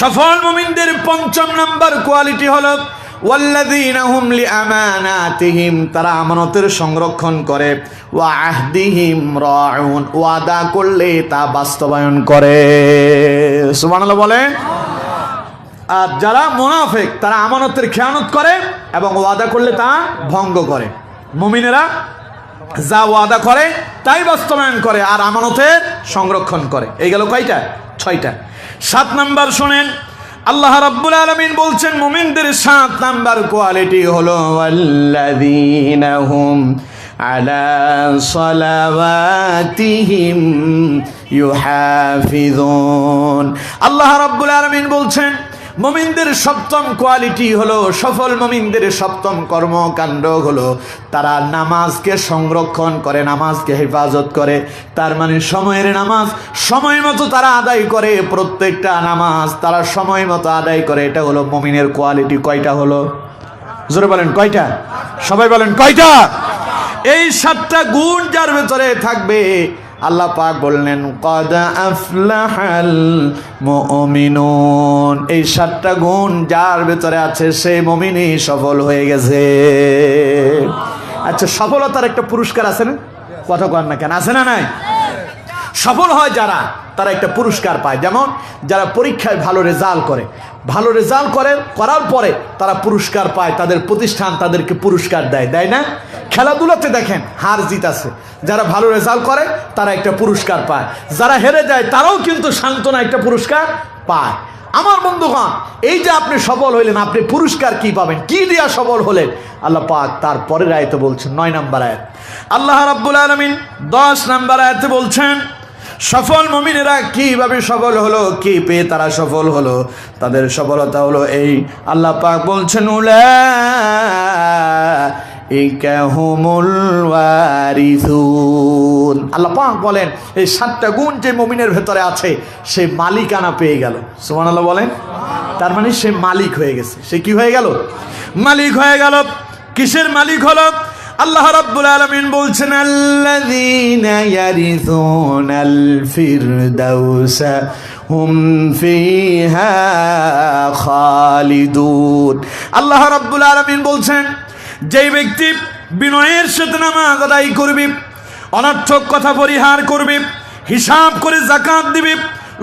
সফল মুমিনদের পঞ্চম নাম্বার কোয়ালিটি হলো ওয়াল্লাযীনা হুম লিআমানাতিহিম, তারা আমানতের সংরক্ষণ করে, ওয়া আহদিহিম রাউন, ওয়াদা করলে তা বাস্তবায়ন করে। সুবহানাল্লাহ বলে। আর যারা মুনাফিক তারা আমানতের খেয়ানত করে এবং ওয়াদা করলে তা ভঙ্গ করে। মুমিনেরা যা ওয়াদা করে তাই বাস্তবায়ন করে আর আমানতের সংরক্ষণ করে। এই গেল কয়টা? 6টা। 7 নাম্বার শুনেন, আল্লাহ রাব্বুল আলামিন বলছেন মুমিনদের 7 নাম্বার কোয়ালিটি হলো ওয়াল্লাযীনা হুম আলা সালাওয়াতিহিম ইউহাফিজুন। আল্লাহ রাব্বুল আলামিন বলছেন মুমিনদের 7ম কোয়ালিটি হলো, সফল মুমিনদের 7ম কর্মকাণ্ড হলো তারা নামাজকে সংরক্ষণ করে, নামাজকে হেফাজত করে। তার মানে সময়ের নামাজ সময় মতো তারা আদায় করে, প্রত্যেকটা নামাজ তারা সময় মতো আদায় করে। এটা হলো মুমিনের কোয়ালিটি। কয়টা হলো? জোরে বলেন কয়টা? সবাই বলেন কয়টা? এই 7টা গুণ যার ভেতরে থাকবে আল্লাহ পাক বললেন কদ আফলাহাল মুমিনুন। এই 7টা গুণ যার ভেতরে আছে সেই মুমিনই সফল হয়ে গেছে। আচ্ছা, সফলতার একটা পুরস্কার আছে না? কথা কর না কেন? আছে না নাই? সফল হয় যারা তারা একটা পুরস্কার পায়। যেমন যারা পরীক্ষায় ভালো রেজাল্ট করে, ভালো রেজাল্ট করার পরে তারা পুরস্কার পায়, তাদের প্রতিষ্ঠান তাদেরকে পুরস্কার দেয়, দেয় না? খেলাধুলাতে দেখেন হার জিত আছে, যারা ভালো রেজাল্ট করে তারা একটা পুরস্কার পায়, যারা হেরে যায় তারাও কিন্তু সান্ত্বনা একটা পুরস্কার পায়। আমার বন্ধুগণ, এই যে আপনি সফল হইলেন, আপনি পুরস্কার কি পাবেন? কি দিয়া সফল হলেন? আল্লাহ পাক তার পরের আয়াতে বলছেন, 9 নাম্বার আয়াত, আল্লাহ রাব্বুল আলামিন 10 নাম্বার আয়াতে বলছেন সফল মুমিনেরা কিভাবে সফল হলো, কি পেয়ে তারা সফল হলো। তাদের সফলতা হলো এই, আল্লাহ পাক বলছেন উলাইকা হুমুল ওয়ারিসুন। আল্লাহ পাক বলেন এই 7টা গুণ যে মুমিনের ভেতরে আছে সে মালিকানা পেয়ে গেল। সুবহানাল্লাহ বলেন। তার মানে সে মালিক হয়ে গেছে। সে কি হয়ে গেল? মালিক হয়ে গেল। কিসের মালিক হলো? আল্লাহ রাব্বুল আলামিন বলছেন আল্লাযীনা ইয়ারিসুনাল ফিরদাউসা হুম ফিহা খালিদুন। আল্লাহ রাব্বুল আলামিন বলছেন যেই ব্যক্তি বিনয়ের সাথে নামাজ আদায় করবে, অনর্থক কথা পরিহার করবে, হিসাব করে যাকাত দিবে,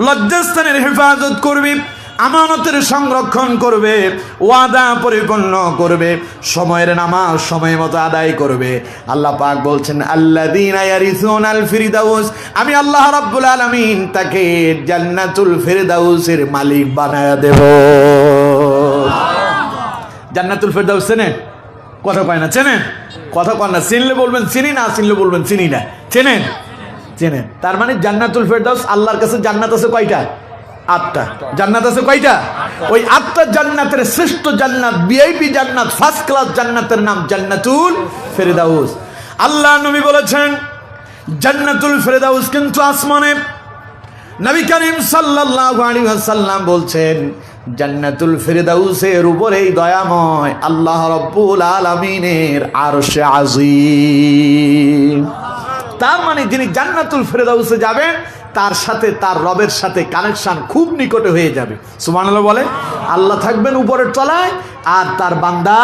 লজ্জাস্থানের হেফাজত করবে, আমানতের সংরক্ষণ করবে, ওয়াদা পরিপূর্ণ করবে, সময়ের নামাজ সময় মতো আদায় করবে, আল্লাহ পাক বলছেন আল্লাযীনা ইয়ারিসুনাল ফিরদাউস, আমি আল্লাহ রাব্বুল আলামিন তাকে জান্নাতুল ফিরদাউসের মালিক বানায়া দেব। জান্নাতুল ফিরদাউস চেনেন? কথা কয় না চেনেন? কথা কয় না। চিনলে বলবেন চিনি, না চিনলে বলবেন চিনি না। চেনেন? চেনেন। তার মানে জান্নাতুল ফিরদাউস, আল্লাহর কাছে জান্নাত আছে কয়টা? 8টা। জান্নাত আছে কয়টা? ওই 8টা জান্নাতের শ্রেষ্ঠ জান্নাত, ভিআইপি জান্নাত, ফার্স্ট ক্লাস জান্নাতের নাম জান্নাতুল ফিরদাউস। আল্লাহ নবী বলেছেন জান্নাতুল ফিরদাউস কিন্তু আসমানে। নবী করিম সাল্লাল্লাহু আলাইহি ওয়াসাল্লাম বলছেন জান্নাতুল ফিরদাউসের উপরেই দয়াময় আল্লাহ রাব্বুল আলামিনের আরশে আজিম। তার মানে যিনি জান্নাতুল ফিরদাউসে যাবেন তার সাথে তার রবের সাথে কানেকশন খুব নিকটে হয়ে যাবে। সুবহানাল্লাহ বলে। আল্লাহ থাকবেন উপরের তলায় আর তার বান্দা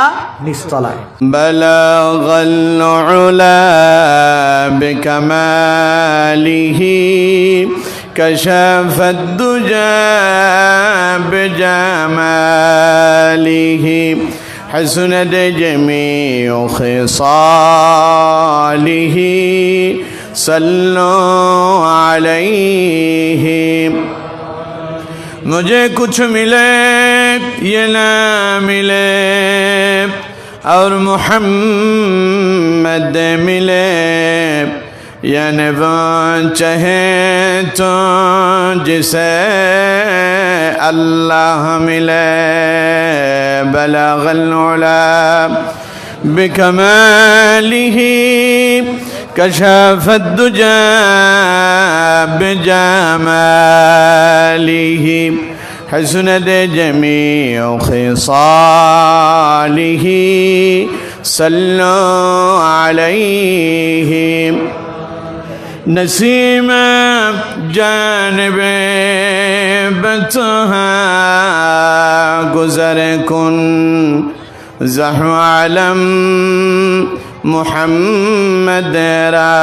নিচ তলায়। বালাগাল উলা বিকামালিহি কাশাফাদ দুজা বিজামালিহি হাসনাত জামিউ খিসালিহি सल्लो अलैहि। मुझे कुछ मिले ये ना मिले और मुहम्मद मिले, यानी वो चाहे तो जिसे अल्लाह मिले। बलगल उला बिकमालिहि كشف الدجى بجماله حسنت جميع خصاله صلوا عليه نسيم جانب بتها गुजर कुन ज़हर आलम मुहम्मद रा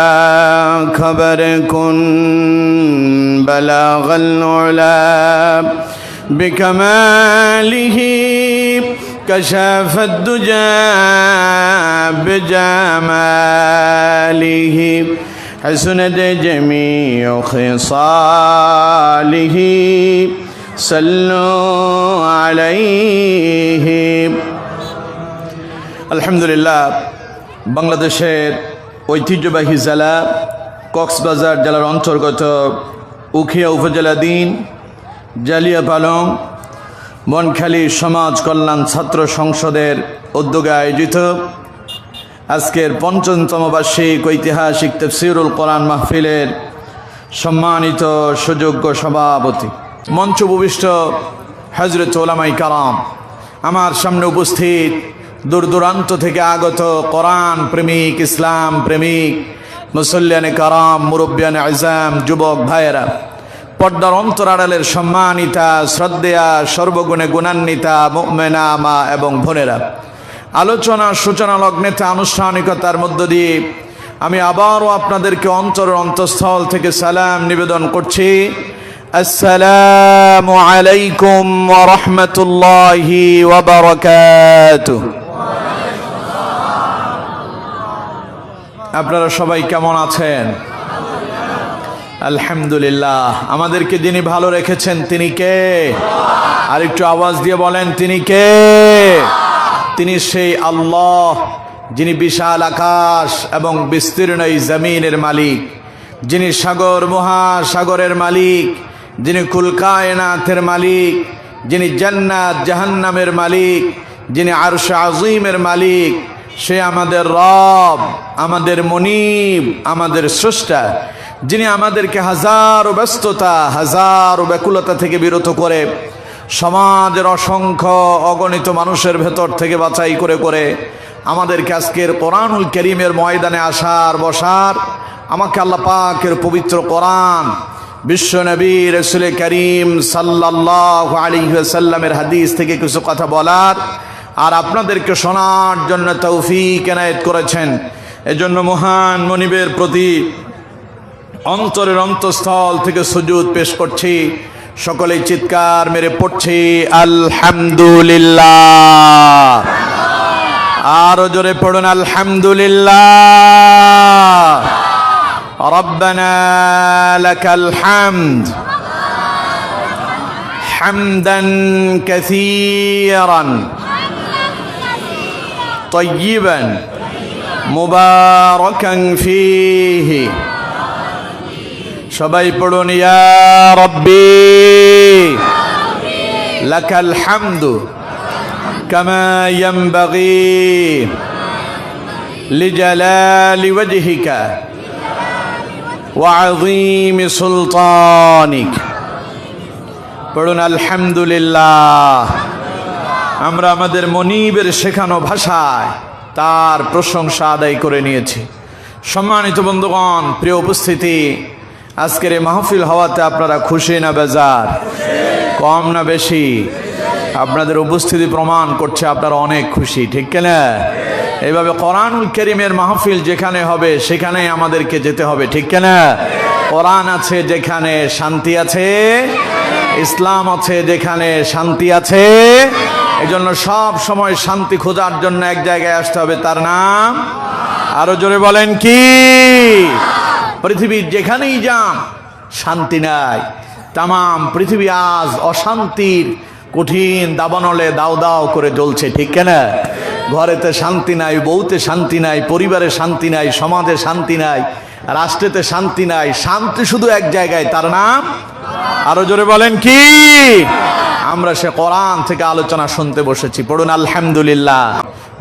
खबर कुन बलागल उला बिकमालिही कशफ दुजा बिजमालिही हसनत जमीअ खिसालिही सल्लु अलैहि। আলহামদুলিল্লাহ, বাংলাদেশের ঐতিহ্যবাহী জেলা কক্সবাজার জেলার অন্তর্গত উখিয়া উপজেলাধীন জালিয়াপালং বনখালী সমাজ কল্যাণ ছাত্র সংসদের উদ্যোগে আয়োজিত আজকের ৫৫তম বার্ষিক ঐতিহাসিক তাফসীরুল কোরআন মাহফিলের সম্মানিত সুযোগ্য সভাপতি, মঞ্চ উপবিষ্ট হযরত উলামায়ে কারাম, আমার সামনে উপস্থিত দূর দূরান্ত থেকে আগত কোরআন প্রেমিক, ইসলাম প্রেমিক, মুসল্লিয়ানে কারাম, মুরব্বিয়ানে আযম, যুবক ভাইয়েরা, পর্দার অন্তরাড়ালের সম্মানিতা, শ্রদ্ধেয়া, সর্বগুণে গুণান্বিতা মুমিনা মা এবং বোনেরা, আলোচনা সূচনা লগ্নেতে আনুষ্ঠানিকতার মধ্য দিয়ে আমি আবারও আপনাদেরকে অন্তরের অন্তঃস্থল থেকে সালাম নিবেদন করছি। আসসালামু আলাইকুম ওয়া রাহমাতুল্লাহি ওয়া বারাকাতুহু। আপনারা সবাই কেমন আছেন? আলহামদুলিল্লাহ। আমাদেরকে যিনি ভালো রেখেছেন তিনি কে? আর একটু আওয়াজ দিয়ে বলেন, তিনি কে? তিনি সেই আল্লাহ, যিনি বিশাল আকাশ এবং বিস্তীর্ণ এই জমিনের মালিক, যিনি সাগর মহাসাগরের মালিক, যিনি কুল কায়নাতের মালিক, যিনি জান্নাত জাহান্নামের মালিক, যিনি আরশ আযীমের মালিক। সে আমাদের রব, আমাদের মনিব, আমাদের স্রষ্টা, যিনি আমাদেরকে হাজারো ব্যস্ততা, হাজারো ব্যাকুলতা থেকে বিরত করে সমাজের অসংখ্য অগণিত মানুষের ভেতর থেকে বাছাই করে করে আমাদেরকে আজকের কোরআনুল কারীমের ময়দানে আসার বসার, আমাকে আল্লাহ পাকের পবিত্র কোরআন, বিশ্ব নবী রাসূল করিম সাল্লাল্লাহু আলাইহি ওয়াসাল্লামের হাদিস থেকে কিছু কথা বলার আর আপনাদেরকে শোনার জন্য তৌফিক এনায়েত করেছেন। এজন্য মহান মনিবের প্রতি অন্তরের অন্তঃস্থল থেকে সুজুদ পেশ করছি। সকলেই চিৎকার মেরে পড়ছি আলহামদুলিল্লাহ। আরো জোরে পড়ুন আলহামদুলিল্লাহ। রব্বানা লাকাল হামদ হামদান কাসীরান طيبا মুবারাকান ফীহি। সবাই পড়ুন ইয়া রব্বি লাকাল হামদু কামা ইয়ানবাগি লিজালালি ওয়াজহিকা ওয়া আযীমি সুলতানিক। পড়ুন আলহামদুলিল্লাহ। আমরা আমাদের মনিবের শেখানো ভাষায় তার প্রশংসা আদায় করে নিয়েছি। সম্মানিত বন্ধুগণ, প্রিয় উপস্থিতি, আজকের এই মাহফিল হওয়াতে আপনারা খুশি না বেজার? কম না বেশি? আপনাদের উপস্থিতি প্রমাণ করছে আপনারা অনেক খুশি, ঠিক কিনা? এইভাবে কোরআনুল কারীমের মাহফিল যেখানে হবে সেখানেই আমাদেরকে যেতে হবে, ঠিক কিনা? কোরআন আছে যেখানে শান্তি আছে, ইসলাম আছে যেখানে শান্তি আছে। এজন্য সব সময় শান্তি খোঁজার জন্য এক জায়গায় আসতে হবে, তার নাম আরো জোরে বলেন কি? পৃথিবীর যেখানেই যান শান্তি নাই। তামাম পৃথিবী আজ অশান্তির কঠিন দাবানলে দাও দাও করে জ্বলছে, ঠিক কিনা? ঘরেতে শান্তি নাই, বউতে শান্তি নাই, পরিবারে শান্তি নাই, সমাজে শান্তি নাই, রাষ্ট্রেতে শান্তি নাই। শান্তি শুধু এক জায়গায়, তার নাম আরো জোরে বলেন কি? আমরা সে কোরআন থেকে আলোচনা শুনতে বসেছি। পড়ুন আলহামদুলিল্লাহ।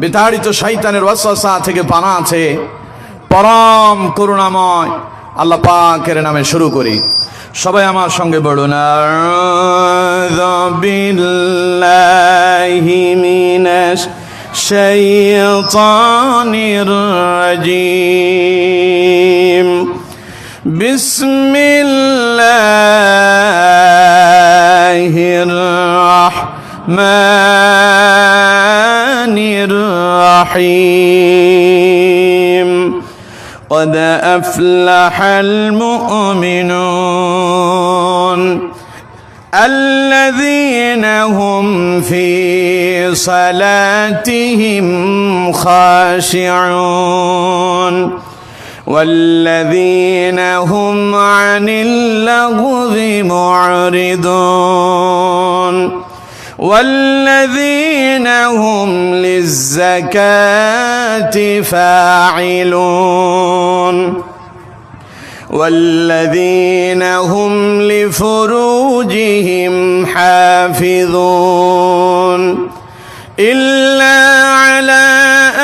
বিতাড়িত শয়তানের ওয়াসওয়াসা থেকে পানা আছে পরম করুণাময় আল্লাহ পাকের নামে শুরু করি। সবাই আমার সঙ্গে বলুন আউযু বিল্লাহি মিনাশ শাইতানির রাজীম। বিসমিল্লাহির الرحمن الرحيم قد أفلح المؤمنون الذين هم في صلاتهم خاشعون والذين هم عن اللغو معرضون والذين هم للزكاة فاعلون والذين هم لفروجهم حافظون إلا على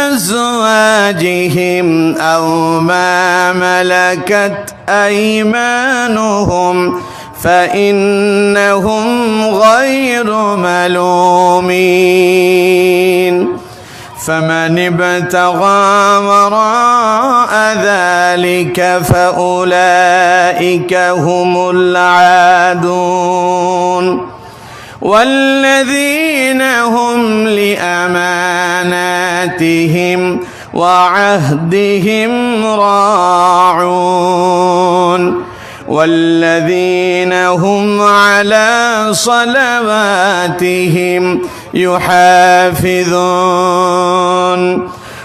أزواجهم أو ما ملكت أيمانهم فإنهم غير ملومين فمن ابتغى وراء ذلك فأولئك هم العادون والذين هم لأماناتهم وعهدهم راعون والذين هم على صلواتهم يحافظون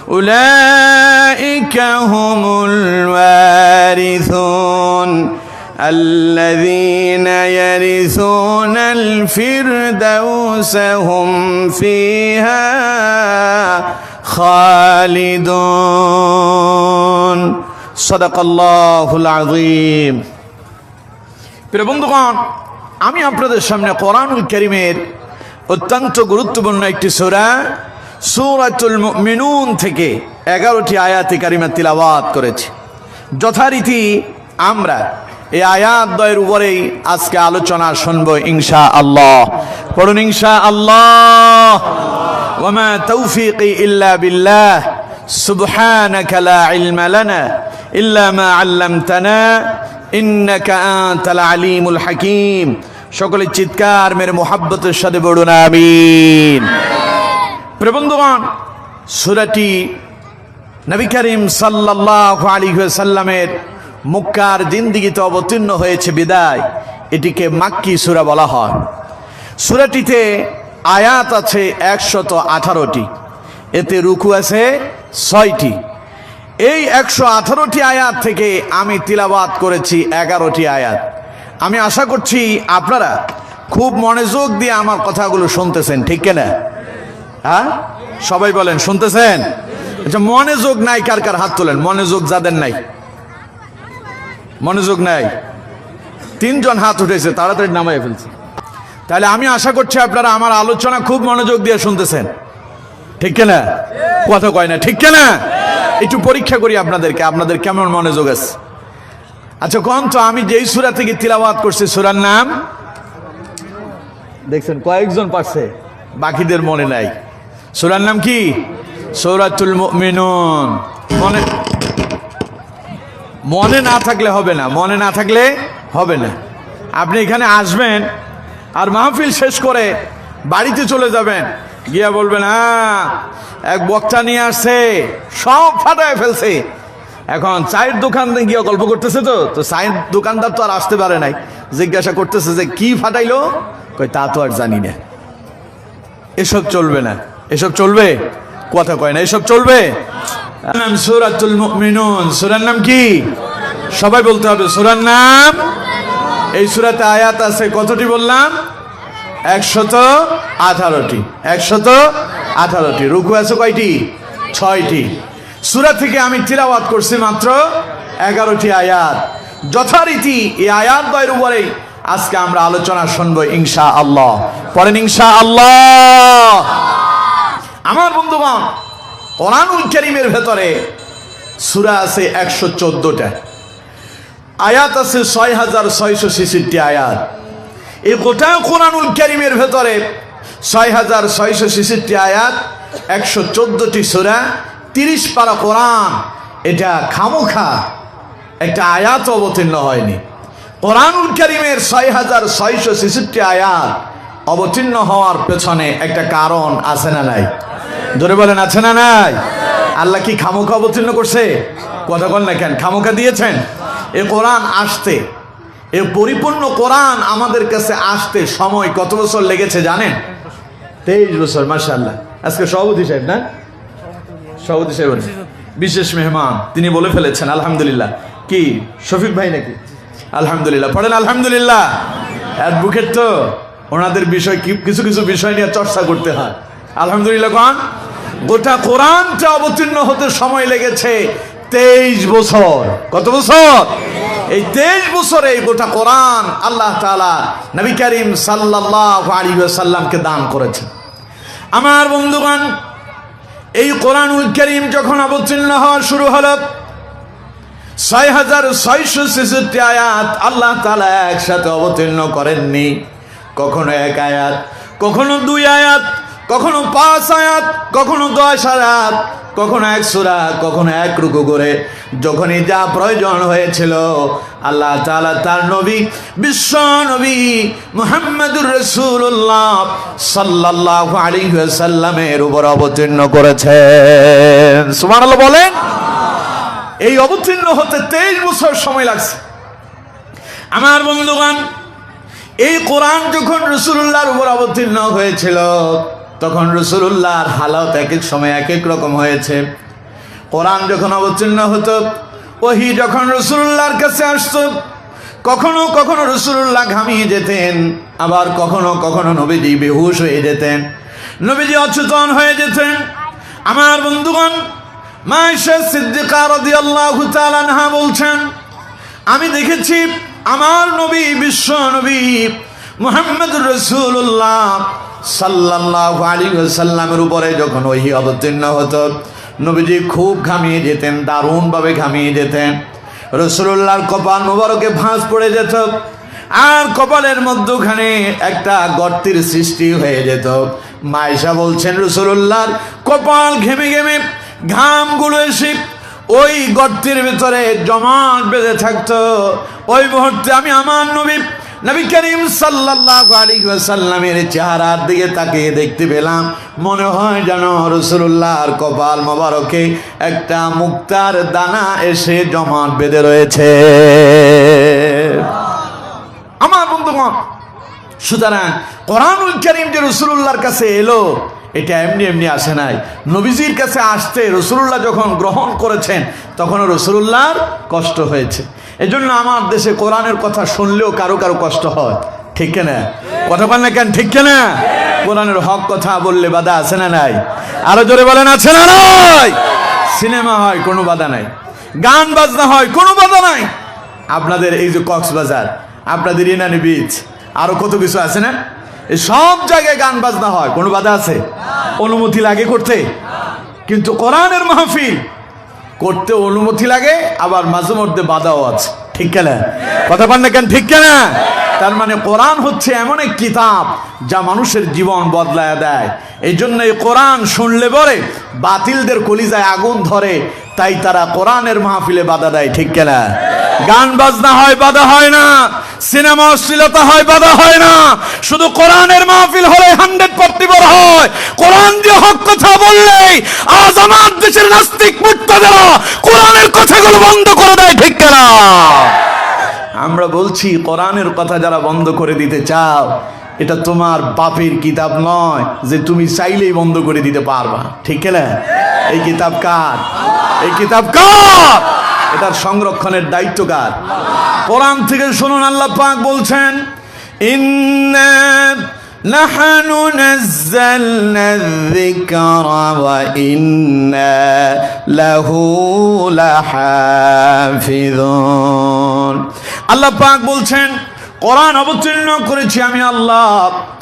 أولئك هم الوارثون الذين يرثون الفردوس هم فيها خالدون صدق الله العظيم প্রিয় বন্ধুগণ, আমি আপনাদের সামনে কোরআনুল কারীমের অত্যন্ত গুরুত্বপূর্ণ একটি সূরা সূরাতুল মুমিনুন থেকে 11টি আয়াতে কারিমা তিলাওয়াত করেছি। যথারীতি আমরা এই আয়াত দ্বয়ের উপরেই আজকে আলোচনা শুনব ইনশাআল্লাহ। পড়ুন ইনশাআল্লাহ। ওয়া মা তাওফীকি ইল্লা বিল্লাহ সুবহানাকা লা ইলমা লানা ইল্লা মা আল্লামতানা ইন্নাকা আনতাল আলিমুল হাকীম। সকলে চিৎকার মেরে মোহাব্বতের সাথে পড়ুন আমিন। প্রিয় বন্ধুগণ, সূরাটি নবী করিম সাল্লাল্লাহু আলাইহি ওয়াসাল্লামের মক্কার জিন্দেগিতে অবতীর্ণ হয়েছে বিদায় এটিকে মাক্কি সূরা বলা হয়। সূরাটিতে আয়াত আছে 118টি, এতে রুকু আছে 6টি। এই 118টি আয়াত থেকে আমি তিলাওয়াত করেছি 11টি আয়াত। আমি আশা করছি আপনারা খুব মনোযোগ দিয়ে আমার কথাগুলো শুনতেছেন, ঠিক কিনা? হ্যাঁ, সবাই বলেন শুনতেছেন? আচ্ছা, মনোযোগ নাই কার কার হাত তোলেন। মনোযোগ যাদের নাই, মনোযোগ নাই, 3 জন হাত উঠেছে, তাড়াতাড়ি নামাই ফেলছে। তাহলে আমি আশা করছি আপনারা আমার আলোচনা খুব মনোযোগ দিয়ে শুনতেছেন, ঠিক কিনা? কথা কয় না, ঠিক কিনা? একটু পরীক্ষা করি আপনাদেরকে, আপনাদের কেমন মনোযোগ আছে। আচ্ছা কোন তো আমি যেই সূরা থেকে তিলাওয়াত করছি সূরার নাম দেখছেন? কয়েকজন পারছে, বাকিদের মনে নাই। সূরার নাম কি? সূরাতুল মুমিনুন। মনে না থাকলে হবে না, মনে না থাকলে হবে না। আপনি এখানে আসবেন আর মাহফিল শেষ করে বাড়িতে চলে যাবেন, গিয়া বলবেন হ্যাঁ এক বক্তা নিয়ে আসছে, সব ফাটায় ফেলছে। এখন চায়ের দোকান গিয়ে গল্প করতেছে, তো চায়ের দোকানদার তো আর আসতে পারে নাই, জিজ্ঞাসা করতেছে যে কি ফাটাইলো, কই তা তো আর জানি না। এসব চলবে না, এসব চলবে? কথা কয় না, এসব চলবে? সূরাতুল মুমিনুন। সূরার নাম কি? সবাই বলতে হবে সূরার নাম। এই সূরাতে আয়াত আছে কতটি বললাম? 118টি। 118টি। রুকু আছে কয়টি? 6টি। সূরা থেকে আমি তিলাওয়াত করছি মাত্র 11টি আয়াত। যথারীতি এই আয়াত দ্বয়ের উপরে আজকে আমরা আলোচনা শুনবো ইনশাআল্লাহ। পড়েন ইনশাআল্লাহ। আমার বন্ধুগণ, কোরআনুল কারীমের ভেতরে সূরা আছে 114টা, আয়াত আছে 6666টি আয়াত। এই গোটা কোরআনুল কারীমের ভেতরে 6666টি আয়াত, 114টি সূরা, 30 পারা কোরআন। এটা খামোখা একটা আয়াত অবতীর্ণ হয়নি। কোরআনুল কারীমের 6666টি আয়াত অবতীর্ণ হওয়ার পেছনে একটা কারণ আছে না নাই? ধরে বলেন আছে না নাই? আল্লাহ কি খামোখা অবতীর্ণ করছে? কথা বল না কেন? খামোখা দিয়েছেন? এ কোরআন আসতে, এ পরিপূর্ণ কোরআন আমাদের কাছে আসতে সময় কত বছর লেগেছে জানেন? 23 বছর। মাশাআল্লাহ। আজকে সভাপতি সাহেব না, সভাপতি সাহেব বিশেষ মেহমান, তিনি বলে ফেলেছেন আলহামদুলিল্লাহ। কি শফিক ভাই নাকি? আলহামদুলিল্লাহ পড়েন আলহামদুলিল্লাহ। অ্যাডভোকেট তো, ওনাদের বিষয় কিছু কিছু বিষয় নিয়ে চর্চা করতে হয়। আলহামদুলিল্লাহ। কোন গোটা কোরআনটা অবতীর্ণ হতে সময় লেগেছে 23 বছর। কত বছর? এই 23 বছরে গোটা কোরআন আল্লাহ তাআলা নবী করিম সাল্লাল্লাহু আলাইহি ওয়াসাল্লামকে দান করেছেন। আমার বন্ধুগণ, এই কোরআনুল কারীম যখন অবতীর্ণ হওয়া শুরু হলো, 6666 আয়াত আল্লাহ তাআলা একসাথে অবতীর্ণ করেননি। কখনো 1 আয়াত, কখনো 2 আয়াত, কখনো 5 আয়াত, কখনো 10 আয়াত, কখনো 1 সূরা, কখনো 1 রুকু করে যখনই যা প্রয়োজন হয়েছিল আল্লাহ তাআলা তার নবী, বিশ্ব নবী মুহাম্মদুর রাসূলুল্লাহ সাল্লাল্লাহু আলাইহি ওয়াসাল্লামের উপর অবতীর্ণ করেছেন। সুবহানাল্লাহ বলেন। এই অবতীর্ণ হতে 23 বছর সময় লাগছে। আমার বন্ধুগণ, এই কোরআন যখন রাসূলুল্লাহর উপর অবতীর্ণ হয়েছিল তখন রাসূলুল্লাহর হালত এক এক সময় এক এক রকম হয়েছে। কোরআন যখন অবতীর্ণ হতো, ওহী যখন রাসূলুল্লাহর কাছে আসতো, কখনো কখনো রাসূলুল্লাহ ঘামিয়ে যেতেন, আবার কখনো কখনো নবীজি বেহুশ হয়ে যেতেন, নবীজি অচেতন হয়ে যেতেন। আমার বন্ধুগণ, মা আয়েশা সিদ্দিকা রাদিয়াল্লাহু তাআলা আনহা বলছেন, আমি দেখেছি আমার নবী, বিশ্ব নবী মুহাম্মদুর রাসূলুল্লাহ সাল্লাল্লাহু আলাইহি ওয়াসাল্লামের উপরে যখন ওহী অবতীর্ণ হতো, নবীজি খুব ঘামিয়ে যেতেন, দারুণভাবে ঘামিয়ে যেতেন। রাসূলুল্লাহর কপাল মোবারকে ভাঁজ পড়ে যেত, আর কপালের মধ্যখানে একটা গর্তের সৃষ্টি হয়ে যেত। মা আয়েশা বলছেন, রাসূলুল্লাহর কপাল ঘেমে ঘেমে ঘামগুলো এসে ওই গর্তের ভিতরে জমাট বেঁধে থাকতো। ওই মুহূর্তে আমি আমার নবী করিম সাল্লাল্লাহু আলাইহি ওয়াসাল্লামের চেহারার দিকে তাকিয়ে দেখতে পেলাম, মনে হয় যেন রাসূলুল্লাহর কপাল মোবারকে একটা মুক্তার দানা এসে জমাট বেঁধে রয়েছে। আমার বন্ধুগণ, সুতরাং কোরআনুল কারীম যে রাসূলুল্লাহর কাছে এলো, এটা এমনি এমনি আসে নাই। নবীজির কাছে আসতে রাসূলুল্লাহ যখন গ্রহণ করেছেন তখনও রাসূলুল্লাহর কষ্ট হয়েছে। এজন্য আমার দেশে কোরআনের কথা শুনলেও কারো কারো কষ্ট হয়। ঠিক কিনা? কথা বলেন না কেন? ঠিক কিনা? কোরআনের হক কথা বললে বাধা আছে না নাই? আরো জোরে বলেন আছে না নাই? সিনেমা হয় কোনো বাধা নাই, গান বাজনা হয় কোনো বাধা নাই। আপনাদের এই যে কক্সবাজার, আপনাদের ইনানি বিচ, আরো কত কিছু আছে না, এই সব জায়গায় গান বাজনা হয়, কোনো বাধা আছে? অনুমতি লাগে করতে? কিন্তু কোরআনের মাহফিল করতে অনুমতি লাগে, আবার মাঝে মধ্যে বাধাও আছে। ঠিক কিনা? কথা বলেন না কেন? ঠিক কিনা? তার মানে কোরআন হচ্ছে এমন এক কিতাব যা মানুষের জীবন বদলায় দেয়। এই জন্য এই কোরআন শুনলে পরে বাতিলদের কলিজায় আগুন ধরে, তাই তারা কোরআনের মাহফিলে বাধা দেয়। ঠিক কিনা? গান বাজনা হয়, বাধা হয় না। সিনেমা অশ্লীলতা হয়, বাধা হয় না। শুধু কোরআনের মাহফিল হলে 100% হয়। কোরআন দিয়ে হক কথা বললেই আজ আমার দেশের নাস্তিক মুর্তজারা কোরআনের কথাগুলো বন্ধ করে দেয়। ঠিক কিনা? আমরা বলছি, কোরআনের কথা যারা বন্ধ করে দিতে চাও, এটা তোমার বাপের কিতাব নয় যে তুমি চাইলেই বন্ধ করে দিতে পারবা। ঠিক কিনা? এই কিতাব কার? এই কিতাব কার? এটার সংরক্ষণের দায়িত্ব কার? কোরআন থেকে শুনুন, আল্লাহ পাক বলছেন, ইন্না নাহনু নাযালনা যিকরা ওয়া ইন্না লাহু লাহাফিজুন। আল্লাহ পাক বলছেন, কোরআন অবতীর্ণ করেছি আমি আল্লাহ,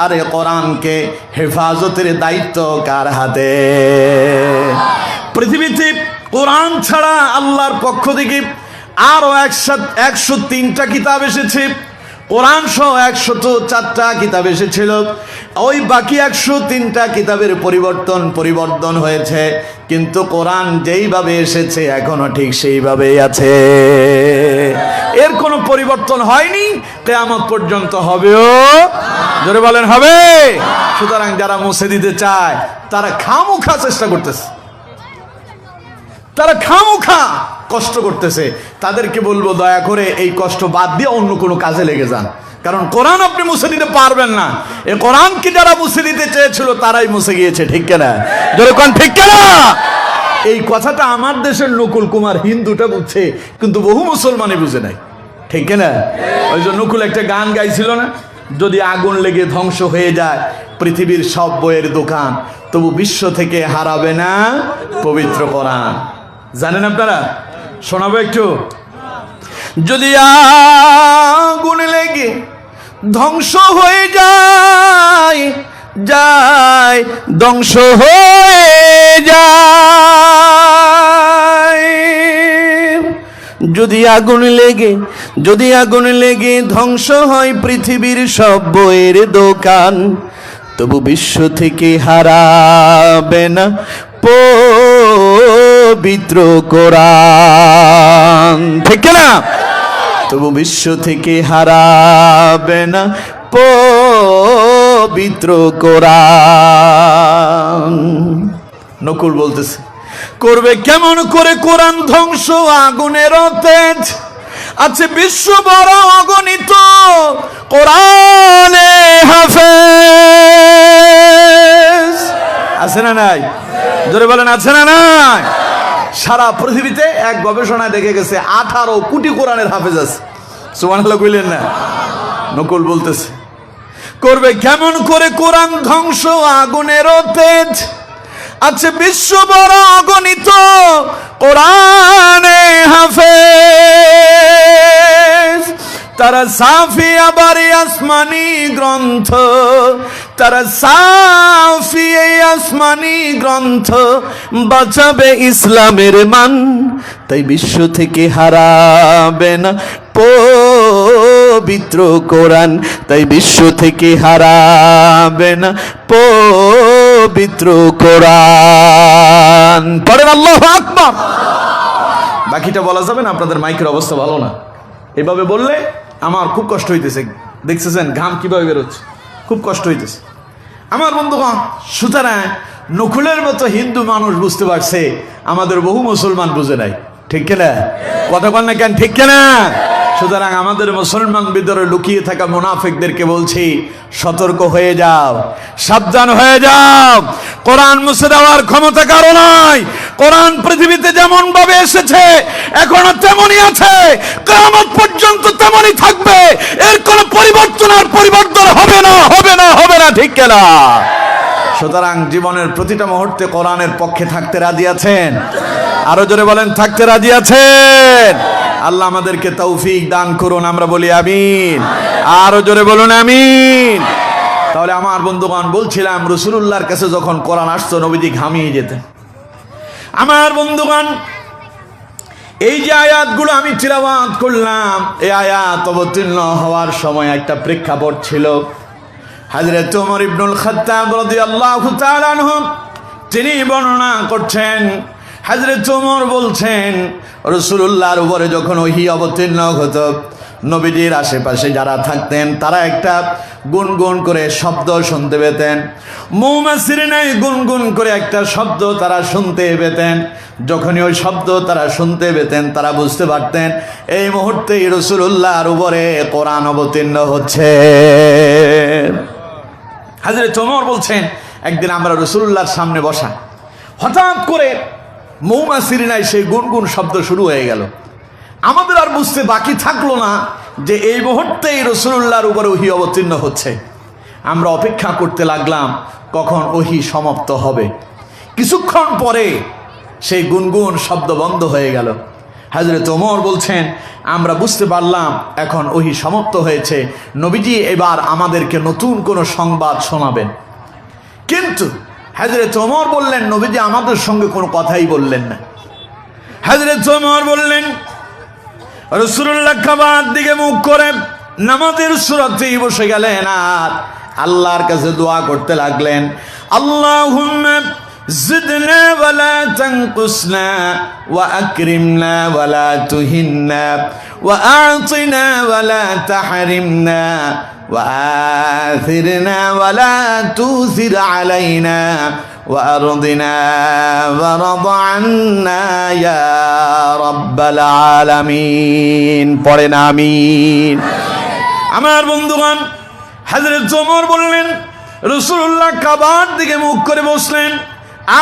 আর এই কোরআনকে হেফাজতের দায়িত্ব কার হাতে? পৃথিবীতে কোরআন ছাড়া আল্লাহর পক্ষ থেকে আরো 103টা কিতাব এসেছে। কোরআন সহ 104টা কিতাব এসেছিল। ওই বাকি 103টা কিতাবের পরিবর্তন হয়েছে, কিন্তু কোরআন যেইভাবে এসেছে এখনো ঠিক সেইভাবেই আছে। এর কোনো পরিবর্তন হয়নি, কিয়ামত পর্যন্ত হবেও জোরে বলেন হবে। সুতরাং যারা মুছে দিতে চায় তারা খামোখা চেষ্টা করতেছে, তারা খামোখা কষ্ট করতেছে। তাদেরকে বলবো দয়া করে এই কষ্ট বাদ দিয়ে অন্য কোনো কাজে লেগে যান, কারণ কোরআন আপনি মুছে দিতে পারবেন না। এই কোরআনকে যারা মুছে দিতে চেয়েছিল তারাই মুছে গিয়েছে, ঠিক কিনা? জোরে কোন ঠিক কিনা? এই কথাটা আমার দেশের নকুল কুমার হিন্দুটা বুঝছে, কিন্তু বহু মুসলমানই বুঝে নাই, ঠিক কিনা? ওই যে নকুল একটা গান গাইছিল না, যদি আগুন লেগে ধ্বংস হয়ে যায় পৃথিবীর সব বইয়ের দোকান, তবু বিশ্ব থেকে হারাবে না পবিত্র কোরআন। জানেন আপনারা? শোনাবো একটু। যদি আগুন লেগে ধ্বংস হয়ে যায় ধ্বংস হয়ে যায়, যদি আগুন লেগে ধ্বংস হয় পৃথিবীর সব বইয়ের দোকান, তবু বিশ্ব থেকে হারাবে না পবিত্র কোরআন, ঠিক না? তবু বিশ্ব থেকে হারাবে না পবিত্র কোরআন। নকুল বলতেছে, করবে কেমন করে কোরআন ধ্বংস? আগুনের তেজ আছে বিশ্ব বড় অগণিত কোরআনে হাফেজ। আছে না নাই? জোরে বলেন আছে না নাই? সারা পৃথিবীতে এক গবেষণায় দেখে গেছে 18 কোটি কোরআনের হাফেজ আছে। সুবহানাল্লাহ কইলেন না? নকুল বলতেছে, করবে কেমন করে কোরআন ধ্বংস? আগুনের তেজ আছে বিশ্ব বড় অগণিত কোরআনে হাফেজ। তারা সাফি আবার আসমানি গ্রন্থ, তারা সাফি আসমানি গ্রন্থ বাঁচাবে ইসলামের মান, তাই বিশ্ব থেকে হারাবে না পবিত্র কোরআন, তাই বিশ্ব থেকে হারাবে না পবিত্র কোরআন। পড়েন আল্লাহু আকবার। বাকিটা বলা যাবে না, আপনাদের মাইকের অবস্থা ভালো না। এভাবে বললে আমার খুব কষ্ট হইতেছে, দেখতেছেন ঘাম কিভাবে বেরোচ্ছে, খুব কষ্ট হইতেছে আমার বন্ধুগণ। সুতরাং নকুলের মতো হিন্দু মানুষ বুঝতে পারছে, আমাদের বহু মুসলমান বুঝে নাই, ঠিক কিনা? কথা বল না কেন, ঠিক কিনা? সুতরাং আমাদের মুসলমান ভিতরে লুকিয়ে থাকা মুনাফিকদেরকে বলছি, সতর্ক হয়ে যাও, সাবধান হয়ে যাও। কোরআন মুছে দেওয়ার ক্ষমতা কারো নাই। কোরআন পৃথিবীতে যেমন ভাবে এসেছে এখনো তেমনই আছে, কিয়ামত পর্যন্ত তেমনই থাকবে। এর কোনো পরিবর্তন হবে না, হবে না, হবে না, ঠিক কিনা? সুতরাং জীবনের প্রতিটা মুহূর্তে কোরআনের পক্ষে থাকতে রাজি আছেন? আরো জোরে বলেন, থাকতে রাজি আছেন? আল্লাহ আমাদেরকে তৌফিক দান করুন, আমরা বলি আমিন। আরো জোরে বলুন আমিন। তাহলে আমার বন্ধুগণ, বলছিলাম রাসূলুল্লাহর কাছে যখন কোরআন আসতো নবীজি ঘামিয়ে যেতেন। আমার বন্ধুগণ, এই যে আয়াতগুলো আমি তিলাওয়াত করলাম, এই আয়াত অবতীর্ণ হওয়ার সময় একটা প্রেক্ষাপট ছিল। হযরত ওমর ইবনুল খাত্তাব রাদিয়াল্লাহু তাআলা আনহু তিনি বর্ণনা করছেন, হযরত ওমর বলছেন, রাসূলুল্লাহর উপরে যখন ওহী অবতীর্ণ হতো, নবীজির আশেপাশে যারা থাকতেন তারা একটা গুনগুন করে শব্দ শুনতে পেতেন। মৌমাছির ন্যায় গুনগুন করে একটা শব্দ তারা শুনতে পেতেন। যখনই ওই শব্দ তারা শুনতে পেতেন, তারা বুঝতে পারতেন এই মুহূর্তেই রাসূলুল্লাহর উপরে কোরআন অবতীর্ণ হচ্ছে। হযরত ওমর বলছেন, একদিন আমরা রাসূলুল্লাহর সামনে বসা, হঠাৎ করে মৌমাছির ন্যায় সেই গুনগুন শব্দ শুরু হয়ে গেল। আমাদের আর বুঝতে বাকি থাকলো না যে এই মুহূর্তেই রাসূলুল্লাহর উপরে ওহী অবতীর্ণ হচ্ছে। আমরা অপেক্ষা করতে লাগলাম কখন ওহী সমাপ্ত হবে। কিছুক্ষণ পরে সেই গুনগুন শব্দ বন্ধ হয়ে গেল। হযরত ওমর বলছেন, আমরা বুঝতে পারলাম এখন ওহী সমাপ্ত হয়েছে, নবীজি এবার আমাদেরকে নতুন কোনো সংবাদ শোনাবেন। কিন্তু হযরত ওমর বললেন, নবীজি আমাদের সঙ্গে কোনো কথাই বললেন না। হযরত ওমর বললেন, রাসূলুল্লাহ কাবার দিকে মুখ করে নামাজের সুরাতেই বসে গেলেন আর আল্লাহর কাছে দোয়া করতে লাগলেন, আল্লাহুম্মা জিদনা ওয়ালা তানকুসনা ওয়া আকরিমনা ওয়ালা তুহিন্না ওয়া আ'তিনা ওয়ালা তাহরিমনা وآثرنا ولا تؤثر علينا وأرضنا ورض عنا يا رب العالمين পড়েন আমিন। আমার বন্ধুগণ, হযরত ওমর বললেন, রাসূলুল্লাহ কাবার দিকে মুখ করে বসলেন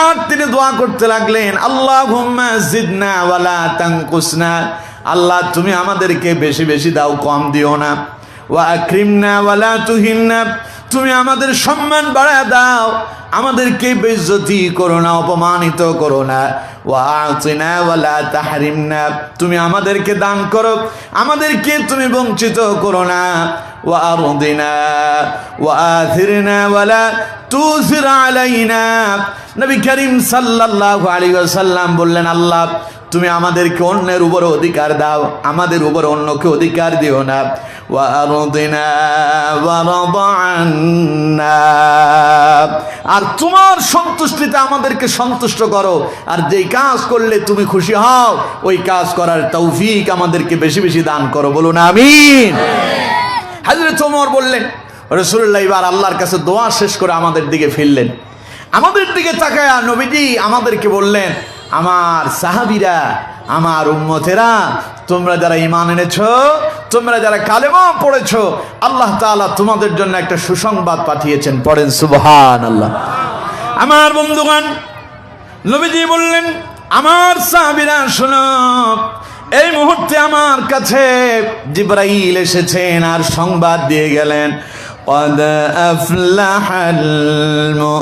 আর তিনি দোয়া করতে লাগলেন, আল্লাহুম্মা জিদনা ওয়ালা তানকুসনা, আল্লাহ তুমি আমাদেরকে বেশি বেশি দাও, কম দিও না। ওয়া আকরিমনা ওয়ালা তুহিননা, তুমি আমাদের সম্মান বাড়ায় দাও, আমাদেরকে বেইজ্জতি করো না, অপমানিত করো না। ওয়া আতিনা ওয়ালা তাহরিমনা, তুমি আমাদেরকে দান করো, আমাদেরকে তুমি বঞ্চিত করো না। ওয়া আরদিনা ওয়া আথিরনা ওয়ালা তুসির আলাইনা। নবী করিম সাল্লাল্লাহু আলাইহি ওয়াসাল্লাম বললেন, আল্লাহ তুমি আমাদেরকে অন্যের উপর অধিকার দাও, আমাদের উপর অন্যকে অধিকার দিও না। ওয়া আরদিনা ওয়া রাদা আন্না, আর তোমার সন্তুষ্টিতে আমাদেরকে সন্তুষ্ট করো, আর যেই কাজ করলে তুমি খুশি হও ওই কাজ করার তৌফিক আমাদেরকে বেশি বেশি দান করো, বলুন আমিন। হযরত ওমর বললেন, রাসূলুল্লাহ এবার আল্লাহর কাছে দোয়া শেষ করে আমাদের দিকে ফিরলেন, আমাদের দিকে তাকায়া নবীজি আমাদেরকে বললেন, আমার সাহাবীরা, আমার উম্মতেরা, তোমরা যারা ঈমান এনেছো, তোমরা যারা কালেমা পড়েছো, আল্লাহ তাআলা তোমাদের জন্য একটা সুসংবাদ পাঠিয়েছেন, পড়েন সুবহানাল্লাহ। আমার বন্ধুগণ, নবীজি বললেন, আমার সাহাবীরা শোনো, এই মুহূর্তে আমার কাছে জিবরাইল এসেছেন আর সংবাদ দিয়ে গেলেন, قد أفلح المؤمنون,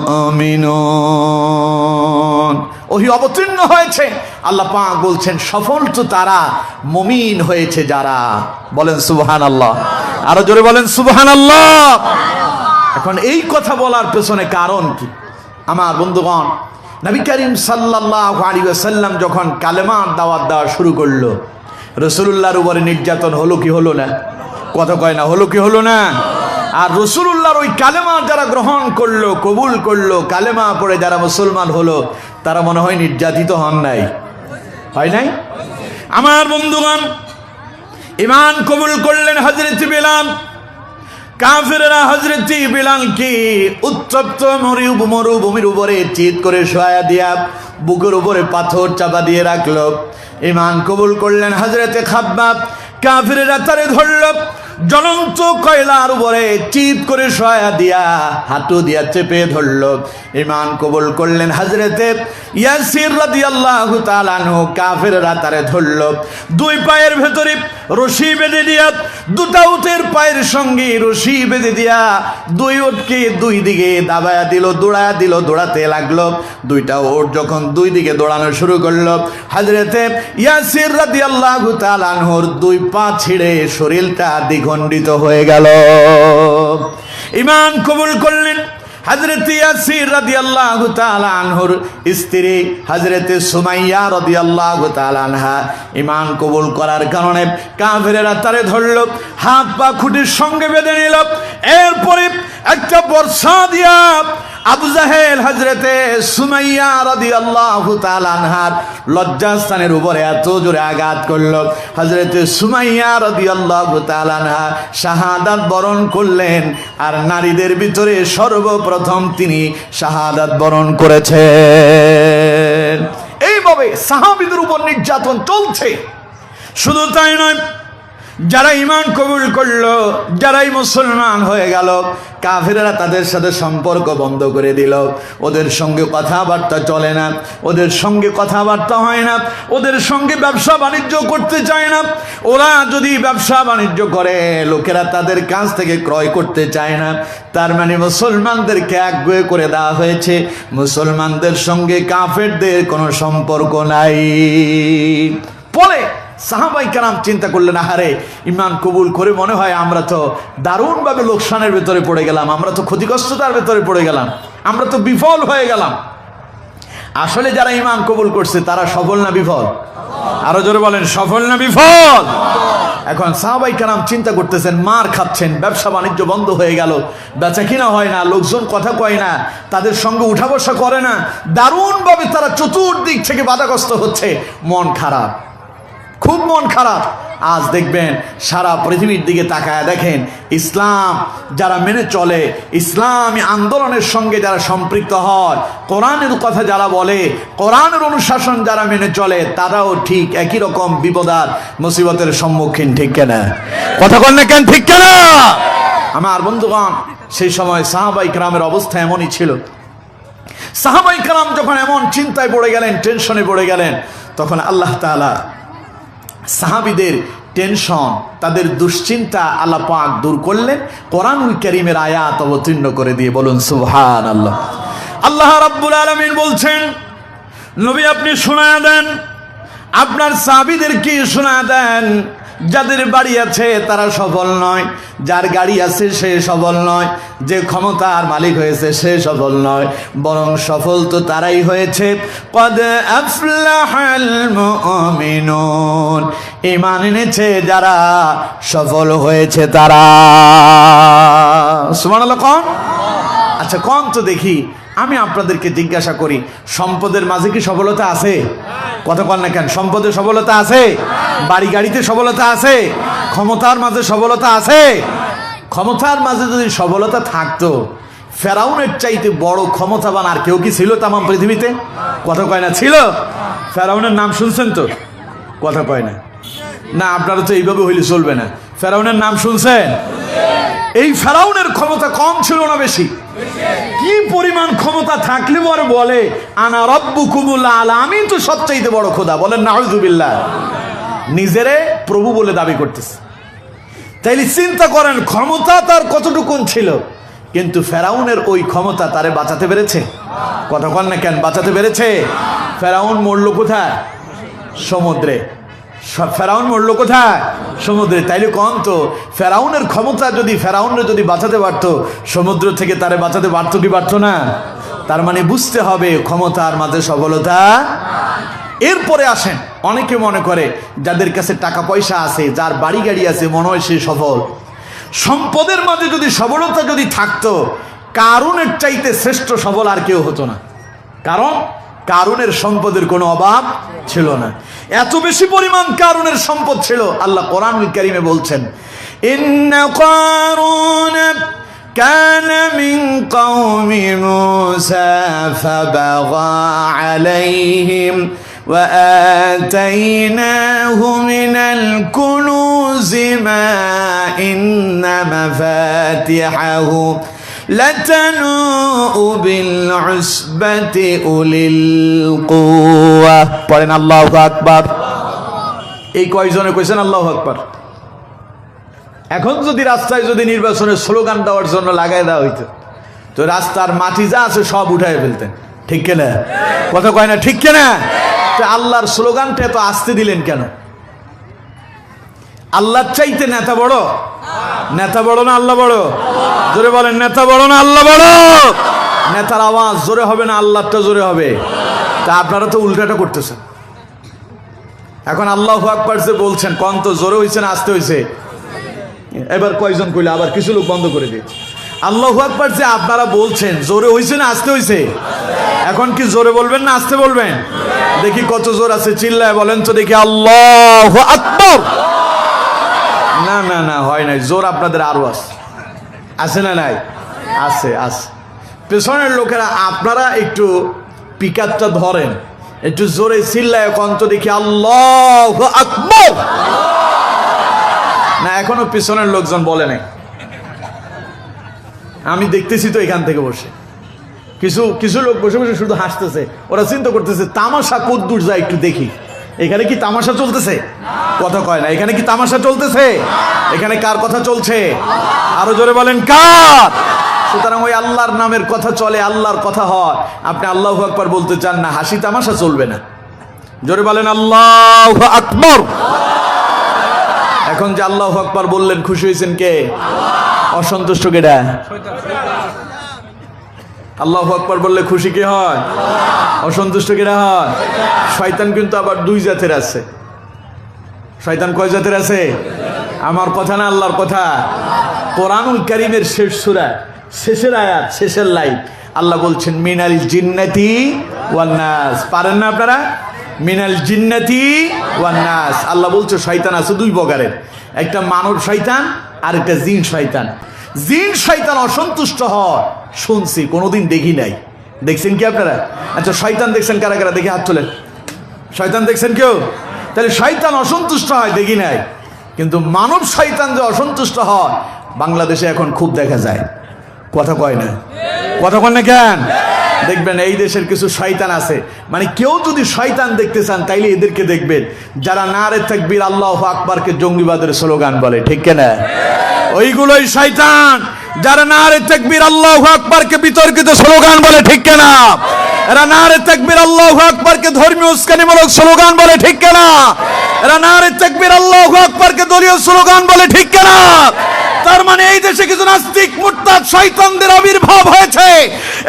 ওহী অবতীর্ণ হয়েছে, আল্লাহ পাক বলছেন সফল তো তারা, মুমিন হয়েছে যারা, বলেন সুবহানাল্লাহ, আরো জোরে বলেন সুবহানাল্লাহ। এখন এই কথা বলার পেছনে কারণ কি? আমার বন্ধুগণ, নবী করিম সাল্লাল্লাহু আলাইহি ওয়াসাল্লাম যখন কালেমার দাওয়াত দেওয়া শুরু করলো, রাসূলুল্লাহর উপরে নির্যাতন হলো কি হলো না? কথা কয় না, হলো কি হলো না? আর রাসূলুল্লাহর ওই কালেমা যারা গ্রহণ করলো, কবুল করলো, কালেমা পড়ে যারা মুসলমান হলো, তারা মনে হয় নির্যাতিত হন নাই? হয় নাই? আমার বন্ধুগণ, ঈমান কবুল করলেন হযরত বিলাল। কাফেররা হযরত বিলালকে উত্তপ্ত মরুভূমির উপরে চিৎ করে শোয়া দিয়া বুকের উপরে পাথর চাপা দিয়ে রাখলো। ঈমান কবুল করলেন হযরত খাব্বাব। কাফেররা তারে ধরল, জ্বলন্ত কয়লার উপরে চিৎ করে শোয়া দিয়া হাঁটু দিয়া চেপে ধরল। ঈমান কবুল করলেন হযরতে ইয়াসির রাদিয়াল্লাহু তাআলা আনহু। কাফেররা তারে ধরল, দুই পায়ের ভেতরে রশি বেঁধে দিয়া, দুটা উটের পায়ের সঙ্গে রশি বেঁধে দিয়া দুই উটকে দুই দিকে দাবায়া দিল, দৌড়ায়া দিল, দৌড়াতে লাগলো। দুইটা উট যখন দুই দিকে দৌড়ানো শুরু করলো, হযরতে ইয়াসির রাদিয়াল্লাহু তাআলা আনহুর দুই পা ছিঁড়ে শরীরটা দ্বিখণ্ডিত হয়ে গেল। ঈমান কবুল করলেন হযরত ইয়াসির রাদিয়াল্লাহু তাআলা আনহুর স্ত্রী হযরত সুমাইয়া রাদিয়াল্লাহু তাআলা আনহা। ঈমান কবুল করার কারণে কাফেরেরা তারে ধরল, হাত পা খুঁটির সঙ্গে বেঁধে নিল। এরপরে একটা বর্ষা দিয়া আবু জাহেল হযরতে সুমাইয়া রাদিয়াল্লাহু তাআলা আনহার লজ্জাস্থানের উপরে এত জোরে আঘাত করলো, হযরতে সুমাইয়া রাদিয়াল্লাহু তাআলা আনহা শাহাদাত বরণ করলেন। আর নারীদের ভিতরে সর্বপ্রথম তিনি শাহাদাত বরণ করেছেন। এইভাবে সাহাবীদের উপর নির্যাতন চলছে। শুধু তাই নয়, যারা ঈমান কবুল করলো, যারাই মুসলমান হয়ে গেল, কাফেররা তাদের সাথে সম্পর্ক বন্ধ করে দিল। ওদের সঙ্গে কথাবার্তা চলে না, ওদের সঙ্গে কথাবার্তা হয় না, ওদের সঙ্গে ব্যবসা বাণিজ্য করতে চায় না। ওরা যদি ব্যবসা বাণিজ্য করে, লোকেরা তাদের কাছ থেকে ক্রয় করতে চায় না। তার মানে মুসলমানদেরকে একগুঁয়ে করে দেওয়া হয়েছে, মুসলমানদের সঙ্গে কাফেরদের কোনো সম্পর্ক নাই। পরে সাহাবাই কেরাম চিন্তা করলেন, আহারে ঈমান কবুল করে মনে হয় আমরা তো দারুণভাবে লোকসানের ভেতরে পড়ে গেলাম, আমরা তো ক্ষতিগ্রস্ততার ভেতরে পড়ে গেলাম, আমরা তো বিফল হয়ে গেলাম। আসলে যারা ঈমান কবুল করছে তারা সফল না বিফল? আরো জোরে বলেন, সফল না বিফল? এখন সাহাবাই কেরাম চিন্তা করতেছেন, মার খাচ্ছেন, ব্যবসা বাণিজ্য বন্ধ হয়ে গেল, বেচা কিনা হয় না, লোকজন কথা কয় না, তাদের সঙ্গে উঠা বসা করে না, দারুণভাবে তারা চতুর্দিক থেকে বাধাগ্রস্ত হচ্ছে, মন খারাপ, খুব মন খারাপ। আজ দেখবেন সারা পৃথিবীর দিকে তাকায় দেখেন, ইসলাম যারা মেনে চলে, ইসলামী আন্দোলনের সঙ্গে যারা সম্পৃক্ত হয়, কোরআনের কথা যারা বলে, কোরআনের অনুশাসন যারা মেনে চলে, তারাও ঠিক একই রকম বিপদার মুসিবতের সম্মুখীন। ঠিক কেনা? কথা বল না কেন? ঠিক কেনা? আমার বন্ধুগণ, সেই সময় সাহাবায়ে কেরামের অবস্থা এমনই ছিল। সাহাবায়ে কেরাম যখন এমন চিন্তায় পড়ে গেলেন, টেনশনে পড়ে গেলেন, তখন আল্লাহ তাআলা সাহাবীদের টেনশন, তাদের দুশ্চিন্তা আল্লাহ পাক দূর করলেন কোরআনুল কারীমের আয়াত অবতীর্ণ করে দিয়ে। বলুন সুবহানাল্লাহ। আল্লাহ রাব্বুল আলামিন বলছেন, নবী আপনি শোনায়া দেন, আপনার সাহাবীদেরকে শোনায়া দেন, যাদের বাড়ি আছে তারা সফল নয়, যার গাড়ি আছে সে সফল নয়, যে ক্ষমতার মালিক হয়েছে সে সফল নয়, বরং সফল তো তারাই হয়েছে কদ আফলাহাল মুমিনুন, ঈমান এনেছে যারা, সফল হয়েছে তারা। সুবহানাল্লাহ। কোন? আচ্ছা কোন তো দেখি, আমি আপনাদেরকে জিজ্ঞাসা করি, সম্পদের মাঝে কি সফলতা আছে? কথা বল না কেন? সম্পদের সফলতা আছে, বাড়ি গাড়িতে সফলতা আছে, ক্ষমতার মাঝে সফলতা আছে। ক্ষমতার মাঝে যদি সফলতা থাকতো, ফেরাউনের চাইতে বড় ক্ষমতাবান আর কেউ কি ছিল তামাম পৃথিবীতে? কথা কয় না? ছিল? ফেরাউনের নাম শুনছেন তো? কথা কয় না? না, আপনারা তো এইভাবে হইলে চলবে না। ফেরাউনের নাম শুনছেন? এই ফেরাউনের ক্ষমতা কম ছিল না বেশি? কি পরিমাণ ক্ষমতা থাকলে পরে বলে আনা রাব্বুকুমুল আলা, আমি তো সবচাইতে বড় খোদা। বলেন নাউযুবিল্লাহ। নিজেরে প্রভু বলে দাবি করতেছে। তাইলে চিন্তা করেন ক্ষমতা তার কতটুকুন ছিল, কিন্তু ফেরাউনের ওই ক্ষমতা তারে বাঁচাতে পেরেছে? কথা বল না কেন? বাঁচাতে পেরেছে? ফেরাউন মরল কোথায়? সমুদ্রে। ফেরাউন মরল কোথায়? সমুদ্রে। তাইলে কোন তো ফেরাউনের ক্ষমতা যদি ফেরাউনরে যদি বাঁচাতে পারতো, সমুদ্র থেকে তারে বাঁচাতে পারতো কি পারতো না? তার মানে বুঝতে হবে ক্ষমতার মাঝে সফলতা। এরপরে আসেন, অনেকে মনে করে যাদের কাছে টাকা পয়সা আছে, যার বাড়ি গাড়ি আছে, মনে হয় সে সফল। সম্পদের মাঝে যদি সফলতা যদি থাকতো, কারুনের চাইতে শ্রেষ্ঠ সফল আর কেউ হতো না। কারণ কারুনের সম্পদের কোনো অভাব ছিল না, এত বেশি পরিমাণ কারুনের সম্পদ ছিল। আল্লাহ কোরআনুল কারীমে বলছেন, ইন্না কারুন কানা মিন কওমি মূসা ফাবাগা আলাইহিম ওয়া আতাইনাহু মিনাল কুনুজি মা ইন্না মাফাতিহাহু লাতানু বিল উসবাতি উলিল কুওয়া। পড়েন আল্লাহু আকবার। এই কয়জনে কইছেন আল্লাহু আকবার? এখন যদি রাস্তায় যদি নির্বাচনের স্লোগান দেওয়ার জন্য লাগাই দেওয়া হইতো, তো রাস্তার মাটি যা আছে সব উঠায় ফেলতেন। ঠিক কিনা? কথা কয় না? ঠিক কিনা? তো আল্লাহর স্লোগানটা এত আসতে দিলেন কেন? আল্লাহর চাইতে নেতা বড়? নেতা বড় না আল্লাহ বড়? জোরে বলেন, নেতা বড় না আল্লাহ বড়? নেতার আওয়াজ জোরে হবে না আল্লাহটা জোরে হবে? তা আপনারা তো উল্টাটা করতেছেন। এখন আল্লাহু আকবার যে বলছেন, কোন তো জোরে হইছে না আস্তে হইছে? এবার কয়জন কইলে আবার কিছু লোক বন্ধ করে দিয়েছে। আল্লাহু আকবার যে আপনারা বলছেন, জোরে হইছে না আস্তে হইছে? এখন কি জোরে বলবেন না আস্তে বলবেন? দেখি কত জোর আছে, চিল্লায় বলেন তো দেখি আল্লাহু আকবার। না না না, হয় নাই। জোর আপনাদের আরো আছে না? নাই? আছে আছে। পেছনের লোকেরা আপনারা একটু পিকআপটা ধরেন, একটু জোরে চিল্লায় কন্ত দেখি আল্লাহু আকবার। না, এখনো পেছনের লোকজন বলে নাই। আমি দেখতেছি তো এখান থেকে বসে, কিছু কিছু লোক বসে বসে শুধু হাসতেছে। ওরা চিন্তা করতেছে তামাশা কদ্দূর যায় একটু দেখি। এখানে কি তামাশা চলতেছে? কথা কয় না। এখানে কি তামাশা চলতেছে? এখানে কার কথা চলছে? আরো জোরে বলেন, কার? সুতরাং ওই আল্লাহর নামের কথা চলে, আল্লাহর কথা হয়। আপনি আল্লাহু আকবার বলতে চান না, হাসি তামাশা চলবে না। জোরে বলেন আল্লাহু আকবার। এখন যে আল্লাহু আকবার বললেন, খুশি হয়েছেন কে? অসন্তুষ্ট কেডা? আল্লাহু আকবার বললে খুশি কে হয়? অসন্তুষ্ট কেডা হয়? শয়তান কিন্তু আবার দুই জাতের আছে। শয়তান কয় জাতের আছে? আমার কথা না, আল্লাহর কথা। কোরআনুল কারীমের শেষ সূরা, শেষের আয়াত, শেষের লাইন, আল্লাহ বলছেন মিনাল জিন্নাতি ওয়ান নাস। পারেন না আপনারা? মিনাল জিন্নাতি ওয়ান নাস। আল্লাহ বলছে শয়তান আছে দুই প্রকারের, একটা মানব শয়তান আর একটা জিন শয়তান। জিন শয়তান অসন্তুষ্ট হয় শুনছি, কোনোদিন দেখি নাই। দেখছেন কি আপনারা? আচ্ছা শয়তান দেখছেন কারা কারা? দেখে হাত তোলেন। শয়তান দেখছেন কেউ? তাহলে শয়তান অসন্তুষ্ট হয় দেখি নাই, কিন্তু মানব শয়তান যে অসন্তুষ্ট হয় বাংলাদেশে এখন খুব দেখা যায়। কথা কয় না, কথা কয় না কেন? দেখবেন এই দেশের কিছু শয়তান আছে, মানে কেউ যদি শয়তান দেখতে চান তাইলে এদেরকে দেখবেন যারা নারে তাকবীর আল্লাহু আকবারকে জঙ্গিবাদের স্লোগান বলে, ঠিক কিনা? ওইগুলোই শয়তান যারা নারে তাকবীর আল্লাহু আকবারকে বিতর্কিত স্লোগান বলে, ঠিক কিনা? এরা নারে তাকবীর আল্লাহু আকবারকে ধর্মীয় উস্কানিমূলক স্লোগান বলে, ঠিক কিনা? এরা নারে তাকবীর আল্লাহু আকবারকে দলীয় স্লোগান বলে, ঠিক কিনা? তার মানে এই দেশে কিছু নাস্তিক মুরতাদ শয়তানদের আবির্ভাব হয়েছে।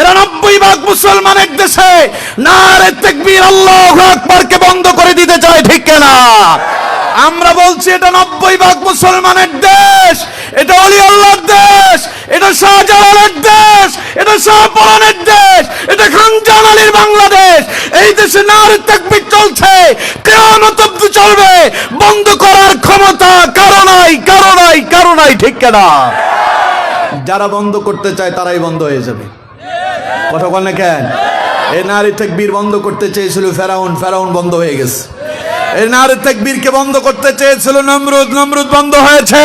এরা 90% মুসলমানের দেশে নারে তাকবীর আল্লাহু আকবারকে বন্ধ করে দিতে চায়, ঠিক কিনা? আমরা বলছি এটা 90% মুসলমানের দেশ, এটা ওলি আল্লাহর দেশ, এটা শাহজালালের দেশ, এটা শাহপরানের দেশ, এটা খান জাহান আলীর বাংলাদেশ। এই দেশে নারে তাকবীর চলছে, কিয়ামত অবধি চলবে। বন্ধ করার ক্ষমতা কারো নাই, কারো নাই, কারো নাই, ঠিক কিনা? যারা বন্ধ করতে চায় তারাই বন্ধ হয়ে যাবে। কথা বল না কেন? এই নারে তাকবীর বন্ধ করতে চেয়েছিল ফেরাউন, ফেরাউন বন্ধ হয়ে গেছে। এই নারে তাকবীরকে বন্ধ করতে চেয়েছিল নমরুদ, নমরুদ বন্ধ হয়েছে।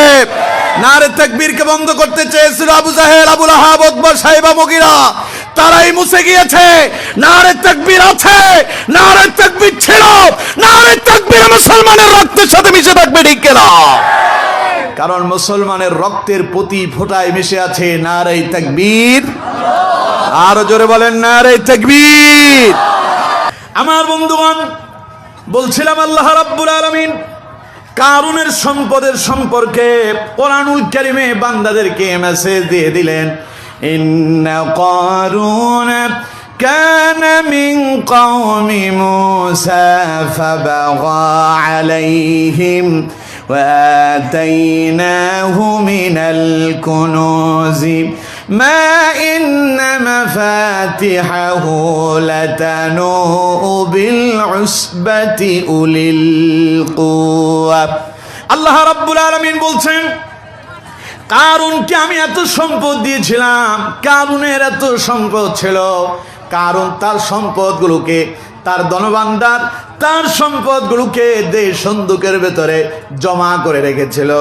নারে তাকবীরকে বন্ধ করতে চেয়েছিল আবু জাহেল, আবু লাহাব, উতবা, সাইবা, মুগীরা, তারাই মুছে গিয়েছে। নারে তাকবীর আছে, নারে তাকবীর ছিল, নারে তাকবীর মুসলমানের রক্তের সাথে মিশে থাকবে, ঠিক কিনা? কারণ মুসলমানের রক্তের প্রতি ফোঁটায় মিশে আছে নারে তাকবীর। আরো জোরে বলেন নারে তাকবীর। আমার বন্ধুগণ, বলছিলাম আল্লাহ রাব্বুল আলামিন কারুনের সম্পদের সম্পর্কে কোরআনুল কারীমে বান্দাদেরকে মেসেজ দিয়ে দিলেন, ইন্না কারুন কানা মিন কওমি মূসা ফাবাগা আলাইহিম وآتيناه من الكنوز ما إن مفاتحه لتنوء بالعصبة أولي القوة। আল্লাহ রাব্বুল আলামিন বলছেন কারুনকে আমি এত সম্পদ দিয়েছিলাম, কারুনের এত সম্পদ ছিল, কারুন তার সম্পদগুলোকে, তার ধনভাণ্ডার, তার সম্পদগুলোকে দেশ সন্দুকের ভেতরে জমা করে রেখেছিল।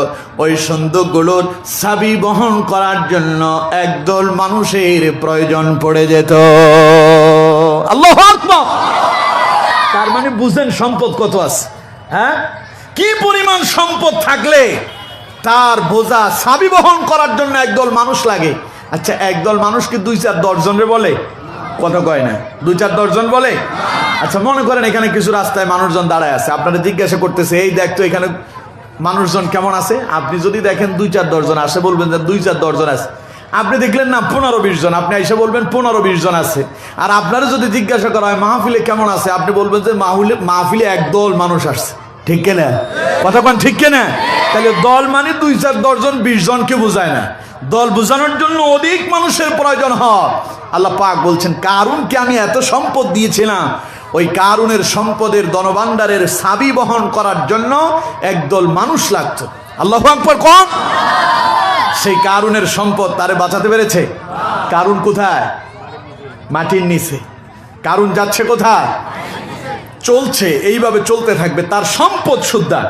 ওই সন্দুকগুলোর চাবি বহন করার জন্য একদল মানুষের প্রয়োজন পড়ে যেত। আল্লাহু আকবার। তার মানে বুঝেন সম্পদ কত আছে, হ্যাঁ? কি পরিমাণ সম্পদ থাকলে তার বোঝা চাবি বহন করার জন্য একদল মানুষ লাগে। আচ্ছা একদল মানুষকে 2-4 জনের বলে? কথা কয় না, 2-4 জন বলে? আচ্ছা মনে করেন এখানে কিছু রাস্তায় মানুষজন দাঁড়ায় আছে, আপনারা জিজ্ঞাসা করতেছে এই দেখ তো এখানে মানুষজন কেমন আছে। আপনি যদি দেখেন 2-4 জন আসে, বলবেন যে 2-4 জন আছে। আপনি দেখলেন না 15-20 জন, আপনি এসে বলবেন 15-20 জন আছে। আর আপনারা যদি জিজ্ঞাসা করা হয় মাহফিলে কেমন আছে, আপনি বলবেন যে মাহফিলে একদল মানুষ আসছে, ঠিক কিনা? কথা কোন ঠিক কিনা? তাহলে দল মানে 2-4 জন 20 জনকে বোঝায় না, দল বোঝানোর জন্য অধিক মানুষের প্রয়োজন হয়। আল্লাহ পাক বলছেন কারুনকে আমি এত সম্পদ দিয়েছিলাম, ওই কারুনের সম্পদের ধনভাণ্ডারের চাবি বহন করার জন্য একদল মানুষ লাগতো। আল্লাহু আকবার কোন? সেই কারুনের সম্পদ তারে বাঁচাতে পেরেছে? কারুন কোথায়? মাটির নিচে। কারুন যাচ্ছে কোথায়? চলছে, এইভাবে চলতে থাকবে। তার সম্পদ সুদ্ধা,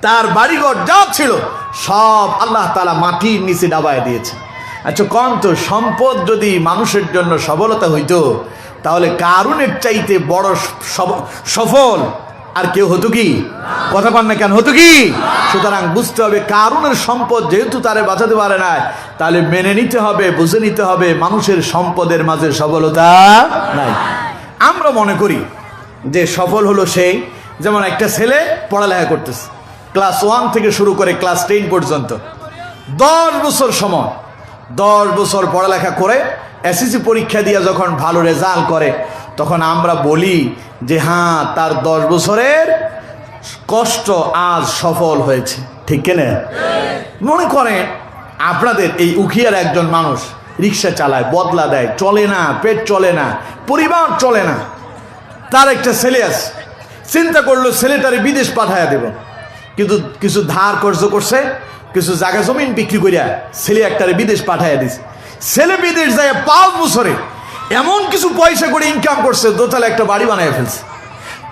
তার বাড়িঘর যা ছিল সব আল্লাহ তাআলা মাটির নিচে ডাবায় দিয়েছে। আচ্ছা কোন তো সম্পদ যদি মানুষের জন্য সফলতা হইতো তাহলে কারুনের চাইতে বড় সফল আর কেউ হতো কি? কথা বল না কেন, হতো কি? সুতরাং বুঝতে হবে কারুনের সম্পদ যেহেতু তারে বাঁচাতে পারে না, তাহলে মেনে নিতে হবে, বুঝে নিতে হবে মানুষের সম্পদের মাঝে সফলতা নাই। আমরা মনে করি যে সফল হলো সেই, যেমন একটা ছেলে পড়ালেখা করতেছে, ক্লাস 1 থেকে শুরু করে ক্লাস 10 পর্যন্ত 10 বছর সময়, 10 বছর পড়ালেখা করে এসএসসি পরীক্ষা দিয়ে যখন ভালো রেজাল্ট করে তখন আমরা বলি যে হ্যাঁ তার 10 বছরের কষ্ট আজ সফল হয়েছে, ঠিক কিনা? মনে করেন আপনাদের এই উখিয়ার একজন মানুষ রিক্সা চালায়, বদলা দেয়, চলে না, পেট চলে না, পরিবার চলে না, তার একটা ছেলে আছে, চিন্তা করলো ছেলেটারে বিদেশ পাঠাইয়া দেব, কিন্তু কিছু ধার কর্জ করছে, কিছু জায়গা জমিন বিক্রি করিয়া ছেলে একটারে বিদেশ পাঠাইয়া দিছে। ছেলে বিদেশ যায় 5 বছরে এমন কিছু পয়সা করে ইনকাম করছে, দোতলা একটা বাড়ি বানায় ফেলছে।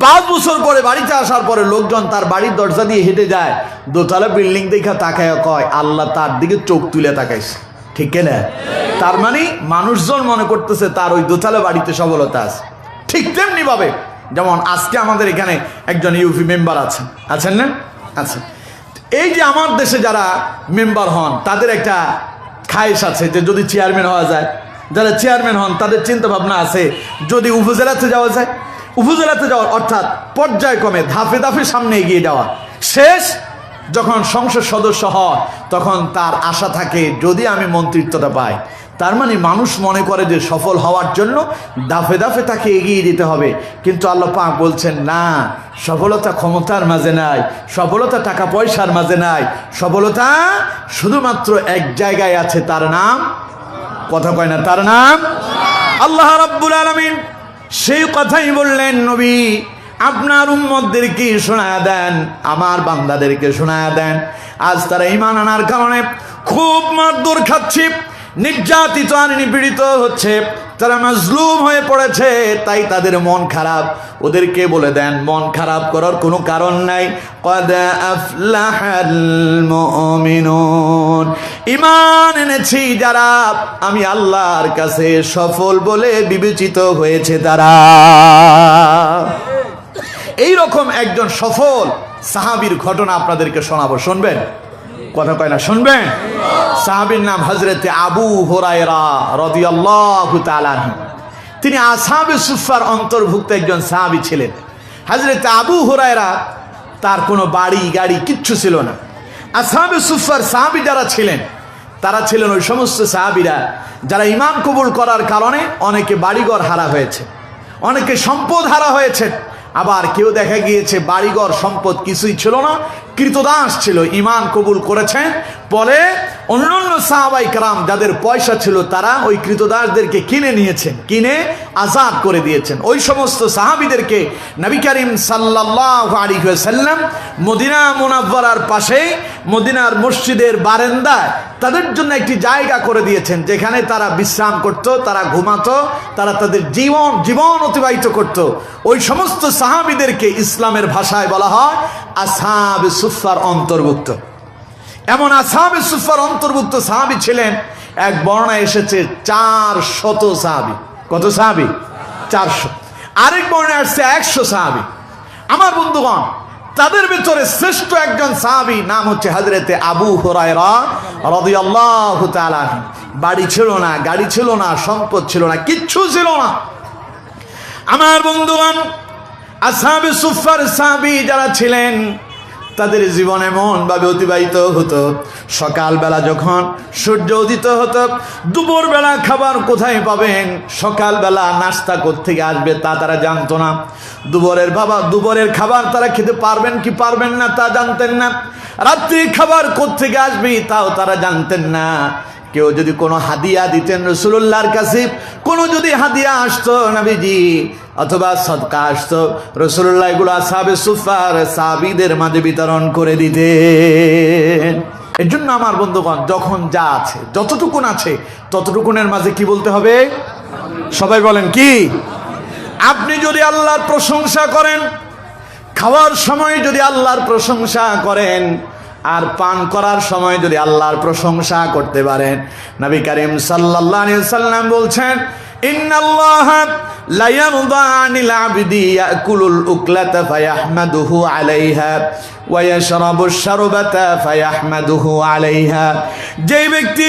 5 বছর পরে বাড়িতে আসার পরে লোকজন তার বাড়ির দরজা দিয়ে হেঁটে যায়, দোতলা বিল্ডিং দেখা তাকায়, কয় আল্লাহ তার দিকে চোখ তুলে তাকাইছে, ঠিক না? তার মানে মানুষজন মনে করতেছে তার ওই দোতলা বাড়িতে সফলতা আছে। ঠিক তেমনি ভাবে যেমন আজকে আমাদের এখানে একজন ইউপি মেম্বার আছেন না? আচ্ছা, এই যে আমার দেশে যারা মেম্বার হন তাদের একটা খায়েশ আছে যে যদি চেয়ারম্যান হওয়া যায়। যারা চেয়ারম্যান হন তাদের চিন্তা ভাবনা আছে যদি উপজেলাতে যাওয়া যায়, উপজেলাতে যাওয়ার অর্থাৎ পর্যায়ক্রমে ধাপে ধাপে সামনে এগিয়ে যাওয়া। শেষ যখন সংসদ সদস্য হয় তখন তার আশা থাকে যদি আমি মন্ত্রিত্বটা পাই। তার মানে মানুষ মনে করে যে সফল হওয়ার জন্য দাফে দাফে তাকে এগিয়ে দিতে হবে, কিন্তু আল্লাহ পাক বলছেন না, সফলতা ক্ষমতার মাঝে নাই, সফলতা টাকা পয়সার মাঝে নাই, সফলতা শুধুমাত্র এক জায়গায় আছে, তার নাম, কথা কয় না, তার নাম আল্লাহ রাব্বুল আলামিন। সেই কথাই বললেন নবী, আপনার উম্মতদেরকে শোনায়া দেন, আমার বান্দাদেরকে শোনায়া দেন, আজ তারা ঈমান আনার কারণে খুব মারধর খাচ্ছে, নির্যাতিত আর নিপীড়িত হচ্ছে, তারা মাজলুম হয়ে পড়েছে, তাই তাদের মন খারাপ। ওদেরকে বলে দেন মন খারাপ করার কোনো কারণ নাই। ক্বাদ আফলাহাল মুমিনুন, ঈমান এনেছি যারা, আমি আল্লাহর কাছে সফল বলে বিবেচিত হয়েছে তারা। এই রকম একজন সফল সাহাবীর ঘটনা আপনাদেরকে শোনাবো, শুনবেন? কথা কয় না, শুনবেন? সাহাবীর নাম হযরতে আবু হুরায়রা রাদিয়াল্লাহু তাআলা আনহু। তিনি আসহাবে সুফফার অন্তর্ভুক্ত একজন সাহাবী ছিলেন। হযরতে আবু হুরায়রা তার কোনো বাড়ি গাড়ি কিচ্ছু ছিল না। আসহাবে সুফফার সাহাবী যারা ছিলেন তারা ছিলেন ওই সমস্ত সাহাবীরা যারা ঈমান কবুল করার কারণে অনেকে বাড়িঘর হারা হয়েছে, অনেকে সম্পদ হারা হয়েছে, আবার কেউ দেখা গিয়েছে বাড়িঘর সম্পদ কিছুই ছিল না, কৃতদাস ছিল, ঈমান কবুল করেছেন বলে অন্যান্য সাহাবাই কেরাম যাদের পয়সা ছিল তারা ওই কৃতদাসদেরকে কিনে নিয়েছেন, কিনে আজাদ করে দিয়েছেন। ওই সমস্ত সাহাবীদেরকে নবী করিম সাল্লাল্লাহু আলাইহি ওয়াসাল্লাম মদিনা মুনাওয়ারার পাশে মদিনার মসজিদের বারান্দায় তাদের জন্য একটি জায়গা করে দিয়েছেন, যেখানে তারা বিশ্রাম করত, তারা ঘুমাতো, তারা তাদের জীবন অতিবাহিত করত। ওই সমস্ত সাহাবীদেরকে ইসলামের ভাষায় বলা হয় আসহাবে সুফফার অন্তর্ভুক্ত। এমন আসহাবে সুফফার অন্তর্ভুক্ত সাহাবী ছিলেন, এক বর্ণনায় এসেছে 400 সাহাবী। কত সাহাবী? 400। আরেক বর্ণনায় আসছে 100 সাহাবী। আমার বন্ধুগণ, তাদের ভিতরে শ্রেষ্ঠ একজন সাহাবী নাম হচ্ছে হযরতে আবু হুরায়রা রাদিয়াল্লাহু তাআলা আনহু। বাড়ি ছিল না, গাড়ি ছিল না, সম্পদ ছিল না, কিচ্ছু ছিল না। আমার বন্ধুগণ, আসহাবে সুফফার সাহাবী যারা ছিলেন তাদের জীবন এমন ভাবে অতিবাহিত হতো, সকালবেলা যখন সূর্য উদিত হতো, দুপুরবেলা খাবার কোথায় পাবেন, সকালবেলা নাস্তা কোত্থেকে আসবে তা তারা জানতো না, দুপুরের খাবার তারা খেতে পারবেন কি পারবেন না তা জানতেন না, রাত্রির খাবার কোত্থেকে আসবে তাও তারা জানতেন না। কেউ যদি কোনো হাদিয়া দিতেন রাসূলুল্লাহর কাছে, কোনো যদি হাদিয়া আসতো নবীজি অথবা সদকা আসতো, রাসূলুল্লাহ এগুলো আসহাবে সুফফার সাহাবীদের মাঝে বিতরণ করে দিতেন। এর জন্য আমার বন্ধুগণ, যখন যা আছে, যতটুকুন আছে ততটুকুনের মাঝে কি বলতে হবে? সবাই বলেন কি? আপনি যদি আল্লাহর প্রশংসা করেন, খাওয়ার সময় যদি আল্লাহর প্রশংসা করেন, আর পান করার সময় যদি আল্লাহর প্রশংসা করতে পারেন, নবী করিম সাল্লাল্লাহু আলাইহি ওয়াসাল্লাম বলছেন, ইন্নাল্লাহা লা ইয়ারদা আনিল আবদি ইয়াকুলুল উকলাতা ফায়াহমাদুহু আলাইহা ওয়া ইয়াশরাবুশ শারবাতা ফায়াহমাদুহু আলাইহা। যে ব্যক্তি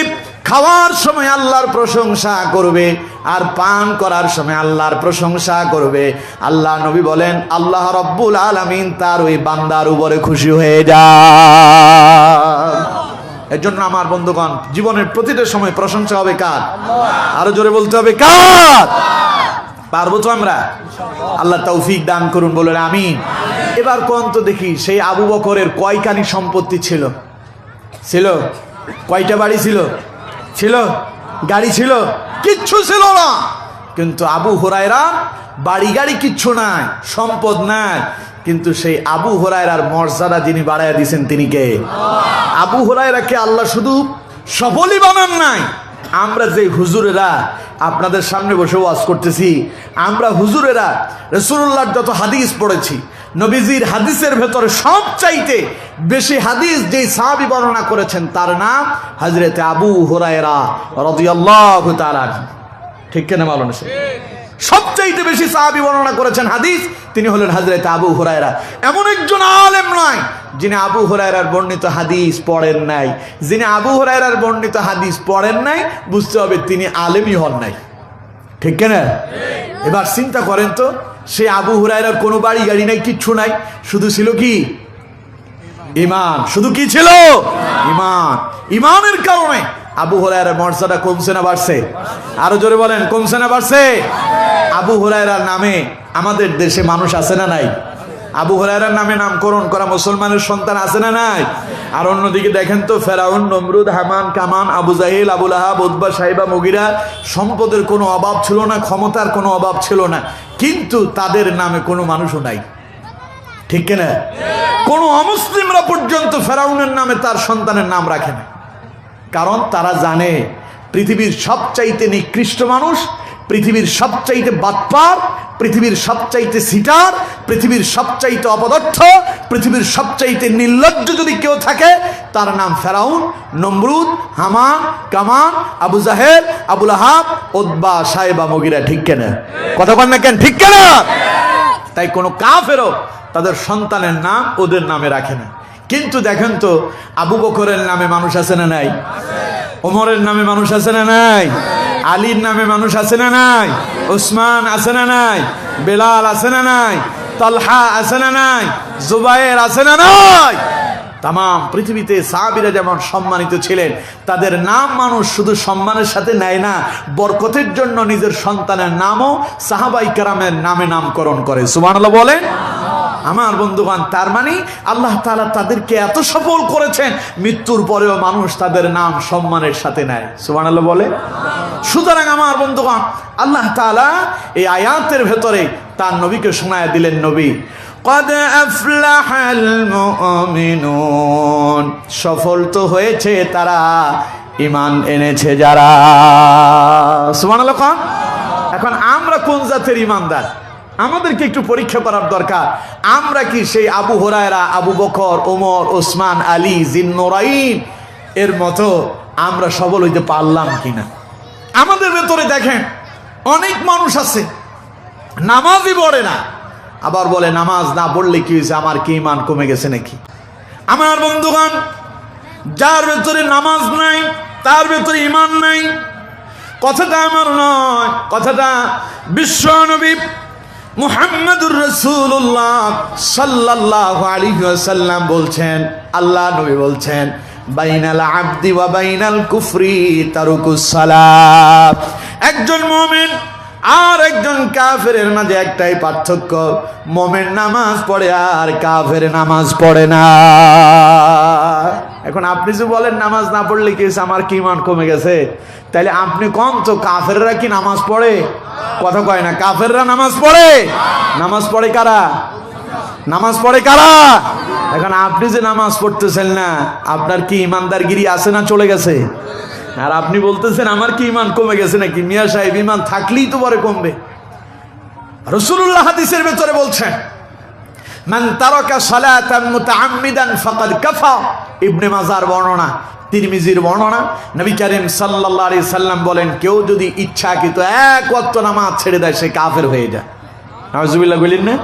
খাওয়ার সময় আল্লাহর প্রশংসা করবে আর পান করার সময় আল্লাহর প্রশংসা করবে, আল্লাহ নবী বলেন আল্লাহ রাব্বুল আলামিন তার ওই বান্দার উপরে খুশি হয়ে যায়। এর জন্য আমার বন্ধুগণ, জীবনের প্রতিটা সময় প্রশংসা হবে কার? আরো জোরে বলতে হবে কার? পারবো তো আমরা? আল্লাহ তৌফিক দান করুন, বলেন আমিন। এবার কোন তো দেখি, সেই আবু বকরের কয়খানি সম্পত্তি ছিল? কয়টা বাড়ি ছিল? গাড়ি ছিল? কিচ্ছু ছিল না। কিন্তু আবু হুরায়রা বাড়ি গাড়ি কিচ্ছু নাই, সম্পদ নাই, কিন্তু সেই আবু হুরায়রার মর্যাদা যিনি বাড়াইয়া দিয়েছেন তিনি কে? আবু হুরায়রাকে আল্লাহ শুধু সফলই বানান নাই, আমরা যে হুজুরেরা আপনাদের সামনে বসে ওয়াজ করতেছি, আমরা হুজুরেরা রাসূলুল্লাহর যত হাদিস পড়েছি, নবীজির হাদিসের ভেতরে সবচাইতে বেশি হাদিস যেই সাহাবী বর্ণনা করেছেন তার নাম হযরত আবু হুরায়রা রাদিয়াল্লাহু তাআলা। ঠিক কিনা বলেন? সবচাইতে বেশি সাহাবী বর্ণনা করেছেন হাদিস, তিনি হলেন হযরত আবু হুরায়রা। এমন একজন আলেম নয় যিনি আবু হুরায়রার বর্ণিত হাদিস পড়েন নাই। যিনি আবু হুরায়রার বর্ণিত হাদিস পড়েন নাই, বুঝতে হবে তিনি আলেমই হন নাই। ঠিক কিনা? এবার চিন্তা করেন তো, সে আবু হুরায়রার কোনো বাড়ি গাড়ি নাই, কিচ্ছু নাই, শুধু ছিল কি? ঈমান। শুধু কি ছিল? ঈমান। ঈমানের কারণে আবু হুরায়রার মর্যাদা কমছে না বাড়ছে? আরো জোরে বলেন, কমছে না বাড়ছে? আবু হুরায়রার নামে আমাদের দেশে মানুষ আছে না নাই? আবু হুরায়রার নামে নামকরণ করা মুসলমানের সন্তান আছে না নাই? আর অন্যদিকে দেখেন তো, ফেরাউন, নমরুদ, হামান, কামান, আবু জাহিল, আবু লাহাব, উতবা, সাইবা, মুগিরা, সম্পদের কোনো অভাব ছিল না, ক্ষমতার কোনো অভাব ছিল না, কিন্তু তাদের নামে কোনো মানুষও নাই। ঠিক কিনা? কোনো অমুসলিমরা পর্যন্ত ফেরাউনের নামে তার সন্তানের নাম রাখে না, কারণ তারা জানে পৃথিবীর সবচাইতে নিকৃষ্ট মানুষ, পৃথিবীর সবচাইতে বাটপার, পৃথিবীর সবচাইতে সিটার, পৃথিবীর সবচাইতে অপদার্থ, পৃথিবীর সবচাইতে নির্লজ্জ যদি কেউ থাকে তার নাম ফেরাউন, নমরুদ, হামান, কামান, আবু জাহেল, আবু লাহাব, উতবা, সাইবা, মুগিরা। ঠিক কেন? কথা বল না কেন? ঠিক কেন? তাই কোনো কাফেরও তাদের সন্তানের নাম ওদের নামে রাখে না। কিন্তু দেখেন তো, আবু বকরের নামে মানুষ আছে না নাই? ওমরের নামে মানুষ আছে না নাই? আলীর নামে মানুষ আছে না নাই? ওসমান আছে না নাই? বেলাল আছে না নাই? তালহা আছে না নাই? জুবায়ের আছে না নাই? তাম পৃথিবীতে সাহাবীরা যেমন সম্মানিত ছিলেন, তাদের নাম মানুষ শুধু সম্মানের সাথে নেয় না, বরকতের জন্য নিজের সন্তানের নামও সাহাবাই কেরামের নামে নামকরণ করে। সুবহানাল্লাহ বলেন। আমার বন্ধুগণ, তার মানে আল্লাহ তাআলা তাদেরকে এত সফল করেছেন, মৃত্যুর পরেও মানুষ তাদের নাম সম্মানের সাথে নেয়। সুবহানাল্লাহ বলে। সুতরাং আমার বন্ধুগণ, আল্লাহ তাআলা এই আয়াতের ভেতরে তার নবীকে শোনায় দিলেন, নবী قد أفلح المؤمنون, সফল তো হয়েছে তারা, ঈমান এনেছে যারা। সুবহানাল্লাহ। এখন আমরা কোন জাতের ঈমানদার? আমাদেরকে একটু পরীক্ষা করার দরকার। আমরা কি সেই আবু হুরায়রা, আবু বকর, ওমর, ওসমান, আলী, জিন্নুরাইন এর মতো আমরা সফল হইতে পারলাম কিনা? আমাদের ভেতরে দেখেন অনেক মানুষ আছে নামাজই পড়ে না, আবার বলে নামাজ না পড়লে কি হয়েছে, আমার কি ঈমান কমে গেছে নাকি? আমার বন্ধুগণ, যার ভেতরে নামাজ নাই তার ভেতরে ঈমান নাই, কথাটা আমার নয়, কথাটা বিশ্ব নবী মুহাম্মদুর রাসূলুল্লাহ সাল্লাল্লাহু আলাইহি ওয়াসাল্লাম বলছেন। আল্লাহ নবী বলছেন, বাইনাল আবদি ওয়া বাইনাল কুফরি তারকুস সালাত। একজন মুমিন আর একজন কাফেরের মাঝে একটাই পার্থক্য, মুমিন নামাজ পড়ে আর কাফের নামাজ পড়ে না। এখন আপনি যে বলেন নামাজ না পড়লে কি আমার কি ঈমান কমে গেছে, তাইলে আপনি কম তো, কাফেররা কি নামাজ পড়ে? কথা কয় না। কাফেররা নামাজ পড়ে। নামাজ পড়ে কারা? নামাজ পড়ে কারা? এখন আপনি যে নামাজ পড়তেছেন না, আপনার কি ঈমানদারগিরি আছে না চলে গেছে? আর আপনি বলতেছেন আমার কি ঈমান কমে গেছে নাকি? মিয়া সাহেব, ঈমান থাকলেই তো পরে কমবে। রাসূলুল্লাহ হাদিসের ভেতরে বলছেন, মান তারাকা সালাতান মুতাআম্মিদান ফাকাদ কাফা। ইবনে মাজার বর্ণনা, তিরমিজির বর্ণনা, নবী করিম সাল্লাল্লাহু আলাইহি সাল্লাম বলেন, কেউ যদি ইচ্ছাকৃত এক ওয়াক্ত নামাজ ছেড়ে দেয় সে কাফের হয়ে যায়। নাউজুবিল্লাহ বলেন না?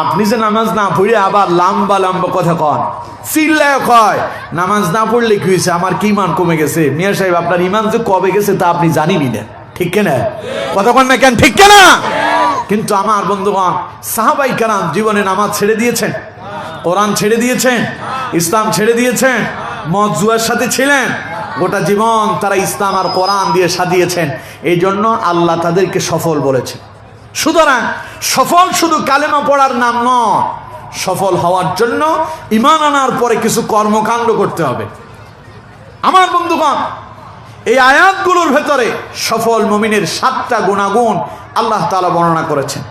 আপনি যে নামাজ না পড়ে আবার লম্বা লম্বা কথা কন, চিল্লায় কয় নামাজ না পড়লে কি হয়েছে, আমার কি ঈমান কমে গেছে। মিয়া সাহেব, আপনার ঈমান যে কবে গেছে তা আপনি জানেনই না। ঠিক কিনা? কথা কন না কেন? ঠিক কিনা? কিন্তু আমার বন্ধুগণ, সাহাবাই কেরাম জীবনে নামাজ ছেড়ে দিয়েছেন, কোরআন ছেড়ে দিয়েছেন, ইসলাম ছেড়ে দিয়েছেন, মদ জুয়ার সাথে ছিলেন, গোটা জীবন তারা ইসলাম আর কোরআন দিয়ে সাজিয়েছেন। এই জন্য আল্লাহ তাদেরকে সফল বলেছে। সুতরাং সফল শুধু কালেমা পড়ার নাম নয়, সফল হওয়ার জন্য ঈমান আনার পরে কিছু কর্মকাণ্ড করতে হবে। আমার বন্ধুগণ, এই আয়াতগুলোর ভেতরে সফল মুমিনের 7টা গুণাগুণ আল্লাহ তাআলা বর্ণনা করেছেন।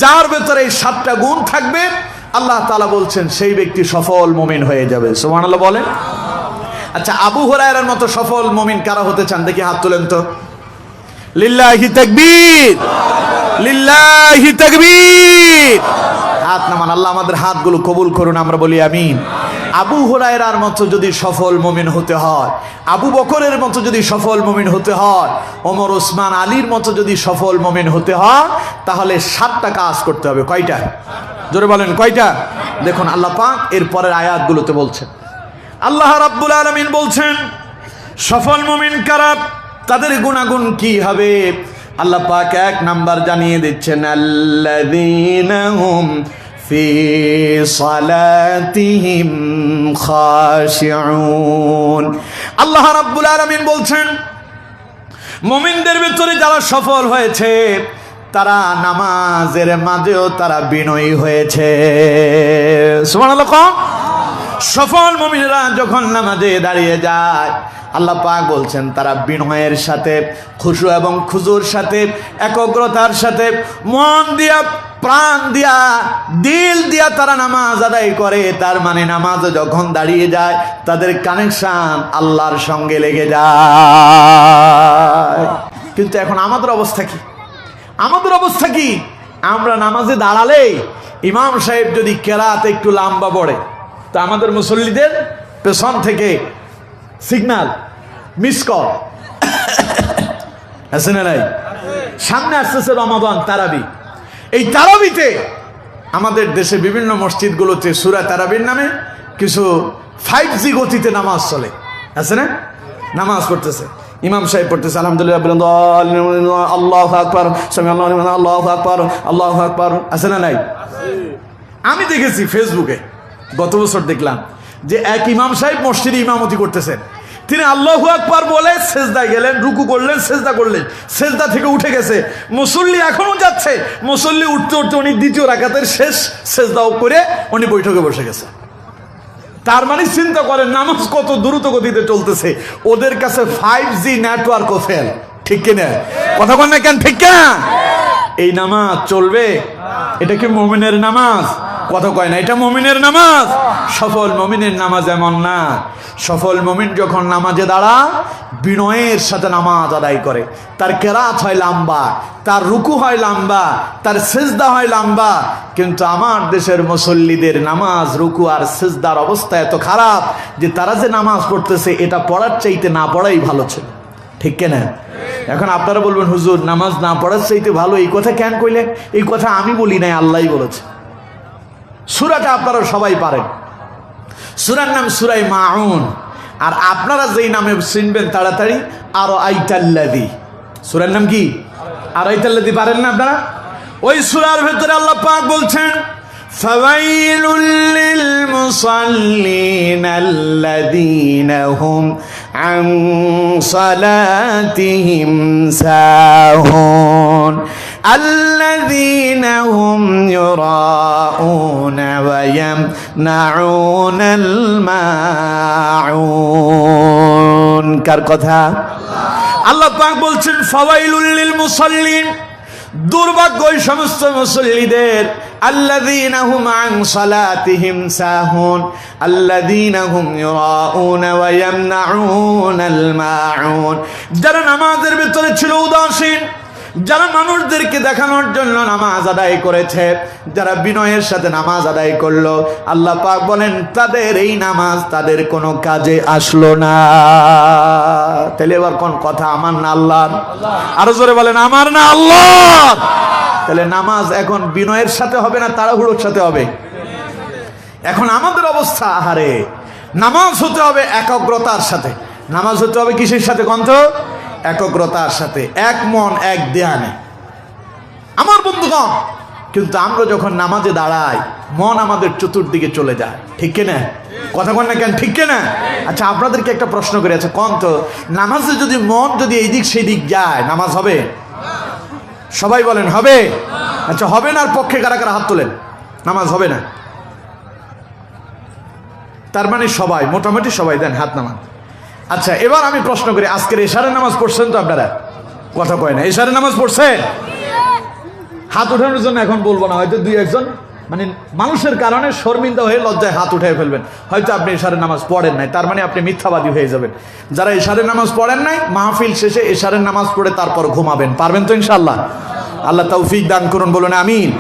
যার ভেতরে এই 7টা গুণ থাকবে আল্লাহ তাআলা বলছেন সেই ব্যক্তি সফল মুমিন হয়ে যাবে। সুবহানাল্লাহ বলেন। আচ্ছা, আবু হুরায়রার মতো সফল মুমিন কারা হতে চান দেখি হাত তোলেন তো। লিল্লাহি তাকবীর, লিল্লাহি তাকবীর। হাত নামান, আল্লাহ আমাদের হাতগুলো কবুল করুন, আমরা বলি আমিন। আবু হুরায়রার মতো যদি সফল মুমিন হতে হয়, আবু বকরের মতো যদি সফল মুমিন হতে হয়, ওমর ওসমান আলীর মতো যদি সফল মুমিন হতে হয়, তাহলে 7টা কাজ করতে হবে। কয়টা? জোরে বলেন কয়টা? দেখুন আল্লাহ পাক এর পরের আয়াতগুলোতে বলছেন। আল্লাহ রাব্বুল আলামিন বলছেন সফল মুমিন কারা, তাদের গুণাগুণ কি হবে। আল্লাহ পাক 1 নাম্বার জানিয়ে দিচ্ছেন, আল্লাযীনা হুম ফি সালাতিহিম খাশিউন। আল্লাহ রাব্বুল আলামিন বলছেন মুমিনদের ভিতরে যারা সফল হয়েছে তারা নামাজের মাঝেও তারা বিনয়ী হয়েছে। সুবহানাল্লাহ। সফল মুমিনরা যখন নামাজে দাঁড়িয়ে যায় আল্লাহ পাক বলছেন তারা বিনয়ের সাথে, খুশু এবং খুজুর সাথে, একগ্রতার সাথে, মন দিয়া, প্রাণ দিয়া, দিল দিয়া তারা নামাজ আদায় করে। তার মানে নামাজে যখন দাঁড়িয়ে যায় তাদের কানেকশন আল্লাহর সঙ্গে লেগে যায়। কিন্তু এখন আমাদের অবস্থা কি? আমাদের অবস্থা কি? আমরা নামাজে দাঁড়ালে ইমাম সাহেব যদি কেরাত একটু লম্বা পড়ে তো আমাদের মুসল্লিদের পেছন থেকে সিগন্যাল, মিস কল আছে না নাই? সামনে আসতেছে রমাদান, তারাবি। এই তারাবিতে আমাদের দেশে বিভিন্ন মসজিদগুলোতে সূরা তারাবির নামে কিছু 5G গতিতে নামাজ চলে, আছে না? নামাজ পড়তেছে, ইমাম সাহেব পড়তেছে আলহামদুলিল্লাহ, আল্লাহু আকবার, সামিআল্লাহু লিমান, আল্লাহু আকবার, আল্লাহু আকবার, আছে না নাই? আমি দেখেছি ফেসবুকে, গত বছর দেখলাম যে এক ইমাম সাহেব মসজিদে ইমামতি করতেছেন, তিনি আল্লাহু আকবার বলে সেজদায় গেলেন, রুকু করলেন, সেজদা করলেন, সেজদা থেকে উঠে গেছে, মুসল্লি এখনো যাচ্ছে, মুসল্লি উঠতে উঠতে উনি দ্বিতীয় রাকাতের শেষ সেজদাও করে উনি বৈঠকে বসে গেছে। তার মানে চিন্তা করেন নামাজ কত দ্রুত গতিতে চলতেছে। ওদের কাছে 5G নেটওয়ার্কও ফেল, ঠিক কিনা? কথা বল না কেন, ঠিক কিনা? এই নামাজ চলবে? এটা কি মুমিনের নামাজ? কথা কয় না, এটা মুমিনের নামাজ। সফল মুমিনের নামাজ এমন না। সফল মুমিন যখন নামাজে দাঁড়ায় বিনয়ের সাথে নামাজ আদায় করে, তার কেরাত হয় লম্বা, তার রুকু হয় লম্বা, তার সিজদা হয় লম্বা। কিন্তু আমার দেশের মুসল্লিদের নামাজ, রুকু আর সিজদার অবস্থা এত খারাপ যে তারা যে নামাজ পড়তেছে এটা পড়ার চাইতে না পড়াই ভালো ছিল, ঠিক কিনা? এখন আপনারা বলবেন হুজুর নামাজ না পড়ার চাইতে ভালো, এই কথা কেন কইলেন? এই কথা আমি বলি নাই, আল্লাহই বলেছে। সূরাটা আপনারা সবাই পারেন, সূরার নাম সূরা মাউন। আর আপনারা যেই নামে চিনবেন তাড়াতাড়ি, আর আইতাল্লাযী। সূরার নাম কি? আর আইতাল্লাযী। পারেন না আপনারা? ওই সূরার ভিতরে আল্লাহ পাক বলছেন ফাওয়াইলুল লিল মুসাল্লিন আল্লাযীনা হুম আন সালাতিহিম সাহুন আল্লাযীনা হুম ইউরাউনা ওয়া ইয়ামনাউনাল মাউন। কার কথা? আল্লাহ পাক বলছেন ফাওয়াইলুল লিল মুসাল্লিন, দুর্ভাগ্য ওই সমস্ত মুসল্লিদের, আল্লাযীনা হুম আন সালাতিহিম সাহুন আল্লাযীনা হুম ইউরাউনা ওয়া ইয়ামনাউনাল মাউন, যারা নামাজের ভিতরে ছিল উদাসীন, যারা মানুষদেরকে দেখানোর জন্য নামাজ আদায় করেছে, যারা বিনয়ের সাথে নামাজ আদায় করলো, আল্লাহ পাক বলেন তাদের এই নামাজ তাদের কোনো কাজে আসলো না। তাহলে এবার কোন কথা, আমার না আল্লাহর? আরো জোরে বলেন আমার না আল্লাহর? তাহলে নামাজ এখন বিনয়ের সাথে হবে না তাড়াহুড়োর সাথে হবে? এখন আমাদের অবস্থা, আহারে, নামাজ হতে হবে একাগ্রতার সাথে। নামাজ হতে হবে কিসের সাথে কন্ত? একগ্রতার সাথে, এক মন এক ধ্যানে। আমার বন্ধুগণ, কিন্তু আমরা যখন নামাজে দাঁড়াই মন আমাদের চতুর্দিকে চলে যায়, ঠিক কিনা? কথা বল না কেন, ঠিক কিনা? আচ্ছা আপনাদেরকে একটা প্রশ্ন করে আছে, কোন তো নামাজে যদি মন যদি এই দিক সেই দিক যায় নামাজ হবে? সবাই বলেন হবে? আচ্ছা হবে না, আর পক্ষে কারা কারা হাত তোলেন? নামাজ হবে না। তার মানে সবাই, মোটামুটি সবাই দেন হাত নামান। আচ্ছা, এবার আমি প্রশ্ন করি, আজকের এশারের নামাজ পড়ছেন তো আপনারা? কথা কয় না। এশারের নামাজ পড়ছেন? হাত উঠানোর জন্য এখন বলবো না, হয়তো দুই একজন মানে মানুষের কারণে শর্মিন্দা হয়ে লজ্জায় হাত উঠে ফেলবেন। হয়তো আপনি এশারের নামাজ পড়েন নাই, তার মানে আপনি মিথ্যাবাদী হয়ে যাবেন। যারা এশারের নামাজ পড়েন নাই, মাহফিল শেষে এশারের নামাজ পড়ে তারপর ঘুমাবেন। পারবেন তো ইনশাআল্লাহ? আল্লাহ তৌফিক দান করুন, বলুন আমিন।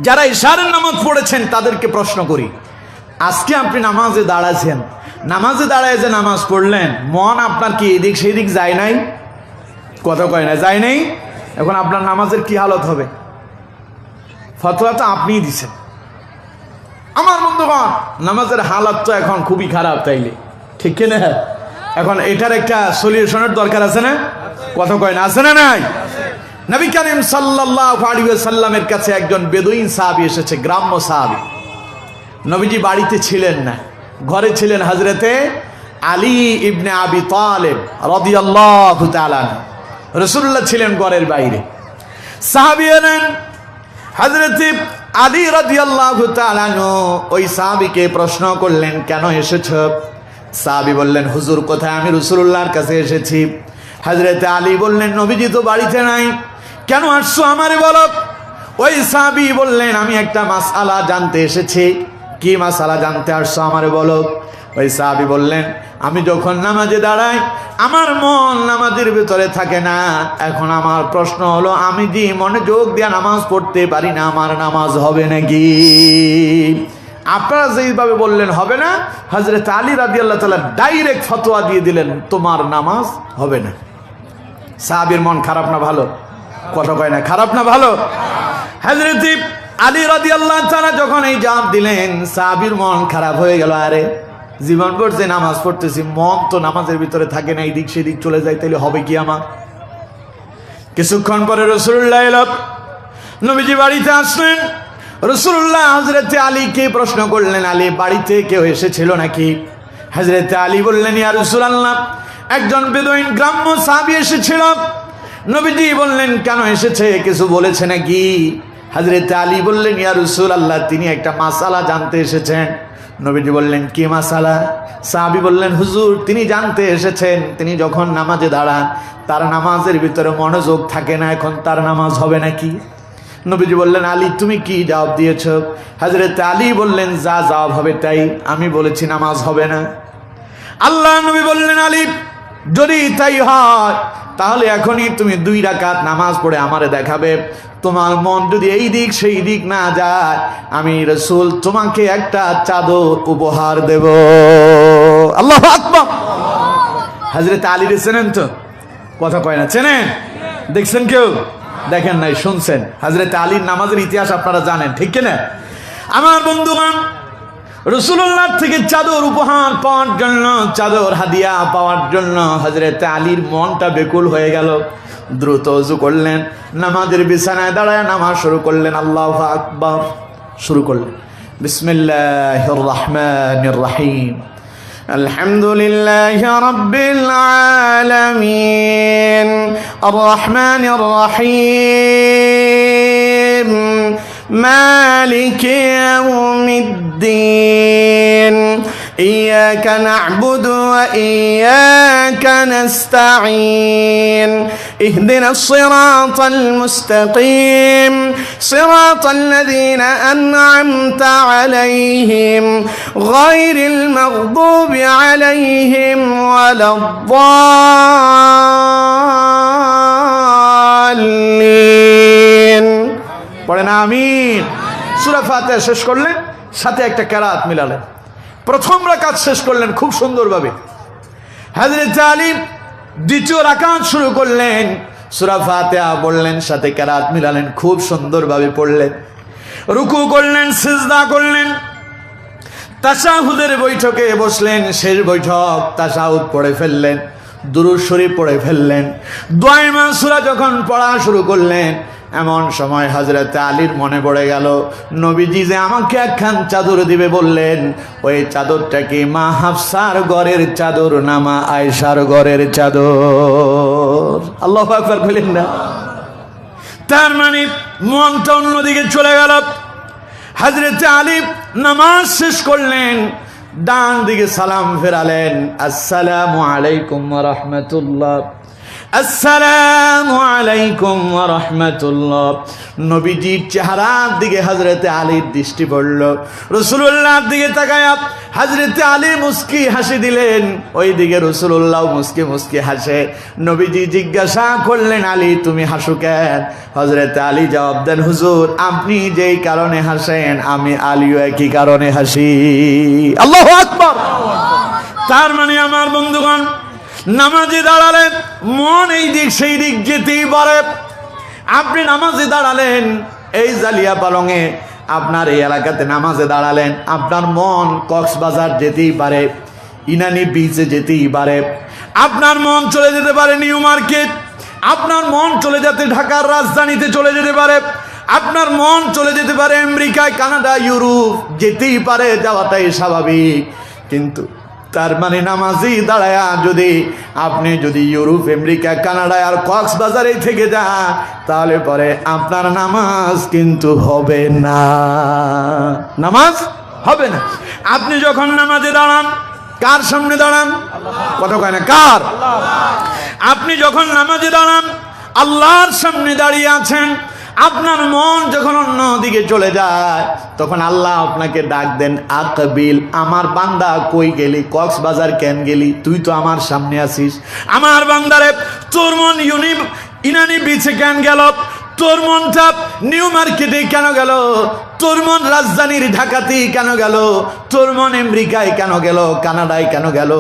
যারা এশারের নামাজ পড়েছেন তাদেরকে প্রশ্ন করি, আজকে আপনি নামাজে দাঁড়াচ্ছেন, নামাজে দাঁড়ায় যে নামাজ পড়লেন, মন আপনার কি এদিক সেদিক যায় নাই? কথা কয় না, যায় নাই? এখন আপনার নামাজের কি হালত হবে? ফতোয়া তো আপনিই দিচ্ছেন। আমার বন্ধুগণ, নামাজের হালাত তো এখন খুবই খারাপ, তাইলে ঠিক কিনা? এখন এটার একটা সলিউশনের দরকার আছে না? কথা কয় না, আছে না নাই? নবী করিম সাল্লাল্লাহু আলাইহি ওয়াসাল্লামের কাছে একজন বেদুইন সাহাবী এসেছে, গ্রাম্য সাহাবী। নবীজি বাড়িতে ছিলেন না, ঘরে ছিলেন হযরতে আলী ইবনে আবি তালেব রাদিয়াল্লাহু তাআলা। রাসূলুল্লাহ ছিলেন ঘরের বাইরে। সাহাবী এলেন, হযরতে আলী রাদিয়াল্লাহু তাআলা ওই সাহাবীকে প্রশ্ন করলেন, কেন এসেছো? সাহাবী বললেন, হুজুর কোথায়? আমি রাসূলুল্লাহর কাছে এসেছি। হযরতে আলী বললেন, নবীজি তো বাড়িতে নাই, কেন আসছো আমারে বলো। ওই সাহাবী বললেন, আমি একটা মাসআলা জানতে এসেছি। কি মাসআলা জানতে আসছো আমারে বলো। ওই সাহাবী বললেন, আমি যখন নামাজে দাঁড়াই আমার মন নামাজের ভিতরে থাকে না। এখন আমার প্রশ্ন হলো, আমি যে মনোযোগ দিয়ে নামাজ পড়তে পারি না, আমার নামাজ হবে নাকি? আপনারা যেইভাবে বললেন হবে না, হযরত আলী রাদিয়াল্লাহু তাআলা ডাইরেক্ট ফতোয়া দিয়ে দিলেন, তোমার নামাজ হবে না। সাহাবীর মন খারাপ না ভালো? কথা কয় না, খারাপ না ভালো? হযরত আলী রাদিয়াল্লাহু তাআলা যখন এই জবাব দিলেন, সাহাবীর মন খারাপ হয়ে গেল। আরে জীবন পড়ছে, নামাজ পড়তেছি, মন তো নামাজের ভিতরে থাকে না, এদিক সেদিক চলে যায়, তাহলে হবে কি আমার? কিছুক্ষণ পরে রাসূলুল্লাহ এলেন, নবীজি বাড়িতে আসলেন। রাসূলুল্লাহ হযরত আলীকে প্রশ্ন করলেন, আলী বাড়িতে কেউ এসেছিল নাকি? হযরত আলী বললেন, ইয়া রাসূলুল্লাহ, একজন বেদুইন গ্রাম্য সাহাবী এসেছিল। নবীজি বললেন, কেন এসেছে, কিছু বলেছে নাকি? হযরত আলী বললেন, ইয়া রাসূলুল্লাহ, তিনি একটা মাসআলা জানতে এসেছেন। নবীজি বললেন, কি মাসআলা? সাহাবী বললেন, হুজুর, তিনি জানতে এসেছেন, তিনি যখন নামাজে দাঁড়ান তার নামাজের ভিতরে মনোযোগ থাকে না, এখন তার নামাজ হবে নাকি? নবীজি বললেন, আলী তুমি কি জবাব দিয়েছ? হযরত আলী বললেন, যা জবাব হবে তাই, আমি বলেছি নামাজ হবে না। আল্লাহ নবী বললেন, আলী যদি তাই হয় তাহলে এখনই তুমি 2 রাকাত নামাজ পড়ে আমারে দেখাবে। তোমার মন যদি এই দিক সেই দিক না যায়, আমি রাসূল তোমাকে একটা চাদর উপহার দেব। আল্লাহু আকবার। হযরত আলী চেনেন তো? কথা কয় না, চেনেন? দেখছেন কেউ? দেখেন নাই, শুনছেন। হযরত আলীর নামাজের ইতিহাস আপনারা জানেন, ঠিক কিনা? আমার বন্ধুগণ, রাসূলুল্লাহ থেকে চাদর উপহার পাওয়ার জন্য, চাদর হাদিয়া পাওয়ার জন্য হযরত আলীর মনটা বেকুল হয়ে গেল। দ্রুত ওযু করলেন, নামাজের বিছানায় দাঁড়ায় নামাজ শুরু করলেন। আল্লাহু আকবার শুরু করলেন, বিসমিল্লাহির রহমানির রহিম, আলহামদুলিল্লাহি রাব্বিল আলামিন, আর রহমানির রহিম, মালিকি ইয়াউমিদ্দিন, إياك نعبد وإياك نستعين، اهدنا الصراط المستقيم، صراط الذين أنعمت عليهم غير المغضوب عليهم ولا الضالين। পড়েন আমিন। সূরা ফাতিহা শেষ করলেন, সাথে একটা কিরাত মিলালেন। প্রথম রাকাত শেষ করলেন খুব সুন্দরভাবে। হযরত আলী দ্বিতীয় রাকাত শুরু করলেন, সূরা ফাতিহা বললেন, সাথে কিরাত মিলালেন, খুব সুন্দরভাবে পড়লেন। রুকু করলেন, সিজদা করলেন, তাশাহুদের বৈঠকে বসলেন, শেষ বৈঠক, তাশাহুদ পড়ে ফেললেন, দুরূদ শরীফ পড়ে ফেললেন। দোয়া সূরা যখন পড়া শুরু করলেন, এমন সময় হযরত আলীর মনে পড়ে গেল, নবীজি যে আমাকে একখান চাদর দিবে বললেন, ওই চাদরটা কি মা হাফসার ঘরের চাদর না মা আয়েশার ঘরের চাদর? আল্লাহু আকবার বলেন না? তার মানে মনটা অন্যদিকে চলে গেল। হযরত আলী নামাজ শেষ করলেন, ডান দিকে সালাম ফেরালেন, আসসালামু আলাইকুম ওয়া রাহমাতুল্লাহ, আসসালামু আলাইকুম ওয়া রাহমাতুল্লাহ। নবীজির চেহারার দিকে হযরতে আলীর দৃষ্টি পড়ল, রাসূলুল্লাহর দিকে তাকায়া হযরতে আলী মুস্কি হাসি দিলেন, ওইদিকে রাসূলুল্লাহ মুস্কি মুস্কি হাসে। নবীজি জিজ্ঞাসা করলেন, আলী তুমি হাসো কেন? হযরতে আলী জবাব দেন, হুজুর আপনি যেই কারণে হাসেন আমি আলীও একই কারণে হাসি। আল্লাহু আকবার। তার মানে আমার বন্ধুগণ, নামাজে দাঁড়ালে মন এই দিক সেই দিক যেতেই পারে। আপনি নামাজে দাঁড়ালেন এই জালিয়া পালংয়ে, আপনার এই এলাকাতে নামাজে দাঁড়ালেন, আপনার মন কক্সবাজার যেতেই পারে, ইনানি বিচে যেতেই পারে, আপনার মন চলে যেতে পারে নিউ মার্কেট, আপনার মন চলে যেতে ঢাকার রাজধানীতে চলে যেতে পারে, আপনার মন চলে যেতে পারে আমেরিকায়, কানাডা, ইউরোপ, যেতেই পারে, যাওয়াটাই স্বাভাবিক। কিন্তু তার মানে নামাজি দাঁড়ায়া আপনি যদি ইউরোপ, আমেরিকা, কানাডায় আর কক্সবাজারে থেকে যান, তাহলে পরে আপনার নামাজ কিন্তু হবে না, নামাজ হবে না। আপনি যখন নামাজে দাঁড়ান কার সামনে দাঁড়ান? কথা কয় না, কার? আপনি যখন নামাজে দাঁড়ান আল্লাহর সামনে দাঁড়িয়ে আছেন। আপনার মন যখন অন্য দিকে চলে যায় তখন আল্লাহ আপনাকে ডাক দেন, আকবিল, আমার বান্দা কই গেলি? কক্সবাজার কেন গেলি? তুই তো আমার সামনে আছিস। আমার বান্দারে, তোর মন ইনানি বিচে কেন গেল? তোর মনটা নিউ মার্কেটে কেন গেল? তোর মন রাজধানীর ঢাকাতে কেন গেল? তোর মন আমেরিকায় কেন গেল? কানাডায় কেন গেল?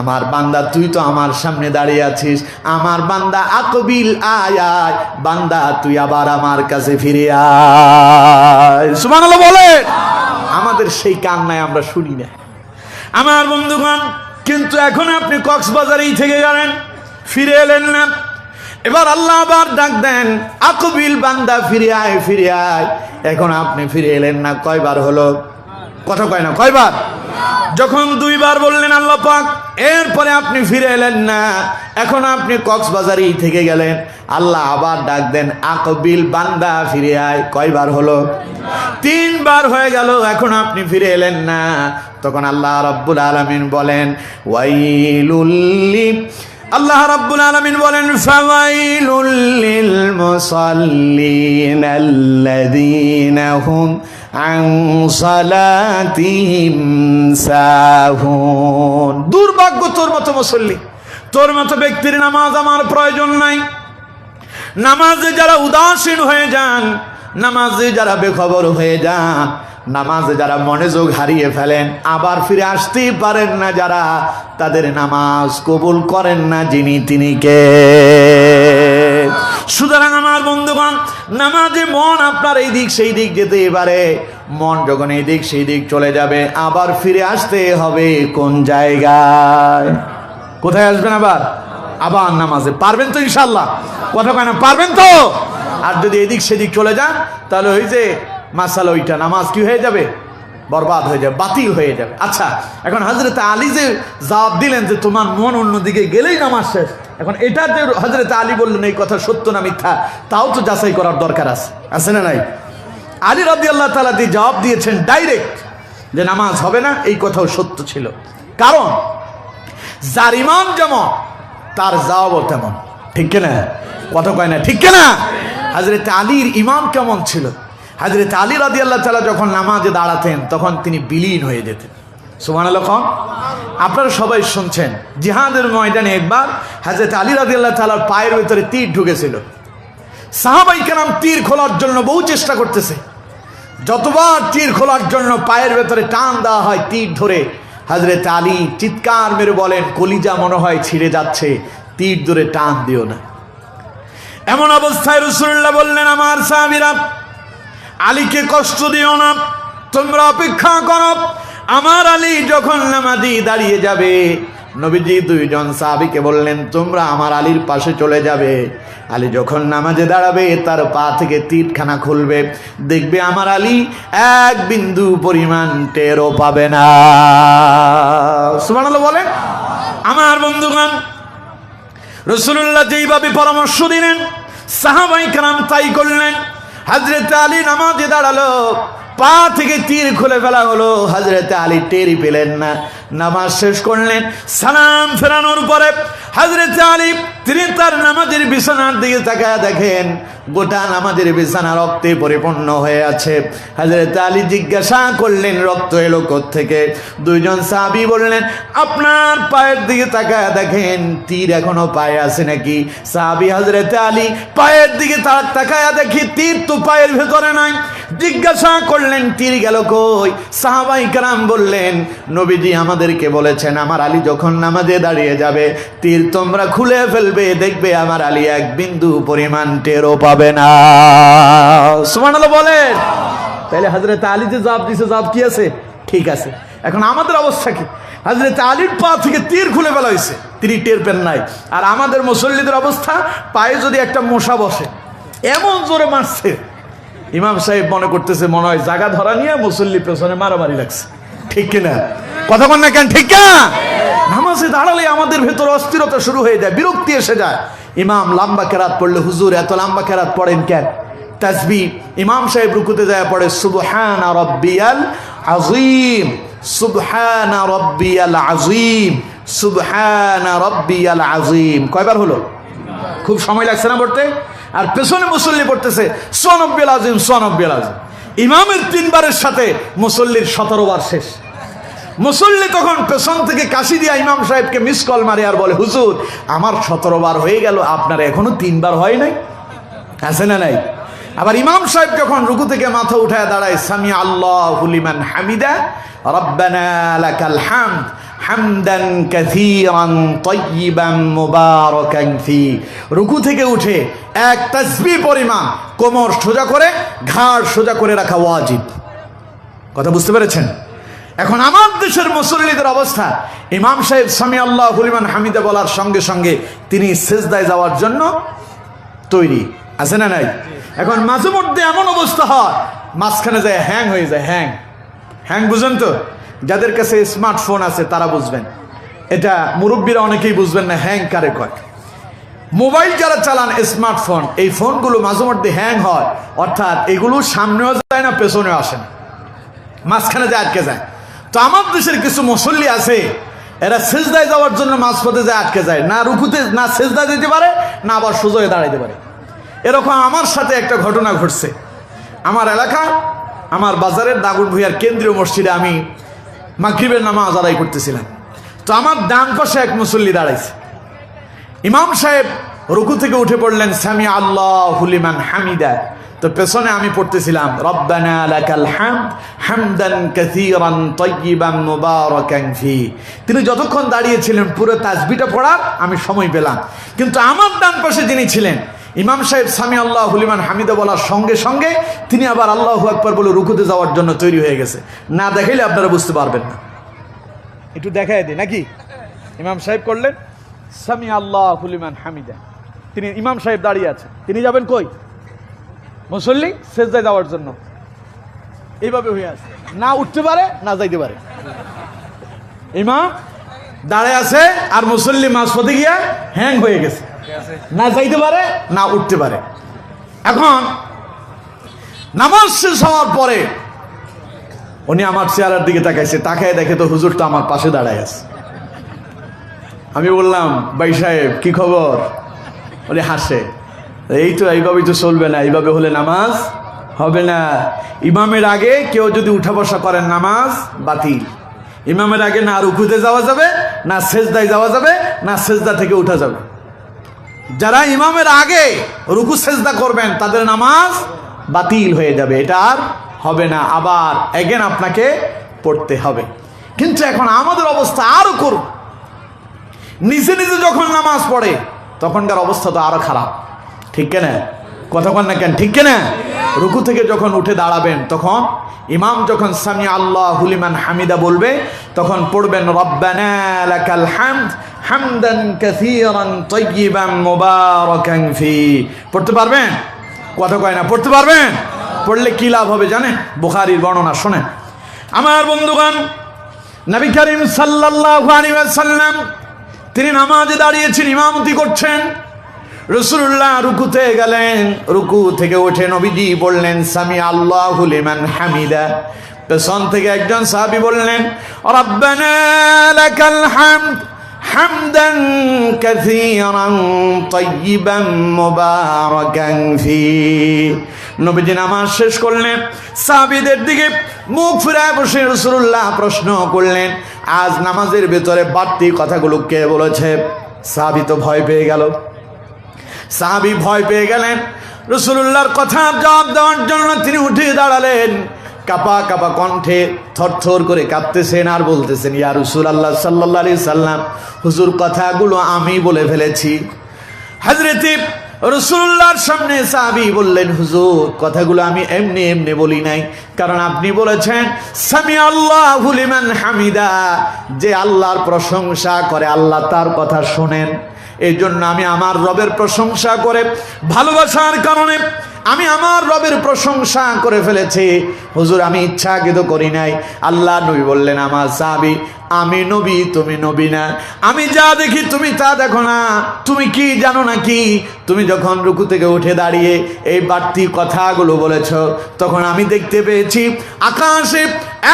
আমার বান্দা তুই তো আমার সামনে দাঁড়িয়ে আছিস। আমার বান্দা আকবিল, আয় আয় বান্দা, তুই আবার আমার কাছে ফিরে আয়। সুবহানাল্লাহ বলে। আমাদের সেই কান্নায় আমরা শুনি না আমার বন্ধুগণ। কিন্তু এখন আপনি কক্সবাজারেই থেকে গেলেন, ফিরে এলেন না। এবার আল্লাহ আবার ডাক দেন, আকবিল বান্দা ফিরে আয়, ফিরে আয়। এখন আপনি ফিরে এলেন না, কয়বার হলো? কথা কয় না, কয়বার? যখন দুইবার বললেন আল্লাহ পাক, এরপরে আপনি ফিরে এলেন না, এখন আপনি কক্সবাজারেই থেকে গেলেন। আল্লাহ আবার ডাক দেন, আকবিল বান্দা ফিরে আয়। কয়বার হলো? তিনবার হয়ে গেল, এখন আপনি ফিরে এলেন না। তখন আল্লাহ রাব্বুল আলামিন বলেন, আল্লাহ রাব্বুল আলামিন বলেন, ফাওয়াইলুল লিল মুসাল্লিন আল্লাযীনা হুম আন সালাতিহিম সাহুন। দুর্ভাগ্য তোর মতো মুসল্লি, তোর মতো ব্যক্তির নামাজ আমার প্রয়োজন নাই। নামাজে যারা উদাসীন হয়ে যান, নামাজে যারা বেখবর হয়ে যান, নামাজে যারা মনোযোগ হারিয়ে ফেলেন, আবার ফিরে আসতেই পারেন না, যারা তাদের নামাজ কবুল করেন না যিনি তিনি কে? সুতরাং আমার বন্ধুগণ, নামাজে মন আপনার এই দিক সেই দিক যেতেই পারে। মন যখন এই দিক সেই দিক চলে যাবে, আবার ফিরে আসতে হবে কোন জায়গায়? কোথায় আসবেন আবার? আবার নামাজে। পারবেন তো ইনশাল্লাহ? কথা কয় না, পারবেন তো? আর যদি এদিক সেদিক চলে যান তাহলে ওই যে মাসালা, ওইটা নামাজ কি হয়ে যাবে? বরবাদ হয়ে যাবে, বাতিল হয়ে যাবে। আচ্ছা, এখন হযরত আলী যে জবাব দিলেন যে তোমার মন অন্যদিকে গেলেই নামাজ শেষ, এখন এটা যে হযরত আলী বললেন এই কথা সত্য না মিথ্যা, তাও তো যাচাই করার দরকার আছে না নাই? আলী রাদিয়াল্লাহু তাআলা দিয়ে জবাব দিয়েছেন ডাইরেক্ট যে নামাজ হবে না, এই কথাও সত্য ছিল। কারণ যার ইমান যেমন তার জবাবও তেমন। ঠিক কিনা? কথা কয় না, ঠিক কিনা? হযরত আলীর ইমান কেমন ছিল? হযরত আলী রাদিয়াল্লাহু তাআলা যখন নামাজে দাঁড়াতেন তখন তিনি বিলীন হয়ে যেতেন। সুবহানাল্লাহ। আপনারা সবাই শুনছেন, জিহাদের ময়দানে একবার হযরত আলী রাদিয়াল্লাহু তাআলার পায়ের ভিতরে তীর ঢুকেছিল। সাহাবায়ে কেরাম তীর খোলার জন্য বহু চেষ্টা করতেছে। যতবার তীর খোলার জন্য পায়ের ভিতরে টান দেওয়া হয় তীর ধরে, হযরত আলী চিৎকার মেরে বলেন, কলিজা মনে হয় ছিঁড়ে যাচ্ছে, তীর ধরে টান দিও না। এমন অবস্থায় রাসূলুল্লাহ বললেন, আমার সাহাবীরা, আলীকে কষ্ট দিও না, তোমরা অপেক্ষা করো, আমার আলী যখন নামাজে দাঁড়িয়ে যাবে। নবীজি দুইজন সাহাবীকে বললেন, তোমরা আমার আলীর পাশে চলে যাবে। আলী যখন নামাজে দাঁড়াবে তার পা থেকে তীরখানা খুলবে, দেখবে আমার আলী এক বিন্দু পরিমাণ টেরও পাবে না। সুবহানাল্লাহ বলেন। আমার বন্ধুগণ, রাসূলুল্লাহ যেইভাবে পরামর্শ দিলেন সাহাবায়ে কেরাম তাই করলেন। হযরত আলী নামাজে দাঁড়ালো, পা থেকে তীর খুলে ফেলা হলো। হযরত আলী টেরই পেলেন না। নামাজ শেষ করলেন, সালাম ফেরানোর পরে হযরত আলী তিনি তার নামাজের বিছানার দিকে তাকায় দেখেন গোটা নামাজের বিছানা রক্তে পরিপূর্ণ হয়ে আছে। হযরত আলী জিজ্ঞাসা করলেন, রক্ত এলো কোত্থেকে? দুইজন সাহাবী বললেন, আপনার পায়ের দিকে তাকায় দেখেন তীর এখনো পায়ে আছে নাকি? সাহাবী হযরত আলী পায়ের দিকে তাকায় দেখি তীর তো পায়ের ভেতরে নাই। জিজ্ঞাসা করলেন, তীর গেল কই? সাহাবাই কেরাম বললেন, নবীজি আমাদেরকে বলেছেন আমার আলী যখন নামাজে দাঁড়িয়ে যাবে তীর তোমরা খুলে ফেলবে, দেখবে আমার আলী এক বিন্দু পরিমাণ টেরও পাবে না। সুবহানাল্লাহ বলেন। তাহলে হযরত আলী যে জবাব দিয়েছে, জবাব কি আছে? ঠিক আছে। এখন আমাদের অবস্থা কি? হযরত আলীর পা থেকে তীর খুলে ফেলা হয়েছে, তিনি টের পেন নাই। আর আমাদের মুসল্লিদের অবস্থা, পায়ে যদি একটা মশা বসে এমন জোরে মারছে, ইমাম সাহেব মনে করতেছে মনে হয় জায়গা ধরা নিয়ে মুসল্লি পেছনে মারামারি লাগছে। ঠিক কিনা? কথা বল না কেন? ঠিক না? নামাজে দাঁড়ালে আমাদের ভেতর অস্থিরতা শুরু হয়ে যায়, বিরক্তি এসে যায়। ইমাম লম্বা কেরাত পড়লে, হুজুর এত লম্বা কেরাত পড়েন কেন? তাসবিহ ইমাম সাহেব রুকুতে যায় পড়ে সুবহানা রাব্বিয়াল আযীম, সুবহানা রাব্বিয়াল আযীম, সুবহানা রাব্বিয়াল আযীম। কয়বার হলো? খুব সময় লাগছে না পড়তে? আর পেছনে মুসল্লি পড়তেছে সুবহানাল্লাহিল আযীম, সুবহানাল্লাহিল আযীম। ইমামের 3 বারের সাথে মুসল্লির 17 বার শেষ। মুসল্লি তখন পেছন থেকে কাশি দিয়া ইমাম সাহেবকে মিস কল মারে আর বলে, হুজুর আমার 17 বার হয়ে গেল, আপনার এখনো 3 বার হয় নাই। আছে না নাই? আবার ইমাম সাহেব যখন রুকু থেকে মাথা উঠায় দাঁড়ায়, সামি আল্লাহু লিমান হামিদা রব্বানা লাকাল হামদ হামদান কাসীরান তাইয়িবান মুবারাকান ফি। রুকু থেকে উঠে এক তাসবিহ পরিমাণ কোমর সোজা করে, ঘাড় সোজা করে রাখা ওয়াজিব। কথা বুঝতে পেরেছেন? এখন আমার দেশের মুসল্লিদের অবস্থা, ইমাম সাহেব সামি আল্লাহু লিমান হামিদা বলার সঙ্গে সঙ্গে তিনি সিজদায় যাওয়ার জন্য তৈরি। আছে না নাই? এখন মাঝে মধ্যে এমন অবস্থা হয় মাঝখানে যায় হ্যাং হয়ে যায়। হ্যাং বুঝেন তো? যাদের কাছে স্মার্টফোন আছে তারা বুঝবেন, এটা মুরব্বীরা অনেকেই বুঝবেন না হ্যাং কারে কয়। মোবাইল যারা চালান স্মার্টফোন, এই ফোনগুলো মাঝে মধ্যে হ্যাং হয়, অর্থাৎ এগুলো সামনেও যায় না পেছনেও আসে না, মাঝখানে যায় আটকে যায়। তো আমার দেশের কিছু মুসল্লি আছে, এরা সিজদায় যাওয়ার জন্য মাঝপথে যায় আটকে যায়, না রুকুতে না সিজদায় যেতে পারে, না আবার সোজা হয়ে দাঁড়াইতে পারে। এরকম আমার সাথে একটা ঘটনা ঘটছে। আমার এলাকা, আমার বাজারের দাগুন ভূঁইয়ার কেন্দ্রীয় মসজিদে আমি মাগরিবের নামাজ আদায় করতেছিলাম। তো আমার ডান পাশে এক মুসল্লি দাঁড়াইছে। ইমাম সাহেব রুকু থেকে উঠে পড়লেন সামি আল্লাহু লিমান হামিদা। তো পেছনে আমি পড়তেছিলাম রব্বানা লাকাল হামদ হামদান কাসীরান তাইয়িবান মুবারাকান ফি। তিনি যতক্ষণ দাঁড়িয়েছিলেন পুরো তাসবিহটা পড়ার আমি সময় পেলাম। কিন্তু আমার ডান পাশে যিনি ছিলেন, ইমাম সাহেব সামি আল্লাহু লিমান হামিদা বলার সঙ্গে সঙ্গে তিনি আবার আল্লাহু আকবার বলে রুকুতে যাওয়ার জন্য তৈরি হয়ে গেছে। না দেখাইলে আপনারা বুঝতে পারবেন না। একটু দেখাই দিই নাকি? ইমাম সাহেব করলেন সামি আল্লাহু লিমান হামিদা, তিনি ইমাম সাহেব দাঁড়িয়ে আছে, তিনি যাবেন কই? মুসল্লি সিজদায় যাওয়ার জন্য। এইভাবে হয়ে আছে, না উঠতে পারে না যাইতে পারে। ইমাম দাঁড়ায় আছে আর মুসল্লি মাঝপথে গিয়া হ্যাং হয়ে গেছে, না যাইতে পারে না উঠতে পারে। এখন নামাজ শেষ হওয়ার পরে উনি আমার চেহারার দিকে তাকাইছে, তাকায় দেখে তো হুজুর তো আমার পাশে দাঁড়ায় আছে। আমি বললাম, ভাই সাহেব কি খবর? বলে হাসে, এই তো এইভাবেই তো চলবে না, এইভাবে হলে নামাজ হবে না। ইমামের আগে কেউ যদি উঠা বসা করেন নামাজ বাতিল। ইমামের আগে না রুকুতে যাওয়া যাবে, না সেজদায় যাওয়া যাবে, না সেজদা থেকে উঠা যাবে। যারা ইমামের আগে রুকু সেজদা করবেন তাদের নামাজ বাতিল হয়ে যাবে, এটা আর হবে না, আবার এগেন আপনাকে পড়তে হবে। কিন্তু এখন আমাদের অবস্থা আরো করুন, নিজে নিজে যখন নামাজ পড়ে তখনকার অবস্থা তো আরো খারাপ। ঠিক কেনা? কথা বল না কেন? ঠিক কেনা? রুকু থেকে যখন উঠে দাঁড়াবেন তখন ইমাম যখন সামি আল্লাহু লিমান হামিদা বলবে তখন পড়বেন রব্বানা লাকাল হামদ হামদান কাসীরান তাইয়িবান মুবারাকান ফি। পড়তে পারবেন? কথা কয় না, পড়তে পারবেন? পড়লে কি লাভ হবে জানেন? বুখারীর বর্ণনা শুনেন। আমার বন্ধুগণ, নবী করিম সাল্লাল্লাহু আলাইহি ওয়াসাল্লাম তিনি নামাজে দাঁড়িয়েছেন, ইমামতি করছেন। রাসূলুল্লাহ রুকুতে গেলেন, রুকু থেকে উঠে নবীজি বললেন সামি আল্লাহু লিমান হামিদা। পেছন থেকে একজন সাহাবী বললেন রব্বানা লাকাল হামদ হামদান কাসীরান তাইয়িবান মুবারাকান ফি। নবীজি নামাজ শেষ করলেন, সাহাবীদের দিকে মুখ ফিরায় বসে রাসূলুল্লাহ প্রশ্ন করলেন, আজ নামাজের ভেতরে বাড়তি কথাগুলো কে বলেছে? সাহাবী তো ভয় পেয়ে গেল। সাহাবী ভয় পেয়ে গেলেন। রাসূলুল্লাহর কথা জবাব দেওয়ার জন্য তিনি উঠে দাঁড়ালেন, কাপা কাপা কণ্ঠে থরথর করে কাঁপতেছেন আর বলতেছেন, ইয়া রাসূলুল্লাহ সাল্লাল্লাহু আলাইহি সাল্লাম, হুজুর কথাগুলো আমি বলে ফেলেছি। হযরতে রাসূলুল্লাহর সামনে সাহাবী বললেন, হুজুর কথাগুলো আমি এমনি এমনি বলি নাই, কারণ আপনি বলেছেন সামি আল্লাহু লিমান হামিদা, যে আল্লাহর প্রশংসা করে আল্লাহ তার কথা শোনেন। এই জন্য আমি আমার রবের প্রশংসা করে ভালোবাসার কারণে আমি আমার রবের প্রশংসা করে ফেলেছি হুজুর, আমি ইচ্ছাকৃত করি নাই। আল্লাহ নবী বললেন, আমার সাহাবী, আমি নবী তুমি নবী না, আমি যা দেখি তুমি তা দেখো না। তুমি কি জানো নাকি, তুমি যখন রুকু থেকে উঠে দাঁড়িয়ে এই বাড়তি কথাগুলো বলেছ, তখন আমি দেখতে পেয়েছি আকাশে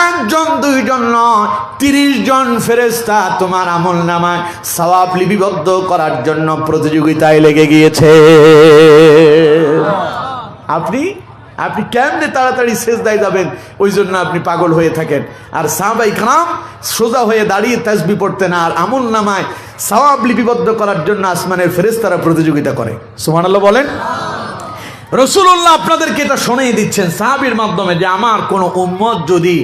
একজন দুইজন নয় 30 জন ফেরেশতা তোমার আমল নামায় সওয়াব লিপিবদ্ধ করার জন্য প্রতিযোগিতায় লেগে গিয়েছে। আপনি আপনি কেমনে তাড়াতাড়ি সেজদায় যাবেন, ওই জন্য আপনি পাগল হয়ে থাকেন। আর সাহাবায়ে কেরাম সোজা হয়ে দাঁড়িয়ে তাসবিহ পড়তেন, আর আমল নামায় সওয়াব লিপিবদ্ধ করার জন্য আসমানের ফেরেশতারা প্রতিযোগিতা করে। সুবহানাল্লাহ বলেন। রাসূলুল্লাহ আপনাদেরকে এটা শুনিয়ে দিচ্ছেন সাহাবীর মাধ্যমে যে আমার কোন উম্মত যদি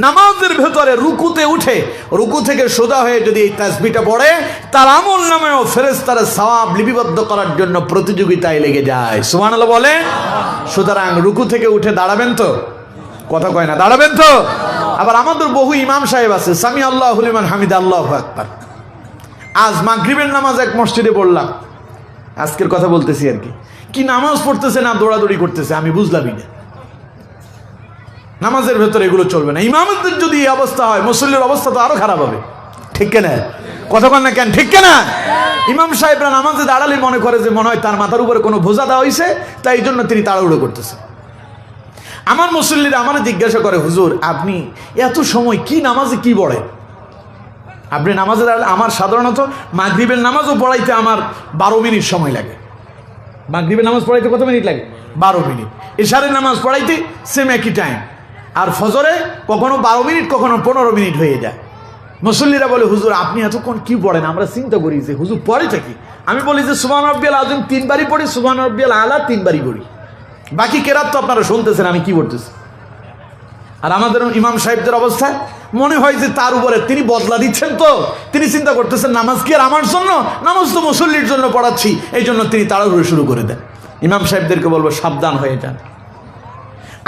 নামাজের ভেতরে রুকুতে উঠে রুকু থেকে সোজা হয়ে যদি এই তাসবিহটা পড়ে, তার আমল নামেও ফেরেশতারা সওয়াব লিপিবদ্ধ করার জন্য প্রতিযোগিতায় লেগে যায়। সুবহানাল্লাহ বলেন। সুতরাং রুকু থেকে উঠে দাঁড়াবেন তো? কথা কয় না, দাঁড়াবেন তো? আবার আমাদের বহু ইমাম সাহেব আছে সামি আল্লাহু লিমান হামিদা আল্লাহু আকবার। আজ মাগরিবের নামাজ এক মসজিদে পড়লাম, আজকের কথা বলতেছি আর কি নামাজ পড়তেছে না দৌড়াদৌড়ি করতেছে, আমি বুঝলামই না। নামাজের ভেতরে এগুলো চলবে না। ইমামদের যদি এই অবস্থা হয়, মুসল্লির অবস্থা তো আরো খারাপ হবে, ঠিক কিনা? কথা বল না কেন, ঠিক কিনা? ইমাম সাহেবরা নামাজে দাঁড়ালে মনে করে যে মনে হয় তার মাথার উপরে কোনো বোঝা দেওয়া হয়েছে, তাই এই জন্য তিনি তাড়াহুড়ো করতেছে। আমার মুসল্লিরা আমার জিজ্ঞাসা করে, হুজুর আপনি এত সময় কি নামাজে কি পড়েন? আপনি নামাজে দাঁড়ালে, আমার সাধারণত মাগরিবের নামাজও পড়াইতে আমার 12 মিনিট সময় লাগে। মাগরিবের নামাজ পড়াইতে কত মিনিট লাগে? 12 মিনিট। এশারের নামাজ পড়াইতে সেম একই টাইম। আর ফজরে কখনো 12 মিনিট, কখনো 15 মিনিট হয়ে যায়। মুসল্লিরা বলে, হুজুর আপনি এতক্ষণ কি পড়েন? আমরা চিন্তা করি যে হুজুর পড়েটা কি। আমি বলি যে সুবহান রাব্বিয়াল আযীম 3 বারই পড়ি, সুবহান রাব্বিয়াল আলা 3 বারই পড়ি। বাকি কেরাত তো আপনারা শুনতেছেন আমি কি পড়তেছি। আর আমাদের ইমাম সাহেবদের অবস্থা মনে হয় যে তার উপরে তিনি বদলা দিচ্ছেন, তো তিনি চিন্তা করতেছেন নামাজ কি আর আমার জন্য? নামাজ তো মুসল্লির জন্য পড়াচ্ছি, এই জন্য তিনি তাড়াহুড়ো শুরু করে দেন। ইমাম সাহেবদেরকে বলবো সাবধান হয়ে যান।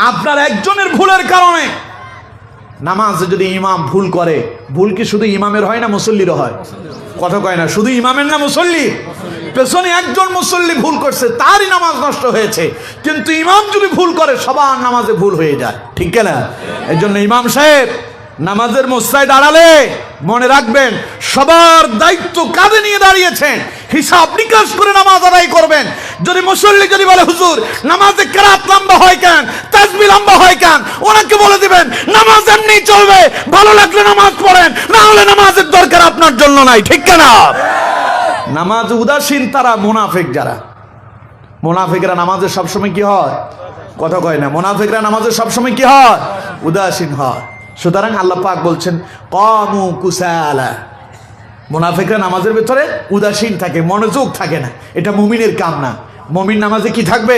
আপনার একজনের ভুলের কারণে নামাজে যদি ইমাম ভুল করে, ভুল কি শুধু ইমামের হয় না মুসল্লিরও হয়? কথা কয় না, শুধু ইমামের না মুসল্লি? পেছনে একজন মুসল্লি ভুল করছে, তারই নামাজ নষ্ট হয়েছে, কিন্তু ইমাম যদি ভুল করে সবার নামাজে ভুল হয়ে যায়, ঠিক না? এই জন্য ইমাম সাহেব নামাজের মসজিদে দাঁড়ালে মনে রাখবেন সবার দায়িত্ব কাঁধে নিয়ে দাঁড়িয়েছেন, হিসাব নিকাশ করে নামাজ আদায় করবেন। যদি মুসল্লি যদি বলে হুজুর নামাজে কেরাত লম্বা হয় কেন, তাসবিহ লম্বা হয় কেন, ওনাকে বলে দিবেন নামাজ এমনি চলবে, ভালো লাগলে নামাজ পড়েন, না হলে নামাজের দরকার আপনার জন্য নাই, ঠিক না? নামাজ উদাসীন তারা মুনাফিক যারা। মুনাফিকরা নামাজের সবসময় কি হয়? কথা কয় না, মুনাফিকরা নামাজের সবসময় কি হয়? উদাসীন হয়। সুতরাং আল্লাহ পাক বলছেন কামু কুসালা, মুনাফিকরা নামাজের ভিতরে উদাসীন থাকে, মনোযোগ থাকে না। এটা মুমিনের কাম না। মুমিন নামাজে কি থাকবে?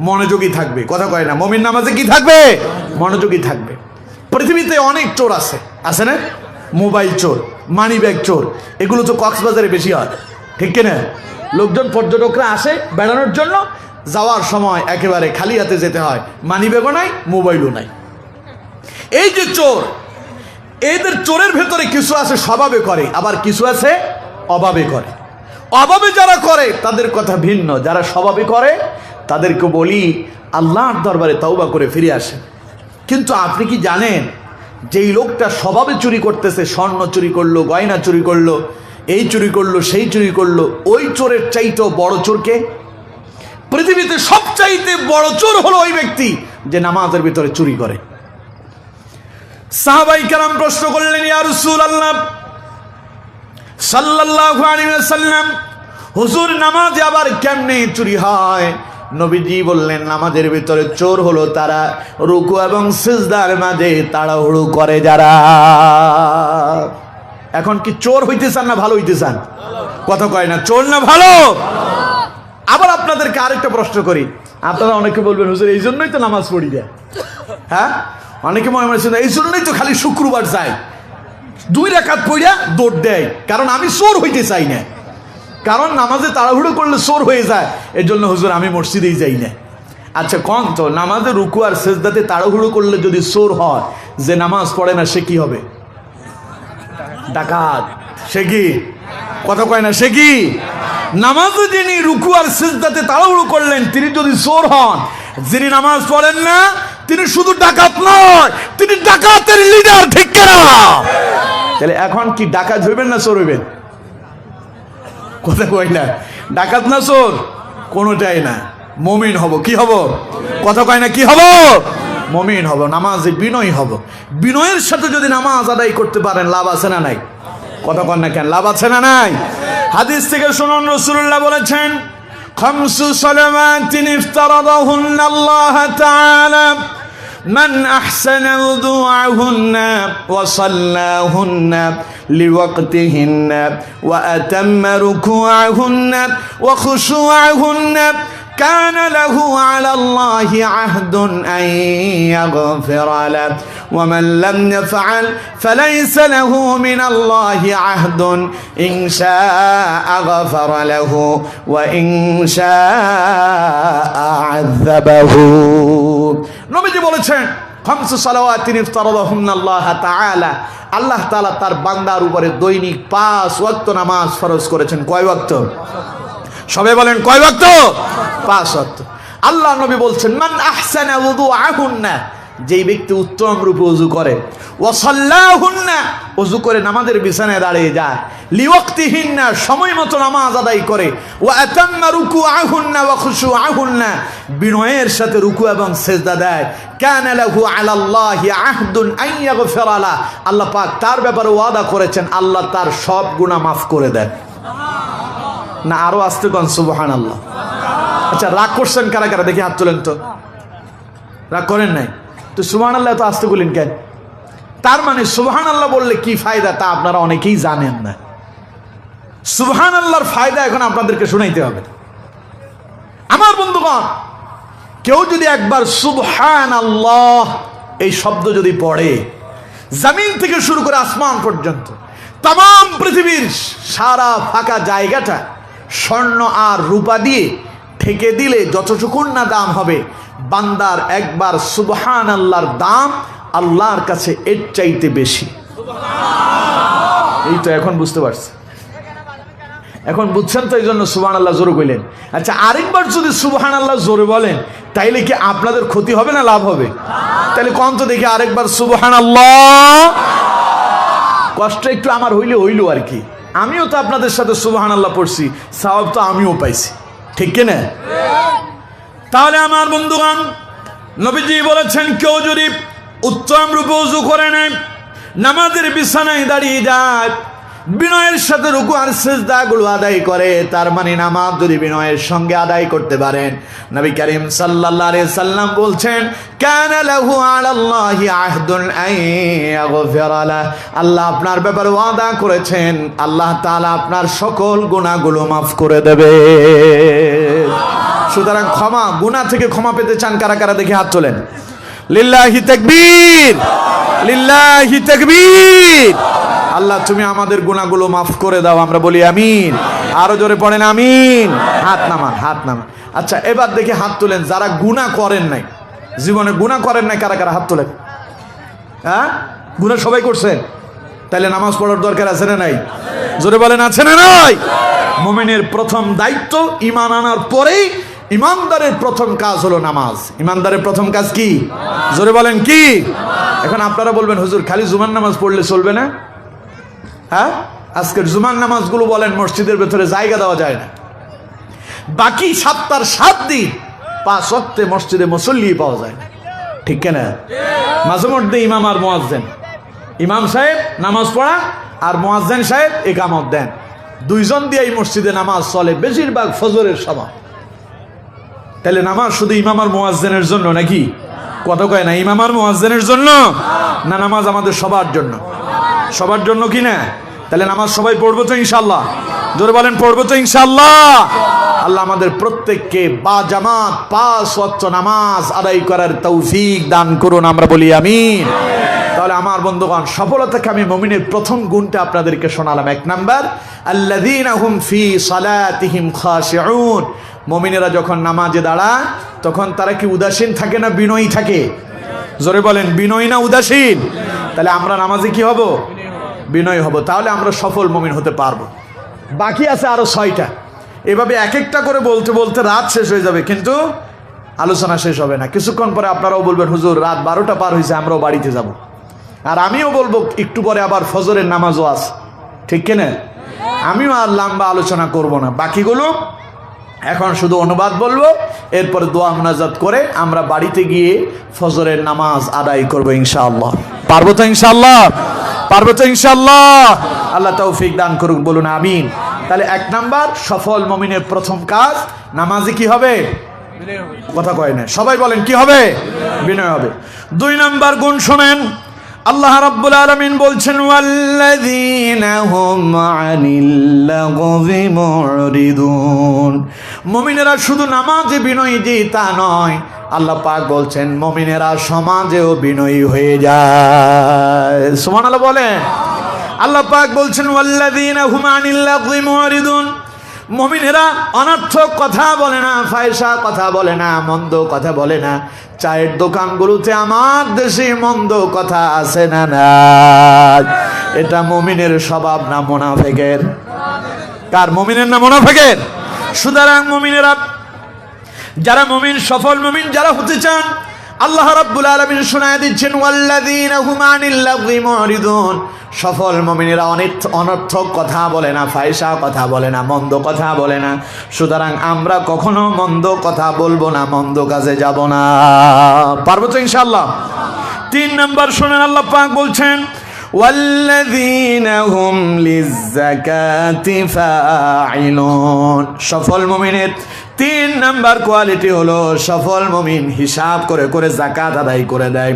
মনোযোগী থাকবে। কথা কয় না, মুমিন নামাজে কি থাকবে? মনোযোগী থাকবে। পৃথিবীতে অনেক চোর আছে, আছে না? মোবাইল চোর, মানি ব্যাগ চোর, এগুলো তো কক্সবাজারে বেশি হয়, ঠিক কিনা? লোকজন পর্যটকরা আসে বেড়ানোর জন্য, যাওয়ার সময় একেবারে খালি হাতে যেতে হয়, মানি ব্যাগও নাই, মোবাইলও নাই। এই যে চোর, এদের চোরের ভেতরে কিছু আছে স্বভাবে করে, আবার কিছু আছে অভাবে করে। অভাবে যারা করে তাদের কথা ভিন্ন, যারা স্বভাবে করে তাদেরকে বলি আল্লাহর দরবারে তওবা করে ফিরে আসে। কিন্তু আপনি কি জানেন যেই লোকটা স্বভাবে চুরি করতেছে, স্বর্ণ চুরি করলো, গয়না চুরি করলো, এই চুরি করলো, সেই চুরি করলো। ওই চোরের চাইতেও বড় চোরকে, পৃথিবীতে সবচাইতে বড় চোর হলো ওই ব্যক্তি যে নামাজের ভিতরে চুরি করে। সাহাবায়ে কেরাম প্রশ্ন করলেন, ইয়া রাসূলুল্লাহ সাল্লাল্লাহু আলাইহি ওয়াসাল্লাম, হুজুর নামাজে আবার কেমনে চুরি হয়? নবীজি বললেন, নামাজের ভিতরে চোর হলো তারা রুকু এবং সিজদার মাঝে তাড়াহুড়ো করে যারা। এখন কি চোর হইতে চান না ভালো হইতে চান? কথা কয় না, চোর না ভালো? আবার আপনাদেরকে আরেকটা প্রশ্ন করি, আপনারা অনেকে বলবেন হুজুর এই জন্যই তো নামাজ পড়ি না। হ্যাঁ, অনেকে মনে করছেন এই জন্যই তো খালি শুক্রবার যায়, 2 রাকাত পড়িয়া দৌড় দেয়, কারণ আমি চোর হইতে চাই না, কারণ নামাজে তাড়াহুড়ো করলে চোর হয়ে যায়, এর জন্য হুজুর আমি মসজিদেই যাই না। আচ্ছা কোন তো নামাজে রুকু আর সেজদাতে তাড়াহুড়ো করলে যদি চোর হয়, যে নামাজ পড়ে না সে কি হবে? ডাকাত। সে কি? কথা কয় না, সে কি? নামাজে যিনি রুকু আর সিজদাতে তাড়াহুড়ো করলেন তিনি যদি চোর হন, যিনি নামাজ পড়েন না তিনি শুধু ডাকাত নয়, তিনি ডাকাতের লিডার, ঠিক কিনা? তাহলে এখন কি ডাকাত হইবেন না চোর হইবেন? কথা কয় না, ডাকাত না চোর কোনোটাই না, মুমিন হব। কি হব? কথা কয় না, কি হব? মুমিন হব, নামাজে বিনয় হব। বিনয়ের সাথে যদি নামাজ আদায় করতে পারেন লাভ আছে না নাই? কথা কন না কেন, লাভ আছে না নাই? হাদিস থেকে শুনুন, রাসূলুল্লাহ বলেছেন, খামসু সালাওয়াতিন ইফতারাদাহুন্না আল্লাহ তাআলা মান আহসানা উযুআহুন্না ওয়া সাল্লাহুন্না লিওয়াক্তিহিন্না ওয়া আতাম্মা রুকুআহুন্না ওয়া খুশুআহুন্না كان له على الله عهد أن يغفر له ومن لم يفعل فليس له من الله عهد إن شاء غفر له وإن شاء عذبه। নবীজি বলেছেন, খামসু সালাওয়াতিন ইফতারাদাহুন্না আল্লাহ তাআলা, আল্লাহ তাআলা তার বান্দার উপরে দৈনিক 5 ওয়াক্ত নামাজ ফরজ করেছেন। কয় ওয়াক্ত? সবাই বলেন কয় ওয়াক্ত? 5 ওয়াক্ত। আল্লাহ নবী বলছেন, মান আহসানা উযুআহুন্না, যেই ব্যক্তি উত্তম রূপে ওযু করে, ওয়া সাল্লাহুন্না, ওযু করে নামাজের বিছানায় দাঁড়িয়ে যায়, লিওয়াক্তিহিন্না, সময় মতো নামাজ আদায় করে, ওয়া আতাম্মা রুকুআহুন্না ওয়া খুশুআহুন্না, বিনয়ের সাথে রুকু এবং সিজদা দেয়, কানা লাহু আলাল্লাহি আহদুন আন ইয়াগফিরা লা, আল্লাহ পাক তার ব্যাপারে ওয়াদা করেছেন আল্লাহ তার সব গুনাহ মাফ করে দেন। না আরো আস্তে কোন সুবহানাল্লাহ। আচ্ছা রাগ করছেন কারা কারা দেখি হাত তোলেন তো। রাগ করেন নাই তো? সুবহানাল্লাহ তো আস্তে বলেন কেন? তার মানে সুবহানাল্লাহ বললে কি ফায়দা তা আপনারা অনেকেই জানেন না। সুবহানাল্লাহর ফায়দা এখন আপনাদেরকে শুনাইতে হবে। আমার বন্ধুগণ, কেউ যদি একবার সুবহানাল্লাহ এই শব্দ যদি পড়ে, জমিন থেকে শুরু করে আসমান পর্যন্ত তাম পৃথিবীর সারা ফাঁকা জায়গাটা স্বর্ণ আর রূপা দিয়ে ঠেকে দিলে যতটুকুন না দাম হবে, বান্দার একবার সুবহানাল্লাহর দাম আল্লাহর কাছে এর চাইতে বেশি। এই তো এখন বুঝতে পারছি, এখন বুঝছেন তো, এই জন্য সুবহানাল্লাহ জোরে কইলেন। আচ্ছা আরেকবার যদি সুবহানাল্লাহ জোরে বলেন তাইলে কি আপনাদের ক্ষতি হবে না লাভ হবে? তাহলে কোন তো দেখি আরেকবার সুবহানাল্লাহ। কষ্ট একটু আমার হইলে হইলো আর কি, আমিও তো আপনাদের সাথে সুবহানাল্লাহ পড়ছি, সওয়াব তো আমিও পাইছি, ঠিক কি না? তাহলে আমার বন্ধুগণ, নবীজি বলেছেন কেউ যদি উত্তম রূপে ওযু করে নেয়, নামাজের বিছানায় দাঁড়িয়ে যায়, বিনয়ের সাথে রুকু আর সিজদাগুলো আদায় করে, তার মানে নামাজ যদি বিনয়ের সঙ্গে আদায় করতে পারেন, নবী করিম সাল্লাল্লাহু আলাইহি সাল্লাম বলছেন, কানা লাহু আলাল্লাহি আহদুন আন ইয়াগফিরা লা, আল্লাহ আপনার ব্যাপারে ওয়াদা করেছেন আল্লাহ তাআলা আপনার সকল গুনাহগুলো মাফ করে দেবে। সুতরাং ক্ষমা, গুনাহ থেকে ক্ষমা পেতে চান কারা কারা দেখে হাত তোলেন। লিল্লাহি তাকবীর, লিল্লাহি তাকবীর। আল্লাহ তুমি আমাদের গুনাহগুলো মাফ করে দাও, আমরা বলি আমিন। আরো জোরে পড়েন আমিন। হাত নামান, হাত নামান। আচ্ছা এবার দেখি হাত তোলেন যারা গুনাহ করেন নাই, জীবনে গুনাহ করেন নাই, কারা কারা হাত তোলেন? হ্যাঁ, গুনাহ সবাই করছেন, তাইলে নামাজ পড়ার দরকার আছে না নাই? জোরে বলেন আছে না নাই? মুমিনের প্রথম দায়িত্ব ঈমান আনার পরেই ইমানদারের প্রথম কাজ হলো নামাজ। ইমানদারের প্রথম কাজ কি? জোরে বলেন কি? এখন আপনারা বলবেন হুজুর খালি জুমার নামাজ পড়লে চলবে না? হ্যাঁ, আজকের জুমার নামাজগুলো বলেন মসজিদের ভেতরে জায়গা দেওয়া যায় না। বাকি সপ্তাহের 7 দিন 5 ওয়াক্তে মসজিদে মুসল্লি পাওয়া যায় না, ঠিক কিনা? মাঝে মধ্যে ইমাম আর মুয়াজ্জিন, ইমাম সাহেব নামাজ পড়া আর মুয়াজ্জিন সাহেব ইকামত দেন, দুইজন দিয়ে এই মসজিদে নামাজ চলে বেশিরভাগ ফজরের সময়। তাহলে নামাজ শুধু ইমাম আর মুয়াজ্জিনের জন্য নাকি? কথা কয় না, ইমাম আর মুয়াজ্জিনের জন্য না, নামাজ আমাদের সবার জন্য। সবার জন্য কি না? তাহলে নামাজ সবাই পড়বো তো ইনশাআল্লাহ? জোরে বলেন পড়বো তো ইনশাআল্লাহ? আল্লাহ আমাদের প্রত্যেককে বা জামাত 5 ওয়াক্ত নামাজ আদায় করার তৌফিক দান করুন, আমরা বলি আমিন। তাহলে আমার বন্ধুগণ, সফলতাকে আমি মুমিনের প্রথম গুণটা আপনাদেরকে শোনালাম। 1 নাম্বার, আল্লাযীনা হুম ফি সালাতিহিম খাশিউন। মুমিনেরা যখন নামাজে দাঁড়ায় তখন তারা কি উদাসীন থাকে না বিনয়ী থাকে? জোরে বলেন, বিনয়ী না উদাসীন? তাহলে আমরা নামাজে কি হব? বিনয়ী হব। তাহলে আমরা সফল মুমিন হতে পারবো। বাকি আছে আরো 6টা। এভাবে এক একটা করে বলতে বলতে রাত শেষ হয়ে যাবে, কিন্তু আলোচনা শেষ হবে না। কিছুক্ষণ পরে আপনারাও বলবেন, হুজুর রাত 12টা পার হয়েছে, আমরাও বাড়িতে যাব। আর আমিও বলবো একটু পরে আবার ফজরের নামাজও আছে, ঠিক কিনা? আমিও আর লম্বা আলোচনা করব না। বাকিগুলো এখন শুধু অনুবাদ বলবো, এরপরে দোয়া মুনাজাত করে আমরা বাড়িতে গিয়ে ফজরের নামাজ আদায় করবো ইনশাআল্লাহ। পারবো তো ইনশাআল্লাহ? পারবো তো ইনশাআল্লাহ? আল্লাহ তৌফিক দান করুক, বলুন আমিন। তাহলে 1 নাম্বার, সফল মুমিনের প্রথম কাজ নামাজে কি হবে? কথা কয় না, সবাই বলেন কি হবে? বিনয় হবে। 2 নাম্বার গুণ শুনেন, আল্লাহ রাব্বুল আলামিন বলছেন, ওয়াল্লাযীনা হুম আনিল লাগযি মুরিদুন। মুমিনেরা শুধু নামাজে বিনয়ী যে তা নয়, আল্লাহ পাক বলছেন মুমিনেরা সমাজেও বিনয়ী হয়ে যায়। সুবহানাল্লাহ বলেন। আল্লাহ পাক বলছেন, ওয়াল্লাযীনা হুম আনিল লাগযি মুরিদুন। মুমিনেরা অনর্থক কথা বলে না, ফায়সা কথা বলে না, মন্দ কথা বলে না। চায়ের দোকানগুলোতে আমার দেশে মন্দ কথা আছে না? না, এটা মুমিনের স্বভাব না মুনাফিকের? কার? মুমিনের না মুনাফিকের? সুতরাং মুমিনেরা, যারা মুমিন, সফল মুমিন যারা হতে চান, আল্লাহ রাব্বুল আলামিন শোনায় দিচ্ছেন, ওয়াল্লাযীনা হুম আনিল লাগযি মুরিদুন। সফল মুমিনেরা অনর্থক কথা বলে না, ফায়সা কথা বলে না, মন্দ কথা বলে না। সুতরাং আমরা কখনো মন্দ কথা বলবো না, মন্দ কাজে যাব না। পারবো তো ইনশাআল্লাহ? 3 নাম্বার শুনেন, আল্লাহ পাক বলছেন, ওয়াল্লাযীনা হুম লিয-যাকাতি ফাঈলুন। সফল মুমিনের 3 নাম্বার কোয়ালিটি হলো সফল মুমিন হিসাব করে করে যাকাত আদায় করে দেয়।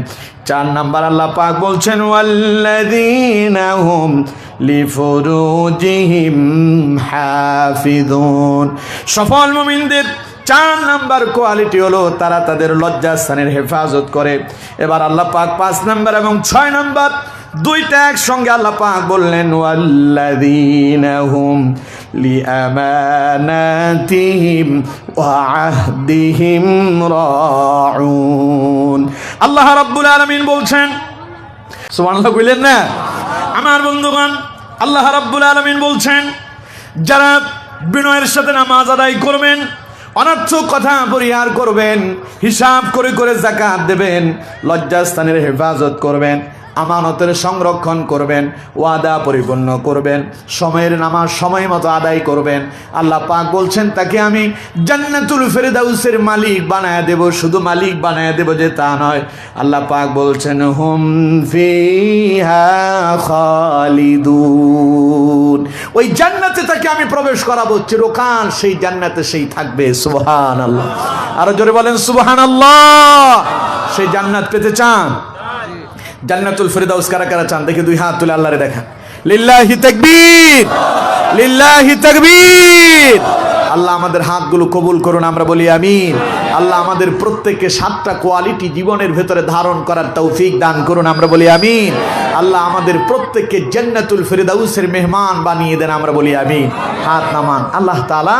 4 নাম্বার আল্লাহ পাক বলছেন, ওয়াল্লাযীনা হুম লিফুরুজিহিম হাফিজুন। সফল মুমিনদের 4 নাম্বার কোয়ালিটি হলো তারা তাদের লজ্জাস্থানের হেফাজত করে। এবার আল্লাহ পাক 5 নাম্বার এবং 6 নাম্বার 2টা একসঙ্গে আল্লাহ পাক বললেন, ওয়াল্লাযীনা হুম লিআমানাতিহিম ওয়া আহদিহিম রাউন। আল্লাহ রাব্বুল আলামিন বলছেন, সুবহানাল্লাহ কইলেন না? আমার বন্ধুগণ, আল্লাহ রাব্বুল আলামিন বলছেন, যারা বিনয়ের সাথে নামাজ আদায় করবেন, অনর্থক কথা পরিহার করবেন, হিসাব করে করে যাকাত দেবেন, লজ্জাস্থানের হেফাজত করবেন, আমানতের সংরক্ষণ করবেন, ওয়াদা পরিপূর্ণ করবেন, সময়ের নামাজ সময় মতো আদায় করবেন, আল্লাহ পাক বলছেন তাকে আমি জান্নাতুল ফেরদাউসের মালিক বানায় দেব। শুধু মালিক বানায় দেব যে তা নয়, আল্লাহ পাক বলছেন, হুম ফিহা খালিদুন। ওই জান্নাতে তাকে আমি প্রবেশ করাবো চিরকাল, সেই জান্নাতে সেই থাকবে। সুবহানাল্লাহ। আরো জোরে বলেন সুবহানাল্লাহ। সেই জান্নাত পেতে চান? জান্নাতুল ফেরদাউস কারা কারা চান? দেখি 2 হাত তুলে আল্লাহরে দেখা। লিল্লাহি তাকবীর, লিল্লাহি তাকবীর। আল্লাহ আমাদের হাতগুলো কবুল করুন, আমরা বলি আমিন। আল্লাহ আমাদের প্রত্যেককে 7টা কোয়ালিটি জীবনের ভেতরে ধারণ করার তৌফিক দান করুন, আমরা বলি আমিন। আল্লাহ আমাদের প্রত্যেককে জান্নাতুল ফেরদাউসের মেহমান বানিয়ে দেন, আমরা বলি আমিন। হাত নামান। আল্লাহ তাআলা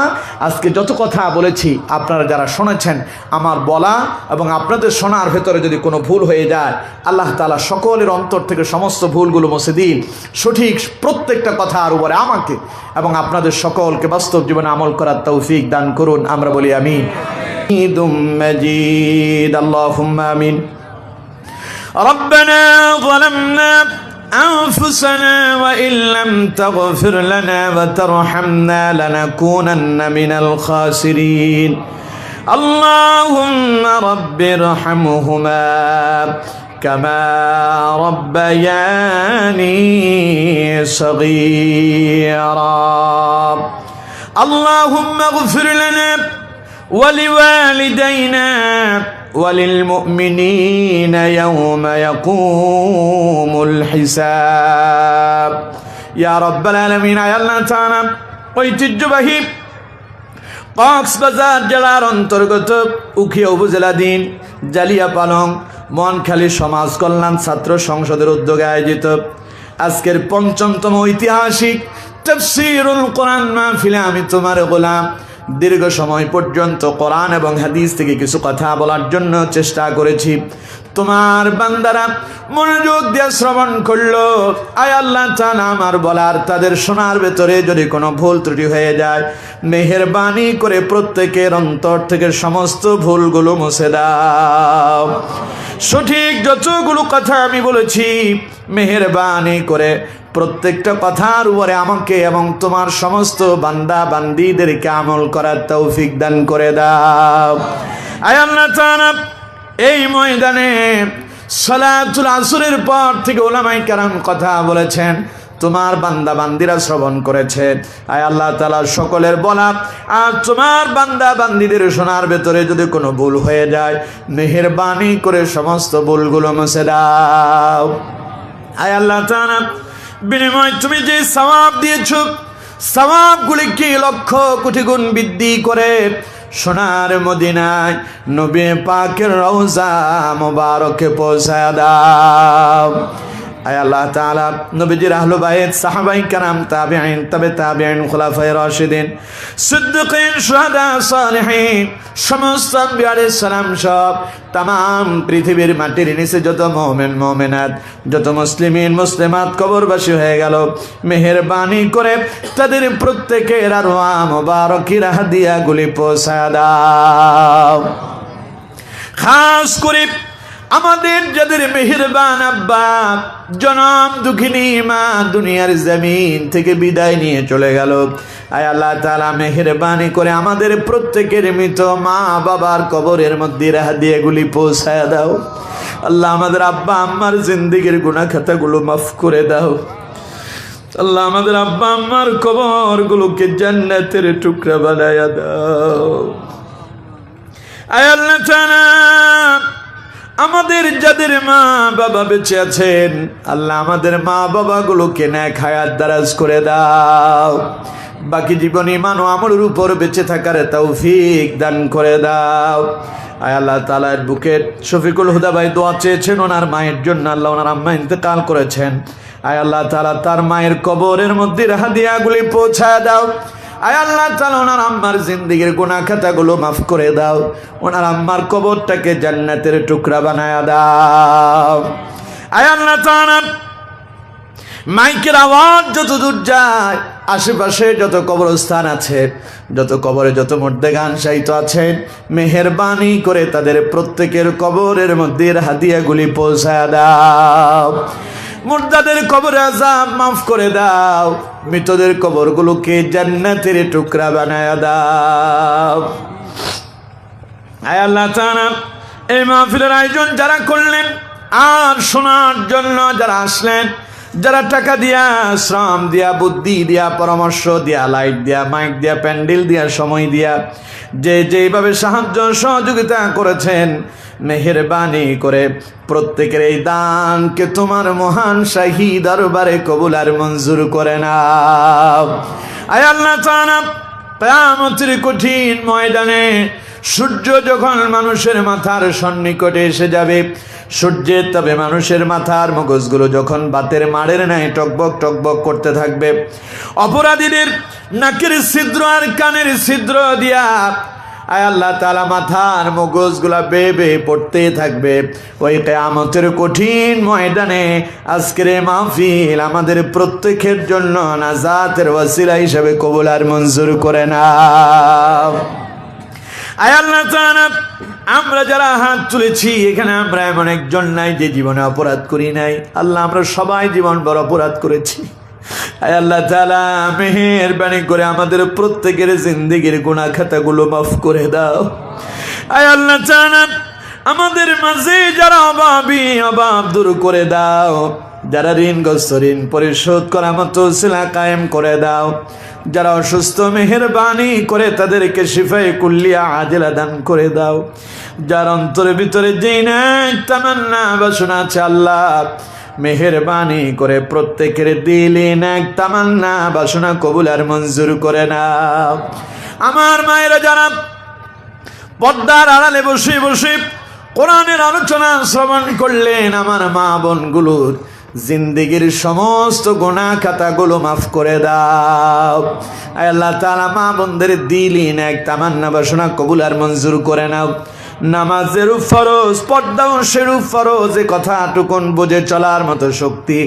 আজকে যত কথা বলেছি আপনারা যারা শুনেছেন, আমার বলা এবং আপনাদের শোনার ভেতরে যদি কোনো ভুল হয়ে যায়, আল্লাহ তাআলা সকলের অন্তর থেকে সমস্ত ভুলগুলো মুছে দিন। সঠিক প্রত্যেকটা কথার উপরে আমাকে এবং আপনাদের সকলকে বাস্তব জীবনে আমল করার তৌফিক দান করুন, আমরা বলি আমিন। হামিদুম মাজিদ, আল্লাহুম্মা আমিন। রব্বানা যালামনা أنفسنا وإن لم تغفر لنا وترحمنا لنكونن من الخاسرين اللهم رب ارحمهما كما ربياني صغيرا اللهم اغفر لنا ولوالدينا وللمؤمنين يوم يقوم الحساب يا رب العالمين يا الله تعالى ঐতিহ্যবাহী কক্সবাজার জেলার অন্তর্গত উখিয়া উপজেলাধীন জালিয়াপালং মনখালী সমাজ কল্যাণ ছাত্র সংসদের উদ্যোগে আয়োজিত আজকের ৫৫তম ঐতিহাসিক তাফসীরুল কোরআন মাহফিলে আমি তোমার গোলাম দীর্ঘ সময় পর্যন্ত কোরআন এবং হাদিস থেকে কিছু কথা বলার জন্য চেষ্টা করেছি। তোমার বান্দারা মনোযোগ দিয়ে শ্রবণ করলো। আয় আল্লাহ তাআলা আমার বলার তাদের শোনার ভেতরে যদি কোনো ভুল ত্রুটি হয়ে যায় মেহেরবানি করে প্রত্যেকের অন্তর থেকে সমস্ত ভুলগুলো মুছে দাও। সঠিক যতগুলো কথা আমি বলেছি মেহেরবানি করে প্রত্যেকটা কথার উপরে আমাকে এবং তোমার সমস্ত বান্দা বান্দীদেরকে আমল করার তৌফিক দান করে দাও। আয় আল্লাহ তাআলা এই ময়দানে সালাতুল আসরের পর থেকে উলামায়ে কেরাম কথা বলেছেন, তোমার বান্দা বান্দিরা শ্রবণ করেছে। আয় আল্লাহ তাআলা সকলের বলা আর তোমার বান্দা বান্দিদের শোনার ভেতরে যদি কোনো ভুল হয়ে যায় মেহেরবানি করে সমস্ত ভুলগুলো মুছে দাও। আয় আল্লাহ তাআলা বিনিময় তুমি যে সওয়াব দিয়েছো সওয়াবগুলিকে লক্ষ কোটি গুণ বৃদ্ধি করে সোনার মদিনায় নবী পাকের রওজা মুবারকে পৌঁছায় দাও। আয় আল্লাহ তাআলা নবীজির আহলে বাইত সাহাবায়ে কেরাম তাবিঈন তবে তাবিঈন খুলাফায়ে রাশিদিন সিদ্দিকিন শুহাদা সালিহিন সমস্ত আম্বিয়া আলাইহিস সালাম সব तमाम পৃথিবীর মাটির নিচে যত মুমিন মুমিনাত যত মুসলিমিন মুসলিমাত কবরবাসী হয়ে গেল মেহেরবানি করে তাদের প্রত্যেকের আরওয়া মুবারকির হাদিয়াগুলি পৌঁছায় দাও। খাস করে আমাদের যাদের মেহেরবান আব্বা জনম দুঃখিনী মা দুনিয়ার জমিন থেকে বিদায় নিয়ে চলে গেল, আয় আল্লাহ তাআলা মেহেরবানি করে আমাদের প্রত্যেকের মৃত মা বাবার কবরের মধ্যে হাদিয়াগুলি পৌঁছায় দাও। আল্লাহ আমাদের আব্বা আম্মার জিন্দেগীর গুনাহ খাতাগুলো মাফ করে দাও। আল্লাহ আমাদের আব্বা আম্মার কবরগুলোকে জান্নাতের টুকরা বানায়া দাও। আয় আল্লাহ তাআলা আমাদের যাদের মা বাবা বেঁচে আছেন আল্লাহ আমাদের মা বাবাগুলোকে নেক হায়াত দারাজ করে দাও। বাকি জীবন ঈমান ও আমলের উপর বেঁচে থাকার তৌফিক দান করে দাও। আয় আল্লাহ তাআলার বুকের শফিকুল হুদা ভাই দোয়া চেয়েছেন ওনার মায়ের জন্য, আল্লাহ ওনার আম্মা ইন্তেকাল করেছেন। আয় আল্লাহ তাআলা তার মায়ের কবরের মধ্যে হাদিয়াগুলি পৌঁছায় দাও। আয় আল্লাহ তাআলা ওনার আম্মার জিন্দেগীর গুনাহ খাতাগুলো মাফ করে দাও। ওনার আম্মার কবরটাকে জান্নাতের টুকরা বানায়া দাও। আয় আল্লাহ তাআলা মাইকের আওয়াজ যত দূর যায় আশেপাশে যত কবরস্থান আছে যত কবরে যত মুর্দেগান শায়িত আছেন মেহেরবানি করে তাদের প্রত্যেকের কবরের মধ্যে হাদিয়াগুলি পৌঁছায়া দাও। মুর্দাদের কবরে আযাব মাফ করে দাও। মৃতদের কবরগুলোকে জান্নাতের টুকরা বানায়া দাও। আয় আল্লাহ তাআলা এই মাহফিলের আয়োজন যারা করলেন আর শোনার জন্য যারা আসলেন, যারা টাকা দিয়া শ্রম দিয়া বুদ্ধি দিয়া পরামর্শ দিয়া লাইট দিয়া মাইক দিয়া প্যান্ডেল দিয়া সময় দিয়া যে যেভাবে সাহায্য সহযোগিতা করেছেন মেহেরবানি করে প্রত্যেকের এই দানকে তোমার মহান শাহী দরবারে কবুল আর মঞ্জুর করে নাও। আয় আল্লাহ তাআলা কিয়ামতের কঠিন ময়দানে সূর্য যখন মানুষের মাথার সন্নিকটে এসে যাবে, সূর্যের তবে মানুষের মাথার মগজগুলো যখন বাতের মাড়ের ন্যায় টকবক টকবক করতে থাকবে, অপরাধীদের নাকের ছিদ্র আর কানের ছিদ্র দিয়া আয় আল্লাহ তাআলা মাথার মগজগুলা বেয়ে বেয়ে পড়তে থাকবে। ওই কিয়ামতের কঠিন ময়দানে আজকের এই মাহফিল আমাদের প্রত্যেকের জন্য নাজাতের ওয়াসিলা হিসেবে কবুল আর মঞ্জুর করে নাও। আয় আল্লাহ তাআলা আমরা যারা হাত তুলেছি এখানে আমরা এমন একজন নাই যে জীবনে অপরাধ করি নাই। আল্লাহ আমরা সবাই জীবন বড় অপরাধ করেছি। আয় আল্লাহ তাআলা মেহেরবানি করে আমাদের প্রত্যেকের জিন্দেগির গুনাহ খাতাগুলো মাফ করে দাও। আয় আল্লাহ তাআলা আমাদের মাঝে যারা অভাব দূর করে দাও, যারা ঋণগ্রস্ত ঋণ পরিশোধ করার মতো উসিলা কায়েম করে দাও, যারা অসুস্থ মেহেরবানি করে তাদেরকে শিফায়ে কুল্লিয়া আজেলা দান করে দাও। যার অন্তরের ভিতরে যেই নাই তামান্না বাসনা আছে আল্লাহ মেহেরবানি করে প্রত্যেকের দিলে এক তামান্না বাসনা কবুল আর মঞ্জুর করে নাও। আমার মায়েরা যারা পর্দার আড়ালে বসে বসে কোরআনের আলোচনা শ্রবণ করলেন, আমার মা বোনগুলোর জিন্দেগির সমস্ত গুনাহ খাতাগুলো মাফ করে দাও। আয় আল্লাহ তাআলা মা বোনদের দিলিন এক তামান্না বাসনা কবুল আর মঞ্জুর করে নাও। নামাজের ফরজ, পর্দাও সেরূপ ফরজ, এ কথাটুকুন বুঝে চলার মতো শক্তি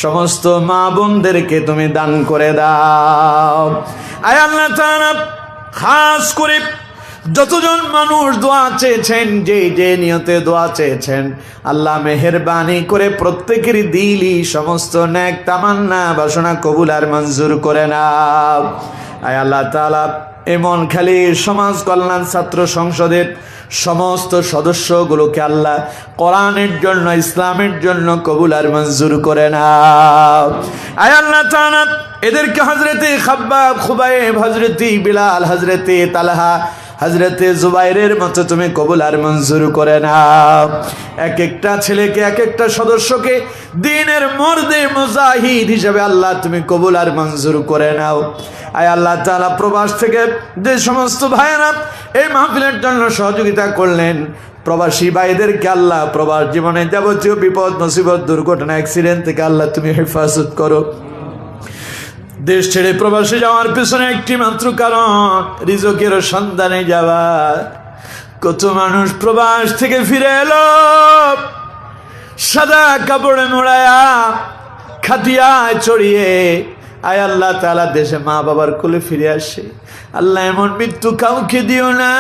সমস্ত মা বোনদেরকে তুমি দান করে দাও। আয় আল্লাহ তাআলা খাস করে যতজন মানুষ দোয়া চেয়েছেন, যে নিয়তে দোয়া চেয়েছেন, আল্লাহ মেহেরবানি করে প্রত্যেকের দিলই সমস্ত নেক তামান্না বাসনা কবুল আর মঞ্জুর করে নাও। আয় আল্লাহ তাআলা এমন খালি সমাজ কল্যাণ ছাত্র সংসদের সমস্ত সদস্যগুলোকে আল্লাহ কোরআনের জন্য ইসলামের জন্য কবুল আর মঞ্জুর করে নাও। আয় আল্লাহ তাআলা এদেরকে হযরতে খাব্বাব, খুবাইব, হযরতে বিলাল, হযরতে তালহা, হযরতে জুবাইরের মতো তুমি কবুল আর মঞ্জুর করে নাও। এক একটা ছেলেকে, এক একটা সদস্যকে দ্বীনের মর্দে মুজাহিদ হিসেবে আল্লাহ তুমি কবুল আর মঞ্জুর করে নাও। আয় আল্লাহ তাআলা প্রবাস থেকে যে সমস্ত ভাইয়েরা এই মাহফিলের জন্য সহযোগিতা করলেন, প্রবাসী ভাইদেরকে আল্লাহ প্রবাস জীবনে যাবতীয় বিপদ মুসিবত দুর্ঘটনা অ্যাক্সিডেন্ট থেকে আল্লাহ তুমি হেফাজত করো। দেশ ছেড়ে প্রবাসে যাওয়ার পিছনে একটি মাত্র কারণ, রিজকের সন্ধানে যাওয়া। কত মানুষ প্রবাস থেকে ফিরে এলো সাদা কাপড়ে মোড়ায়া, খাটিয়ায় চড়িয়ে। আয় আল্লাহ তাআলা দেশে মা বাবার কোলে ফিরে আসে। আল্লাহ এমন মৃত্যু কাউকে দিও না।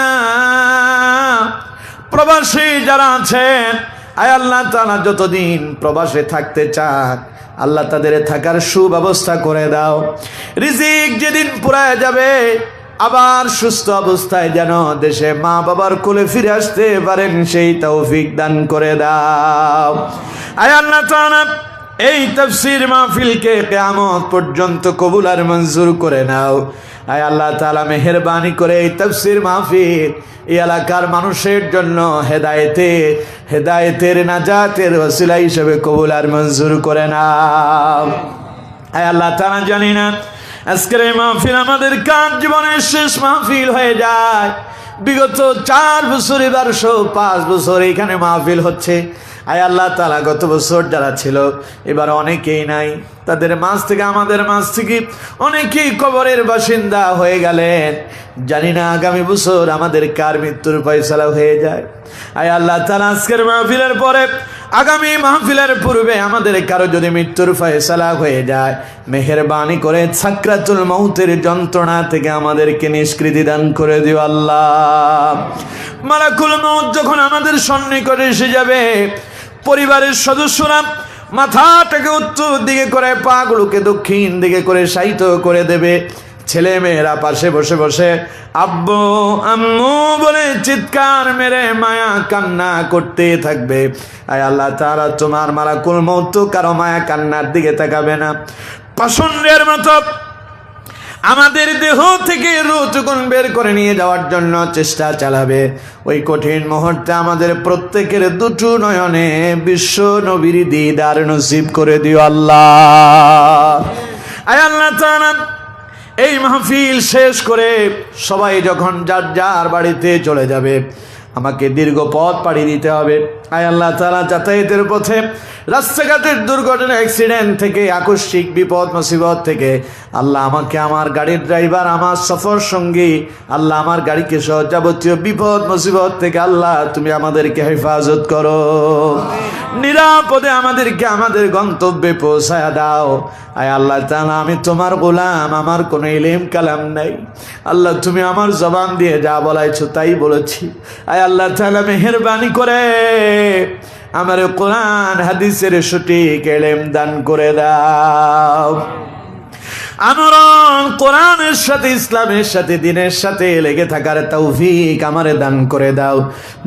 প্রবাসী যারা আছেন আয় আল্লাহ তাআলা যতদিন প্রবাসে থাকতে চান আল্লাহ তাদের থাকার সুব্যবস্থা করে দাও। রিজিক যেদিন পুরায় যাবে আবার সুস্থ অবস্থায় যেন দেশে মা বাবার কোলে ফিরে আসতে পারেন সেই তৌফিক দান করে দাও। আয় আল্লাহ তাআলা এই তাফসীর মাহফিলকে কিয়ামত পর্যন্ত কবুল আর মঞ্জুর করে নাও। আয় আল্লাহ তাআলা মেহেরবানি করে এই তাফসীর মাহফিল এই এলাকার মানুষের জন্য হেদায়েতের নাজাতের ওসিলা হিসেবে কবুল আর মঞ্জুর করে নাও। আয় আল্লাহ তাআলা জানি না আজকের এই মাহফিল আমাদের কার জীবনের শেষ মাহফিল হয়ে যায়। বিগত 4 বছর, এবার 5 বছর এখানে মাহফিল হচ্ছে। আয় আল্লাহ তাআলা গত বছর যারা ছিল এবার অনেকেই নাই, তাদের মাঝ থেকে আমাদের মাঝ থেকে অনেকেই কবরের বাসিন্দা হয়ে গেলেন। জানি না আগামী বছর আমাদের কার মৃত্যুর ফয়সালা হয়ে যায়। আয় আল্লাহ তাআলা আজকের মাহফিলের পরে আগামী মাহফিলের পূর্বে আমাদের কারো যদি মৃত্যুর ফয়সালা হয়ে যায়, মেহেরবানি করে সাকরাতুল মউতের যন্ত্রণা থেকে আমাদেরকে নিষ্কৃতি দান করে দিও আল্লাহ। মালাকুল মউত যখন আমাদের সন্নিকটে এসে যাবে, পরিবারের সদস্যরা মাথাটাকে উত্তর দিকে করে, পাগুলোকে দক্ষিণ দিকে করে শায়িত করে দেবে। ছেলে মেয়েরা পাশে বসে বসে আব্বু আম্মু বলে চিৎকার মেরে মায়া কান্না করতে থাকবে। আয় আল্লাহ তাআলা তোমার মালাকুল মউত কারো মায়া কান্নার দিকে তাকাবে না। পাষণ্ডের মতো আমাদের দেহ থেকে রূহটুকুন বের করে নিয়ে যাওয়ার জন্য চেষ্টা চালাবে। ওই কঠিন মুহূর্তে আমাদের প্রত্যেকের দুটো নয়নে বিশ্ব নবীর দিদার নসিব করে দিও আল্লাহ। আয় আল্লাহ তাআলা এই মাহফিল শেষ করে সবাই যখন যার যার বাড়িতে চলে যাবে, আমাকে দীর্ঘ পথ পাড়ি দিতে হবে। আয় আল্লাহ তাআলা যাতায়াতের পথে রাস্তাঘাটের দুর্ঘটনা অ্যাক্সিডেন্ট থেকে আকস্মিক বিপদ মুসিবত থেকে আল্লাহ আমাকে আমার গাড়ির ড্রাইভার আমার সফর সঙ্গী আল্লাহ আমার গাড়িকে সহ যাবতীয় বিপদ মুসিবত থেকে আল্লাহ তুমি আমাদেরকে হেফাজত করো নিরাপদে আমাদেরকে আমাদের গন্তব্যে পৌঁছায়া দাও আয় আল্লাহ তাআলা আমি তোমার গোলাম আমার কোনো ইলম কালাম নাই আল্লাহ তুমি আমার জবান দিয়ে যা বলাইছো তাই বলেছি আয় আল্লাহ তাআলা মেহেরবানি করে আমার কোরআন হাদিসের সঠিক ইলম দান করে দাও আমরা কোরআনের সাথে ইসলামের সাথে দ্বীনের সাথে লেগে থাকার তৌফিক আমারে দান করে দাও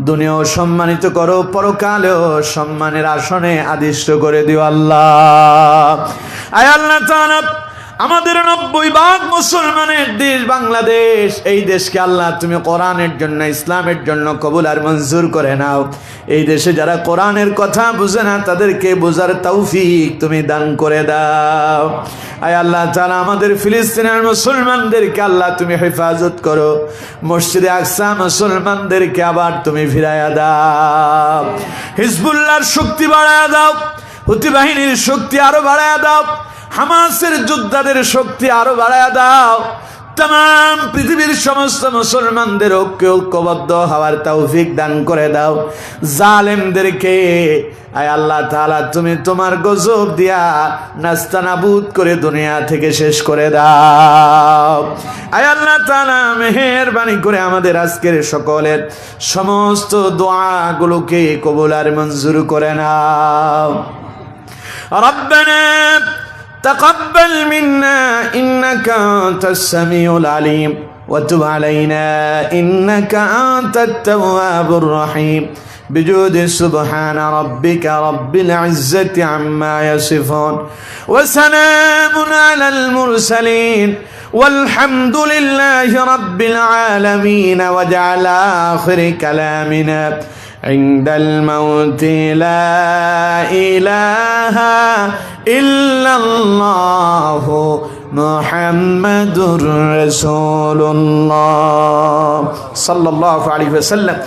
দুনিয়াও সম্মানিত করো পরকালেও সম্মানের আসনে আদিষ্ট করে দিও আল্লাহ আয় আল্লাহ তাআলা আমাদের 90% মুসলমানের দেশ বাংলাদেশ এই দেশকে আল্লাহ তুমি কোরআনের জন্য ইসলামের জন্য কবুল আর মঞ্জুর করে নাও এই দেশে যারা কোরআনের কথা বুঝে না তাদেরকে বোঝার তৌফিক তুমি দান করে দাও আয় আল্লাহ তাআলা আমাদের ফিলিস্তিনের মুসলমানদেরকে আল্লাহ তুমি হেফাজত করো মসজিদে আকসা মুসলমানদেরকে আবার তুমি ফিরাইয়া দাও হিজবুল্লাহর শক্তি বাড়ায়া দাও হুতি বাহিনীর শক্তি আরো বাড়ায়া দাও হামাসের যোদ্ধাদের শক্তি আরো বাড়ায়া দাও तमाम পৃথিবীর সমস্ত মুসলমানদের ঐক্যবদ্ধ হওয়ার তৌফিক দান করে দাও জালেমদেরকে আয় আল্লাহ তাআলা তুমি তোমার গজব দিয়া নাস্তানাবুদ করে দুনিয়া থেকে শেষ করে দাও আয় আল্লাহ তাআলা মেহেরবানি করে আমাদের আজকের সকলের সমস্ত দোয়াগুলোকে কবুল আর মঞ্জুর করে নাও রব্বানা تقبل منا إنك أنت السميع العليم وتب علينا إنك أنت التواب الرحيم بجود سبحان ربك رب العزة عما يصفون وسلام على المرسلين والحمد لله رب العالمين واجعل آخر كلامنا عند الموت لا إله إلا الله محمد رسول الله صلى الله عليه وسلم